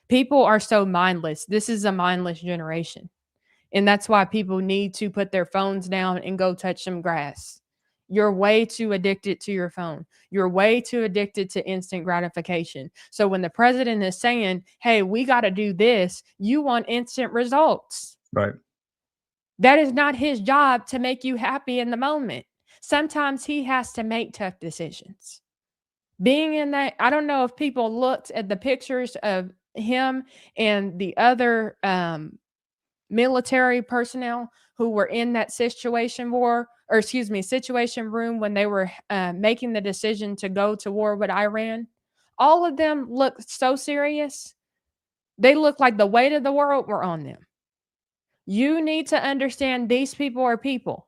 People are so mindless. This is a mindless generation. And that's why people need to put their phones down and go touch some grass. You're way too addicted to your phone. You're way too addicted to instant gratification. So when the president is saying, "Hey, we got to do this," you want instant results. Right. That is not his job to make you happy in the moment. Sometimes he has to make tough decisions. Being in that, I don't know if people looked at the pictures of him and the other military personnel who were in that situation room when they were making the decision to go to war with Iran. All of them looked so serious. They looked like the weight of the world were on them. You need to understand these people are people.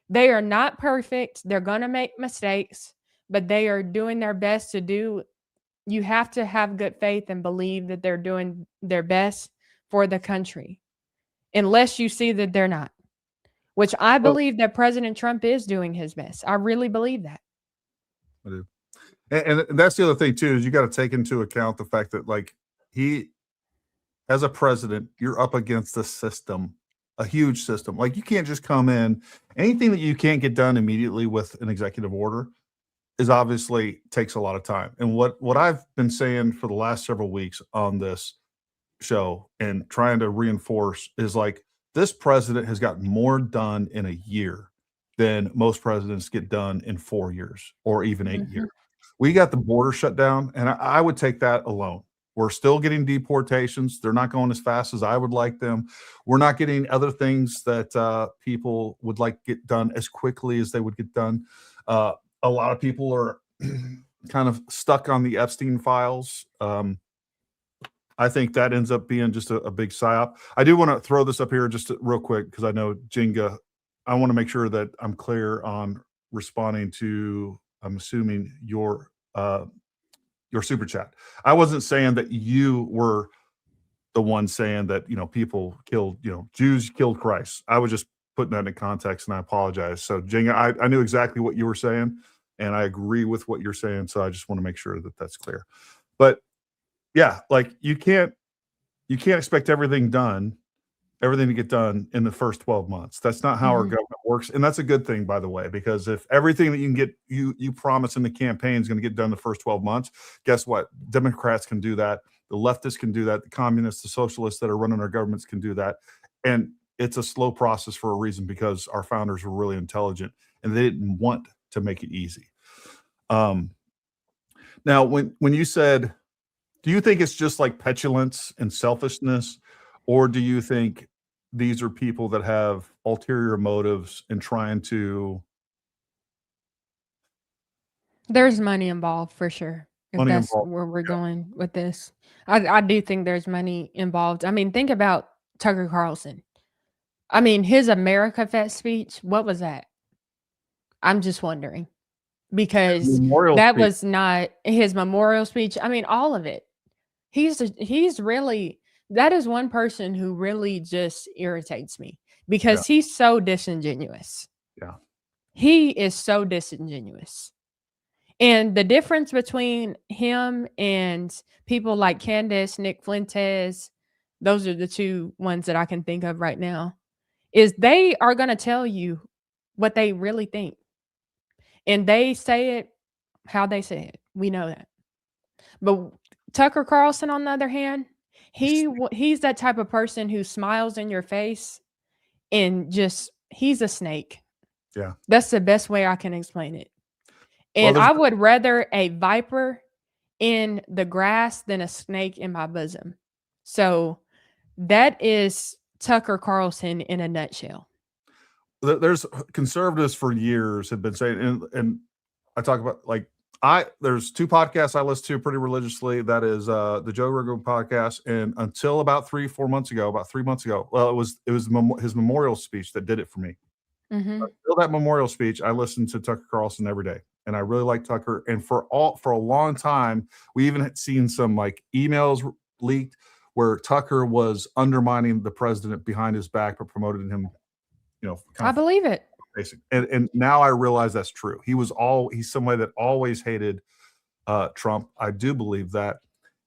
They are not perfect. They're going to make mistakes, but they are doing their best to do. You have to have good faith and believe that they're doing their best for the country, unless you see that they're not, which I believe that President Trump is doing his best. I really believe that. I do. And that's the other thing too, is you got to take into account the fact that like he, as a president, you're up against a system, a huge system. Like you can't just come in, anything that you can't get done immediately with an executive order is obviously takes a lot of time. And what I've been saying for the last several weeks on this show and trying to reinforce is like this president has gotten more done in a year than most presidents get done in 4 years or even 8 years. We got the border shut down, and I would take that alone. We're still getting deportations. They're not going as fast as I would like them. We're not getting other things that people would like get done as quickly as they would get done. A lot of people are kind of stuck on the Epstein files. I think that ends up being just a big psyop. I do want to throw this up here just real quick because I know Jenga. I want to make sure that I'm clear on responding to, I'm assuming, your super chat. I wasn't saying that you were the one saying that, people killed, Jews killed Christ. I was just putting that in context, and I apologize. So Jenga, I knew exactly what you were saying, and I agree with what you're saying. So I just want to make sure that that's clear. But yeah, like you can't expect everything to get done in the first 12 months. That's not how our government works. And that's a good thing, by the way, because if everything that you can get, you promise in the campaign is going to get done the first 12 months, guess what? Democrats can do that. The leftists can do that. The communists, the socialists that are running our governments can do that. And it's a slow process for a reason, because our founders were really intelligent and they didn't want to make it easy. Now, when you said, do you think it's just like petulance and selfishness, or do you think these are people that have ulterior motives in trying to? There's money involved for sure. If Money that's involved. where we're going with this, I do think there's money involved. I mean, think about Tucker Carlson. I mean, his America Fest speech, what was that? I'm just wondering, because Memorial that speech. was not his memorial speech. I mean, all of it. He's really, that is one person who really just irritates me, because he's so disingenuous. Yeah. He is so disingenuous. And the difference between him and people like Candace, Nick Fuentes, those are the two ones that I can think of right now, is they are going to tell you what they really think. And they say it how they say it. We know that. But Tucker Carlson, on the other hand, he's that type of person who smiles in your face and just, he's a snake. Yeah. That's the best way I can explain it. And I would rather a viper in the grass than a snake in my bosom. So that is Tucker Carlson in a nutshell. There's conservatives for years have been saying, and I talk about, like, there's two podcasts I listen to pretty religiously. That is the Joe Rogan podcast, and until about 3 months ago, well, it was his memorial speech that did it for me. Until that memorial speech, I listened to Tucker Carlson every day, and I really like Tucker. And for a long time, we even had seen some like emails leaked where Tucker was undermining the president behind his back, but promoted him. I believe it. Basic. And now I realize that's true. He's somebody that always hated Trump. I do believe that.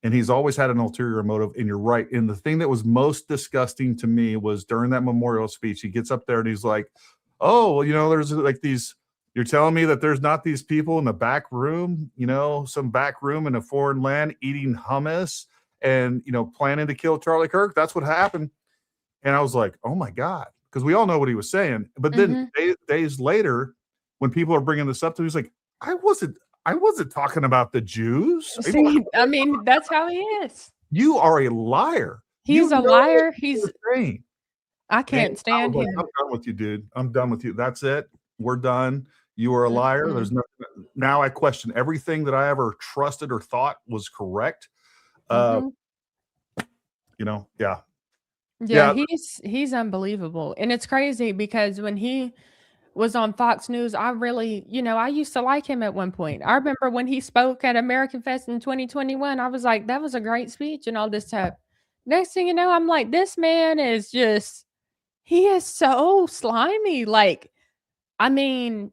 And he's always had an ulterior motive. And you're right. And the thing that was most disgusting to me was during that memorial speech, he gets up there and he's like, oh, well, there's like these, you're telling me that there's not these people in the back room, some back room in a foreign land eating hummus and, planning to kill Charlie Kirk. That's what happened. And I was like, oh my God. Because we all know what he was saying. But then days later, when people are bringing this up to him, he's like, I wasn't talking about the Jews. See, I mean, that's how he is. You are a liar. He's a liar. I can't stand him. I'm done with you, dude. I'm done with you. That's it. We're done. You are a liar. There's nothing. Now I question everything that I ever trusted or thought was correct. Yeah, he's unbelievable. And it's crazy because when he was on Fox News, I really, I used to like him at one point. I remember when he spoke at American Fest in 2021, I was like, that was a great speech and all this stuff. Next thing you know, I'm like, this man is just, he is so slimy. Like, I mean,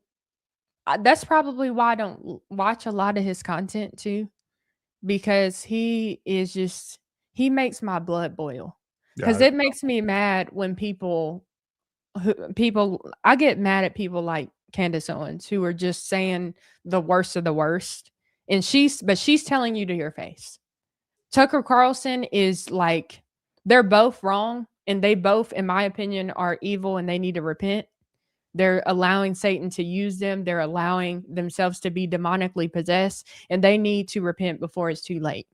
that's probably why I don't watch a lot of his content too, because he makes my blood boil. Because it makes me mad when I get mad at people like Candace Owens who are just saying the worst of the worst. And she's telling you to your face. Tucker Carlson is like, they're both wrong. And they both, in my opinion, are evil and they need to repent. They're allowing Satan to use them. They're allowing themselves to be demonically possessed. And they need to repent before it's too late.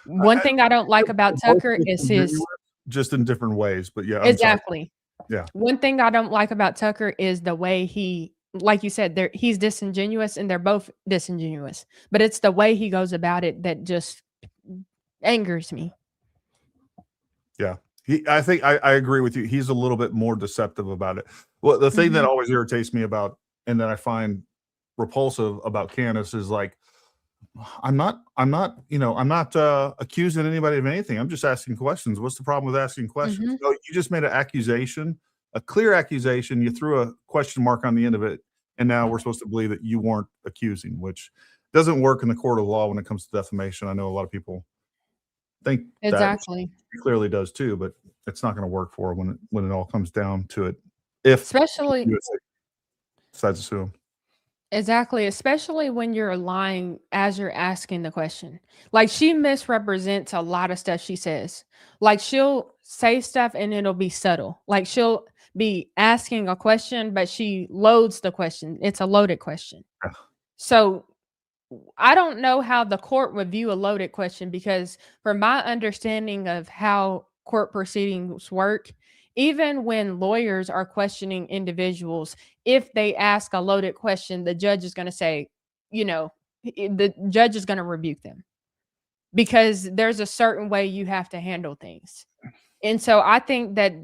One thing I don't like about Tucker is his... just in different ways, but yeah. Exactly. Yeah. One thing I don't like about Tucker is the way he like you said, he's disingenuous and they're both disingenuous. But it's the way he goes about it that just angers me. Yeah. I think I agree with you. He's a little bit more deceptive about it. Well, the thing that always irritates me about, and that I find repulsive about Candace is like, I'm not accusing anybody of anything. I'm just asking questions. What's the problem with asking questions? No, you just made an accusation, a clear accusation. You threw a question mark on the end of it. And now we're supposed to believe that you weren't accusing, which doesn't work in the court of law when it comes to defamation. I know a lot of people think Exactly. that clearly does too, but it's not going to work for her when it all comes down to it. If Especially USA decides to sue him. Exactly, especially when you're lying as you're asking the question. Like, she misrepresents a lot of stuff she says. Like, she'll say stuff and it'll be subtle. Like, she'll be asking a question, but she loads the question. It's a loaded question. Yeah. So I don't know how the court would view a loaded question, because from my understanding of how court proceedings work, even when lawyers are questioning individuals, if they ask a loaded question, the judge is going to say, the judge is going to rebuke them, because there's a certain way you have to handle things. And so I think that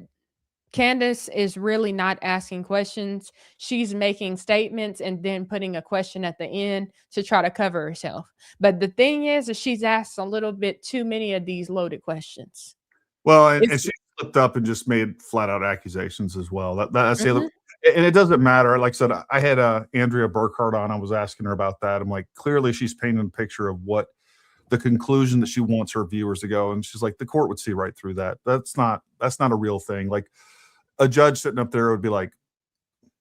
Candace is really not asking questions. She's making statements and then putting a question at the end to try to cover herself. But the thing is she's asked a little bit too many of these loaded questions. Well, and she slipped up and just made flat out accusations as well. That's the other, and it doesn't matter. Like I said, I had Andrea Burkhart on. I was asking her about that. I'm like, clearly she's painting a picture of what the conclusion that she wants her viewers to go. And she's like, the court would see right through that. That's not a real thing. Like, a judge sitting up there would be like,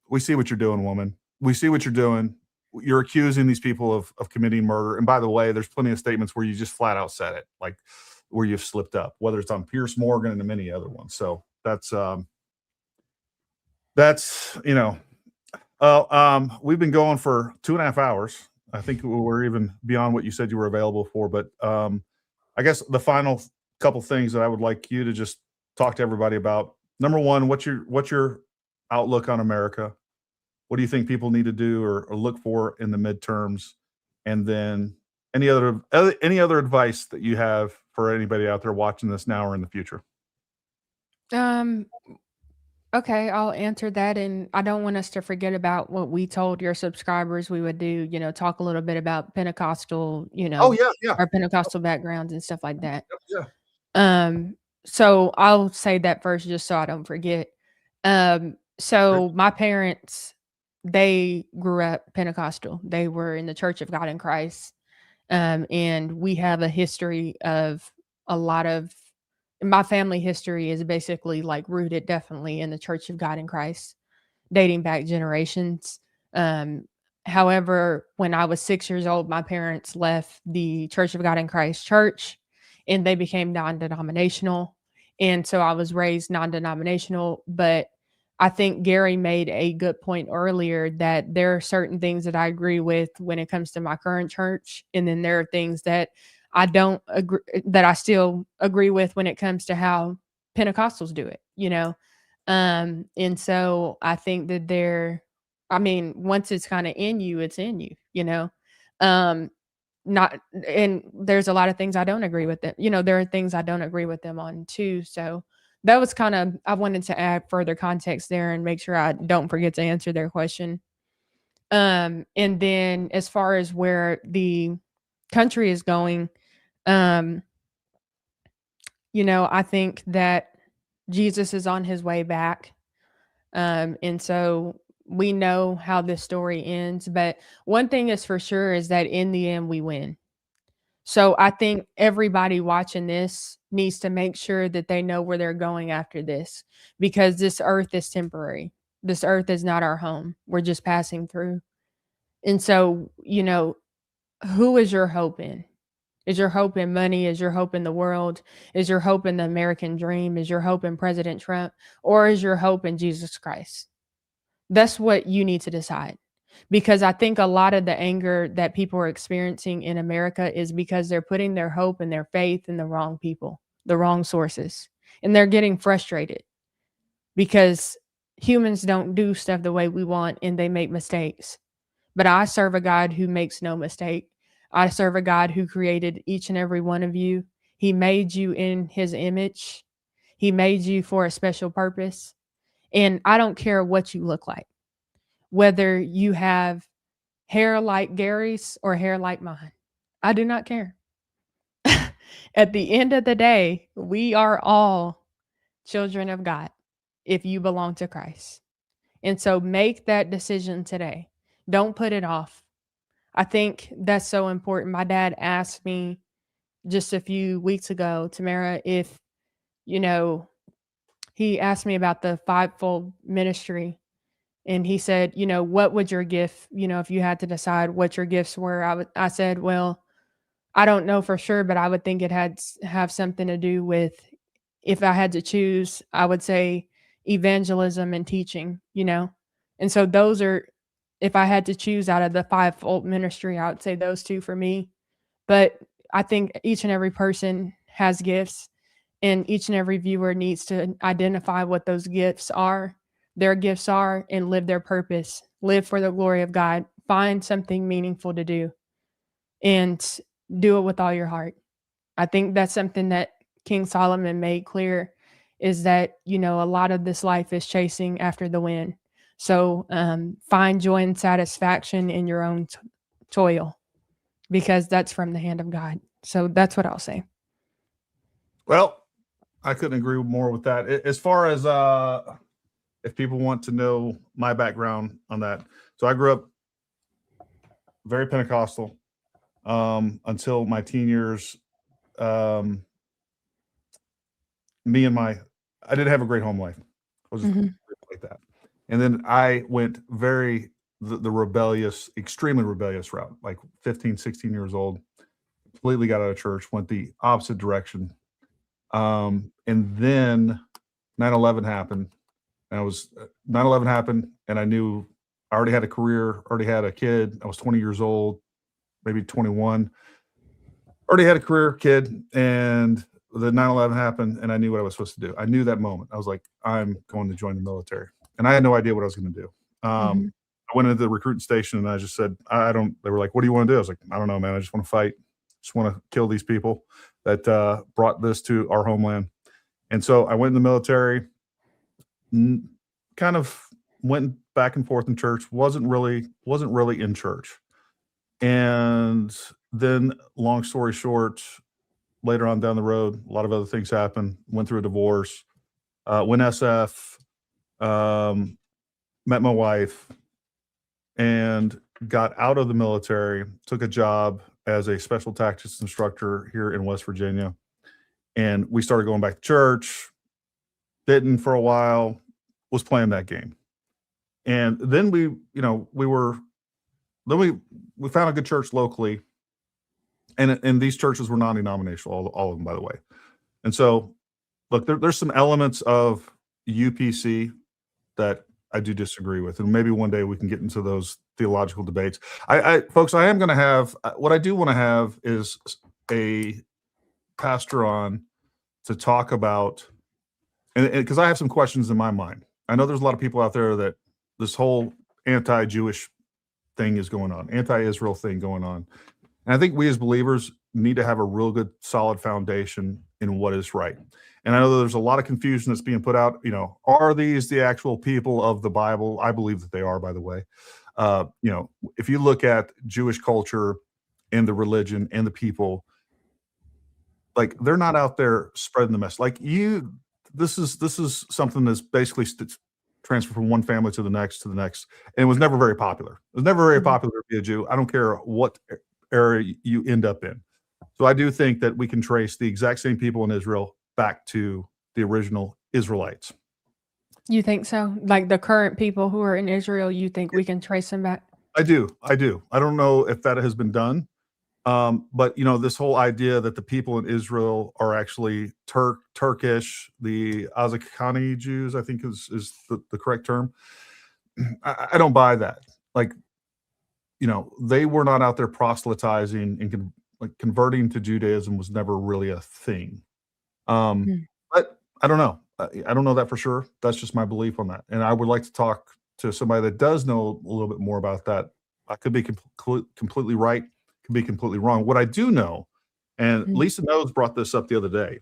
we see what you're doing, woman. We see what you're doing. You're accusing these people of committing murder. And by the way, there's plenty of statements where you just flat out said it, like where you've slipped up, whether it's on Pierce Morgan and many other ones. So that's we've been going for 2.5 hours. I think we're even beyond what you said you were available for. But I guess the final couple things that I would like you to just talk to everybody about. Number one, what's your outlook on America? What do you think people need to do or look for in the midterms? And then any other advice that you have for anybody out there watching this now or in the future? Okay, I'll answer that. And I don't want us to forget about what we told your subscribers we would do, talk a little bit about Pentecostal, Oh, yeah. our Pentecostal backgrounds and stuff like that. Yeah. So I'll say that first just so I don't forget. So my parents, they grew up Pentecostal. They were in the Church of God in Christ. And we have a history of my family history is basically like rooted definitely in the Church of God in Christ, dating back generations. However, when I was 6 years old, my parents left the Church of God in Christ church and they became non-denominational. And so I was raised non-denominational, but I think Gary made a good point earlier that there are certain things that I agree with when it comes to my current church. And then there are things that I don't agree, that I still agree with when it comes to how Pentecostals do it, And so I think that once it's kind of in you, it's in you, not, and there's a lot of things I don't agree with them. There are things I don't agree with them on too. So that was I wanted to add further context there and make sure I don't forget to answer their question. And then as far as where the country is going, I think that Jesus is on his way back. And so we know how this story ends, but one thing is for sure is that in the end we win. So I think everybody watching this needs to make sure that they know where they're going after this, because this earth is temporary. This earth is not our home. We're just passing through. And so, who is your hope in? Is your hope in money? Is your hope in the world? Is your hope in the American dream? Is your hope in President Trump? Or is your hope in Jesus Christ? That's what you need to decide. Because I think a lot of the anger that people are experiencing in America is because they're putting their hope and their faith in the wrong people, the wrong sources. And they're getting frustrated because humans don't do stuff the way we want and they make mistakes. But I serve a God who makes no mistake. I serve a God who created each and every one of you. He made you in his image. He made you for a special purpose. And I don't care what you look like, whether you have hair like Gary's or hair like mine. I do not care. At the end of the day, we are all children of God if you belong to Christ. And so make that decision today. Don't put it off. I think that's so important. My dad asked me just a few weeks ago, Tamara, if, he asked me about the fivefold ministry. And he said, what would your gift, if you had to decide what your gifts were? I said, well, I don't know for sure, but I would think it had have something to do with, if I had to choose, I would say evangelism and teaching, And so those are, if I had to choose out of the fivefold ministry, I would say those two for me. But I think each and every person has gifts, and each and every viewer needs to identify what those gifts are, their gifts are, and live their purpose. Live for the glory of God. Find something meaningful to do and do it with all your heart. I think that's something that King Solomon made clear, is that, a lot of this life is chasing after the wind. So find joy and satisfaction in your own toil, because that's from the hand of God. So that's what I'll say. Well, I couldn't agree more with that. As far as if people want to know my background on that, so I grew up very Pentecostal until my teen years. I didn't have a great home life. I was like that. And then I went the rebellious, extremely rebellious route, like 15, 16 years old, completely got out of church, went the opposite direction. And then 9/11 happened. And 9/11 happened, and I knew I already had a career, already had a kid. I was 20 years old, maybe 21. Already had a career, kid, and the 9/11 happened, and I knew what I was supposed to do. I knew that moment. I was like, I'm going to join the military. And I had no idea what I was going to do. I went into the recruiting station, and I just said, they were like, what do you want to do? I was like, I don't know, man. I just want to fight. Just want to kill these people that brought this to our homeland. And so I went in the military, kind of went back and forth in church, wasn't really in church. And then, long story short, later on down the road, a lot of other things happened. Went through a divorce, went SF, met my wife, and got out of the military, took a job as a special tactics instructor here in West Virginia. And we started going back to church, didn't for a while, was playing that game. And then we found a good church locally. And these churches were non-denominational, all of them, by the way. And so, look, there's some elements of UPC that I do disagree with. And maybe one day we can get into those theological debates. Folks, I am going to have, what I do want to have is a pastor on to talk about, and because I have some questions in my mind. I know there's a lot of people out there that this whole anti-Jewish thing is going on, anti-Israel thing going on. And I think we as believers need to have a real good, solid foundation in what is right. And I know there's a lot of confusion that's being put out. Are these the actual people of the Bible? I believe that they are, by the way. If you look at Jewish culture and the religion and the people, like, they're not out there spreading the mess. Like, this is something that's basically transferred from one family to the next, and it was never very popular. It was never very popular to be a Jew. I don't care what area you end up in. So I do think that we can trace the exact same people in Israel back to the original Israelites. You think so? Like the current people who are in Israel, you think we can trace them back? I do. I don't know if that has been done. But this whole idea that the people in Israel are actually Turkish, the Azakani Jews, I think is the correct term. I don't buy that. Like, they were not out there proselytizing and converting to Judaism was never really a thing. But I don't know. I don't know that for sure. That's just my belief on that. And I would like to talk to somebody that does know a little bit more about that. I could be completely right, could be completely wrong. What I do know, and Mm, Lisa Knows brought this up the other day,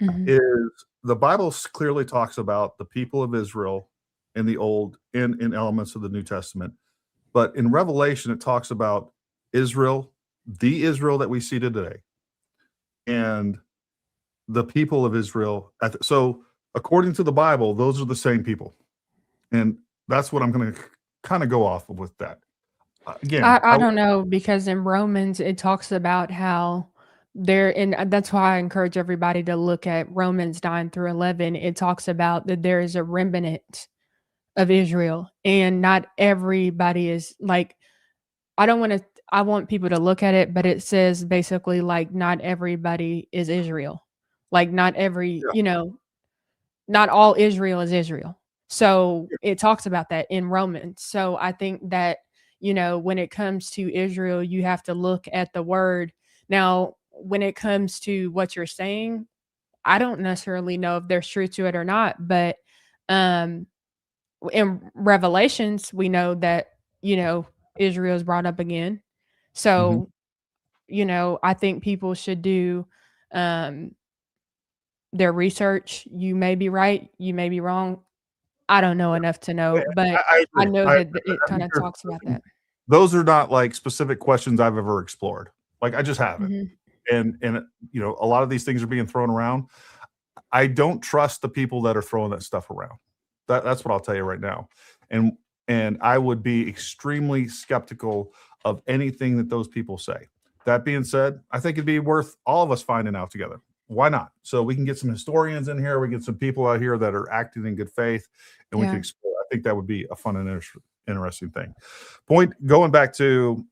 mhm. is the Bible clearly talks about the people of Israel in the Old, in elements of the New Testament. But in Revelation, it talks about Israel, the Israel that we see today, and the people of Israel. So, according to the Bible, those are the same people, and that's what I'm going to kind of go off of with that. Again, I don't know, because in Romans it talks about how there, and that's why I encourage everybody to look at Romans 9 through 11. It talks about that there is a remnant of Israel, and not everybody is like, I don't want to, I want people to look at it, but it says basically like not everybody is Israel. Like not every, yeah, not all Israel is Israel. So it talks about that in Romans. So I think that, when it comes to Israel, you have to look at the word. Now, when it comes to what you're saying, I don't necessarily know if there's truth to it or not, but um in Revelations, we know that, Israel is brought up again. mhm. So, I think people should do um their research. You may be right, you may be wrong. I don't know enough to Yeah, know, but I I agree. know I that agree. it I kind think of talks about that. those are not like specific questions I've ever explored. Like I just haven't. Mhm. And a lot of these things are being thrown around. I don't trust the people that are throwing that stuff around. That's what I'll tell you right now. And and I would be extremely skeptical of anything that those people say. That being said, I think it'd be worth all of us finding out together. Why not? So we can get some historians in here, we get some people out here that are acting in good faith, and we can Yeah. explore. I think that would be a fun and interesting thing. Point going back to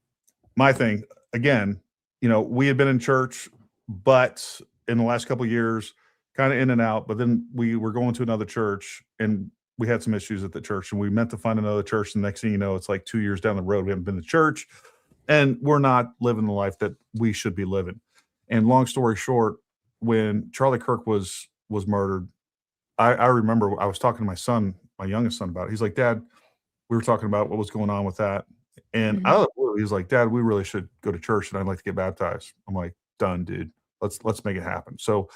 my thing again, we had been in church, but in the last couple of years, kind of in and out. But then we were going to another church, and we had some issues at the church, and we meant to find another church. And the next thing you know, it's like 2 years down the road, we haven't been to church, and we're not living the life that we should be living. And long story short, when Charlie Kirk was murdered, I remember I was talking to my son, my youngest son, about it. He's like, Dad, we were talking about what was going on with that. And Mhm. out of the blue, he was like, Dad, we really should go to church and I'd like to get baptized. I'm like, done, dude. Let's make it happen. So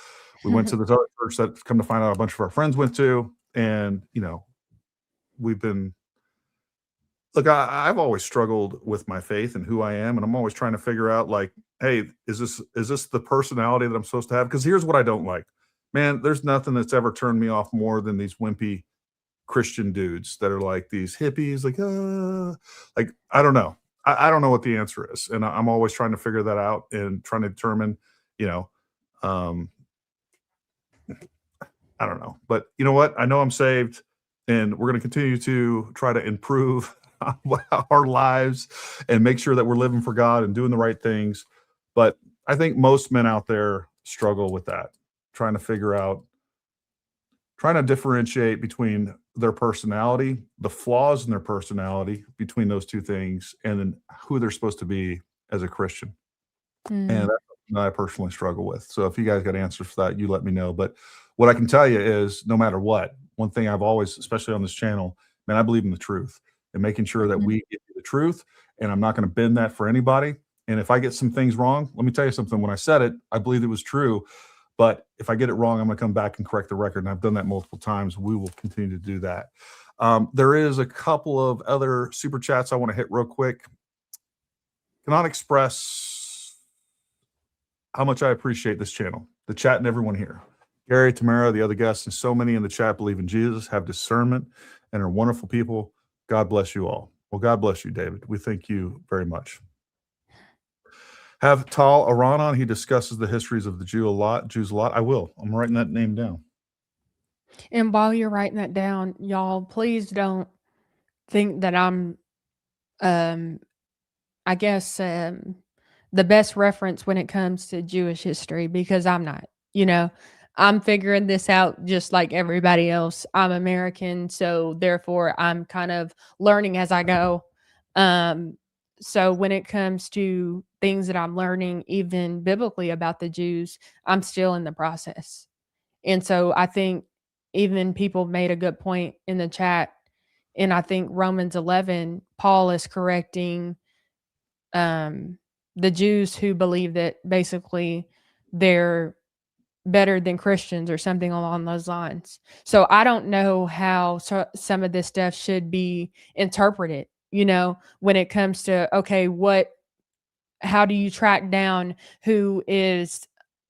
we went to this other church that come to find out a bunch of our friends went to. And, we've been look, I've always struggled with my faith and who I am. And I'm always trying to figure out like, hey, is this the personality that I'm supposed to have? Because here's what I don't like. Man, there's nothing that's ever turned me off more than these wimpy Christian dudes that are like these hippies, like I don't know. I don't know what the answer is, and I'm always trying to figure that out and trying to determine, you know, um, I don't know. But you know what? I know I'm saved, and we're going to continue to try to improve our lives and make sure that we're living for God and doing the right things. But I think most men out there struggle with that, trying to figure out trying to differentiate between their personality, the flaws in their personality, between those two things, and then who they're supposed to be as a Christian. And Mm. that's something that I personally struggle with. So if you guys got answers for that, you let me know. But what I can tell you is no matter what, one thing I've always, especially on this channel, man, I believe in the truth and making sure that Mhm. we get the truth. And I'm not going to bend that for anybody. And if I get some things wrong, let me tell you something. When I said it, I believed it was true. But if I get it wrong, I'm going to come back and correct the record. And I've done that multiple times. We will continue to do that. There is a couple of other super chats I want to hit real quick. Cannot express how much I appreciate this channel, the chat, and everyone here. Gary, Tamara, the other guests, and so many in the chat believe in Jesus, have discernment, and are wonderful people. God bless you all. Well, God bless you, David. We thank you very much. Have Tal Aran on. He discusses the histories of the Jews a lot. I will. I'm writing that name down. And while you're writing that down, y'all, please don't think that I'm, um, I guess, the best reference when it comes to Jewish history, because I'm not. You know, I'm figuring this out just like everybody else. I'm American, so therefore I'm kind of learning as I go. Um, so when it comes to things that I'm learning, even biblically about the Jews, I'm still in the process. And so I think even people made a good point in the chat. And I think Romans 11, Paul is correcting the Jews who believe that basically they're better than Christians or something along those lines. So I don't know how some of this stuff should be interpreted, when it comes to, okay, how do you track down who is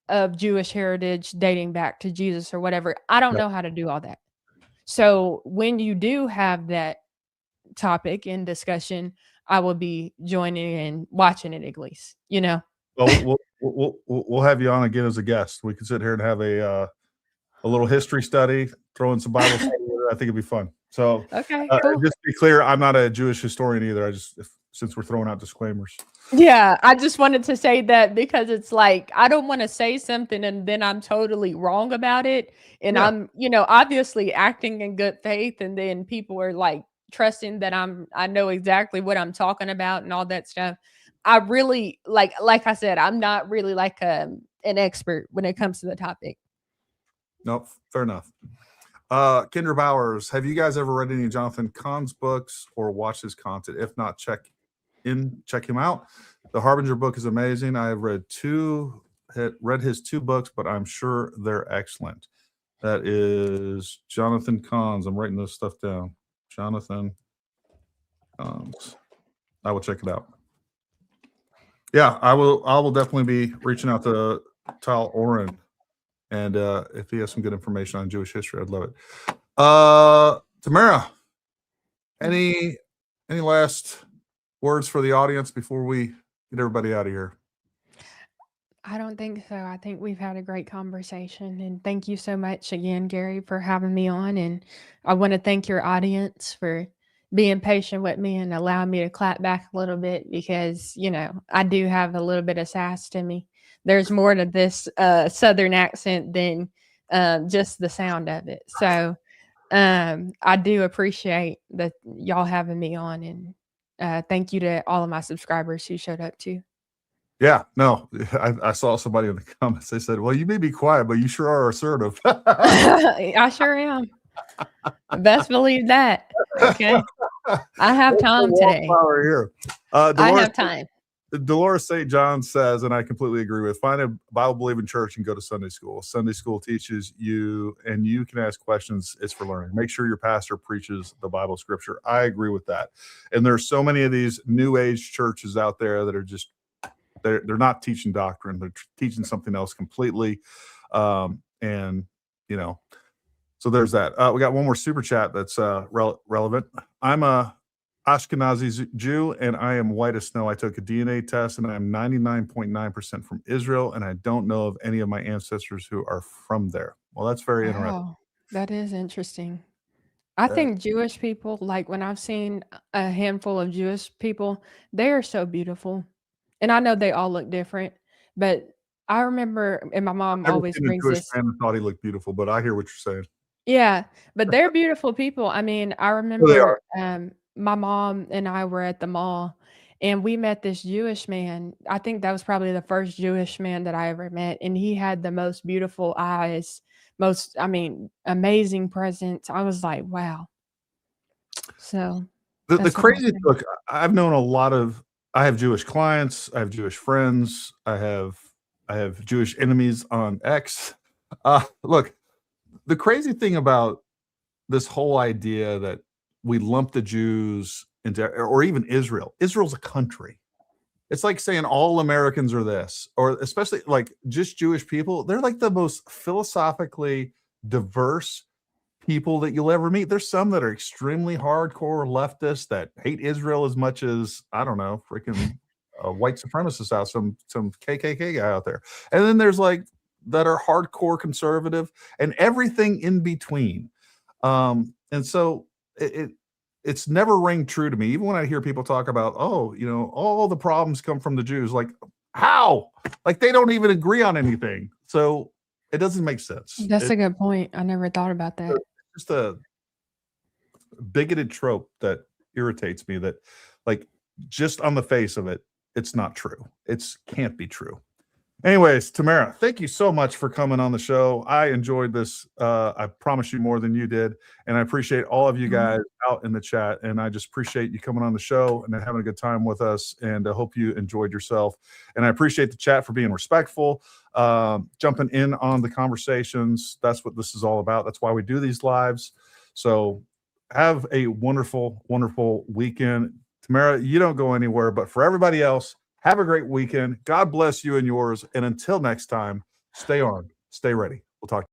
of Jewish heritage dating back to Jesus or whatever? I don't know how to do all that. So when you do have that topic in discussion, I will be joining and watching it at least, Well, we'll have you on again as a guest. We can sit here and have a little history study, throw in some Bible study. I think it'd be fun. So, okay, cool. Just to be clear, I'm not a Jewish historian either. Since we're throwing out disclaimers. Yeah, I just wanted to say that because it's like I don't want to say something and then I'm totally wrong about it. And I'm, obviously acting in good faith, and then people are like trusting that I know exactly what I'm talking about and all that stuff. I really like I said, I'm not really like an expert when it comes to the topic. Nope, fair enough. Kendra Bowers, have you guys ever read any of Jonathan Cahn's books or watched his content? If not, check him out. The Harbinger book is amazing. I have read his 2 books, but I'm sure they're excellent. That is Jonathan Cahn's. I'm writing this stuff down. Jonathan Cahn's. I will check it out. Yeah, I will definitely be reaching out to Tal Oren, and if he has some good information on Jewish history, I'd love it. Tamara, any last words for the audience before we get everybody out of here? I don't think so. I think we've had a great conversation, and thank you so much again, Gary, for having me on. And I want to thank your audience for being patient with me and allowing me to clap back a little bit because, I do have a little bit of sass to me. There's more to this Southern accent than just the sound of it. So I do appreciate that y'all having me on, and thank you to all of my subscribers who showed up too. Yeah, no, I saw somebody in the comments. They said, well, you may be quiet, but you sure are assertive. I sure am. Best believe that. Okay. I have time today. Here. I have time. Dolores St. John says, and I completely agree with, find a Bible-believing church and go to Sunday school. Sunday school teaches you, and you can ask questions. It's for learning. Make sure your pastor preaches the Bible scripture. I agree with that. And there's so many of these new age churches out there that are just, they're not teaching doctrine. They're teaching something else completely. And, so there's that. We got one more super chat that's relevant. I'm a Ashkenazi Jew, and I am white as snow. I took a DNA test, and I'm 99.9% from Israel, and I don't know of any of my ancestors who are from there. Well, that's very interesting. That is interesting. I think Jewish people, like when I've seen a handful of Jewish people, they are so beautiful. And I know they all look different, but I remember, and my mom always brings this. I thought he looked beautiful, but I hear what you're saying. Yeah, but they're beautiful people. I mean, I remember my mom and I were at the mall, and we met this Jewish man. I think that was probably the first Jewish man that I ever met, and he had the most beautiful eyes, amazing presence. I was like, wow. So the crazy look, I've known I have Jewish clients, I have Jewish friends, I have Jewish enemies on X. Look, the crazy thing about this whole idea that we lump the Jews into, or even Israel's a country. It's like saying all Americans are this, or especially like just Jewish people. They're like the most philosophically diverse people that you'll ever meet. There's some that are extremely hardcore leftists that hate Israel as much as, I don't know, freaking white supremacists out, some KKK guy out there. And then there's like that are hardcore conservative and everything in between. And so it's never ring true to me. Even when I hear people talk about, all the problems come from the Jews, like how? Like they don't even agree on anything. So it doesn't make sense. That's a good point. I never thought about that. Just a bigoted trope that irritates me, that like just on the face of it, it's not true. It can't be true. Anyways, Tamara, thank you so much for coming on the show. I enjoyed this. I promise you more than you did. And I appreciate all of you guys out in the chat. And I just appreciate you coming on the show and having a good time with us. And I hope you enjoyed yourself. And I appreciate the chat for being respectful, jumping in on the conversations. That's what this is all about. That's why we do these lives. So have a wonderful, wonderful weekend. Tamara, you don't go anywhere, but for everybody else, have a great weekend. God bless you and yours. And until next time, stay armed, stay ready. We'll talk to you.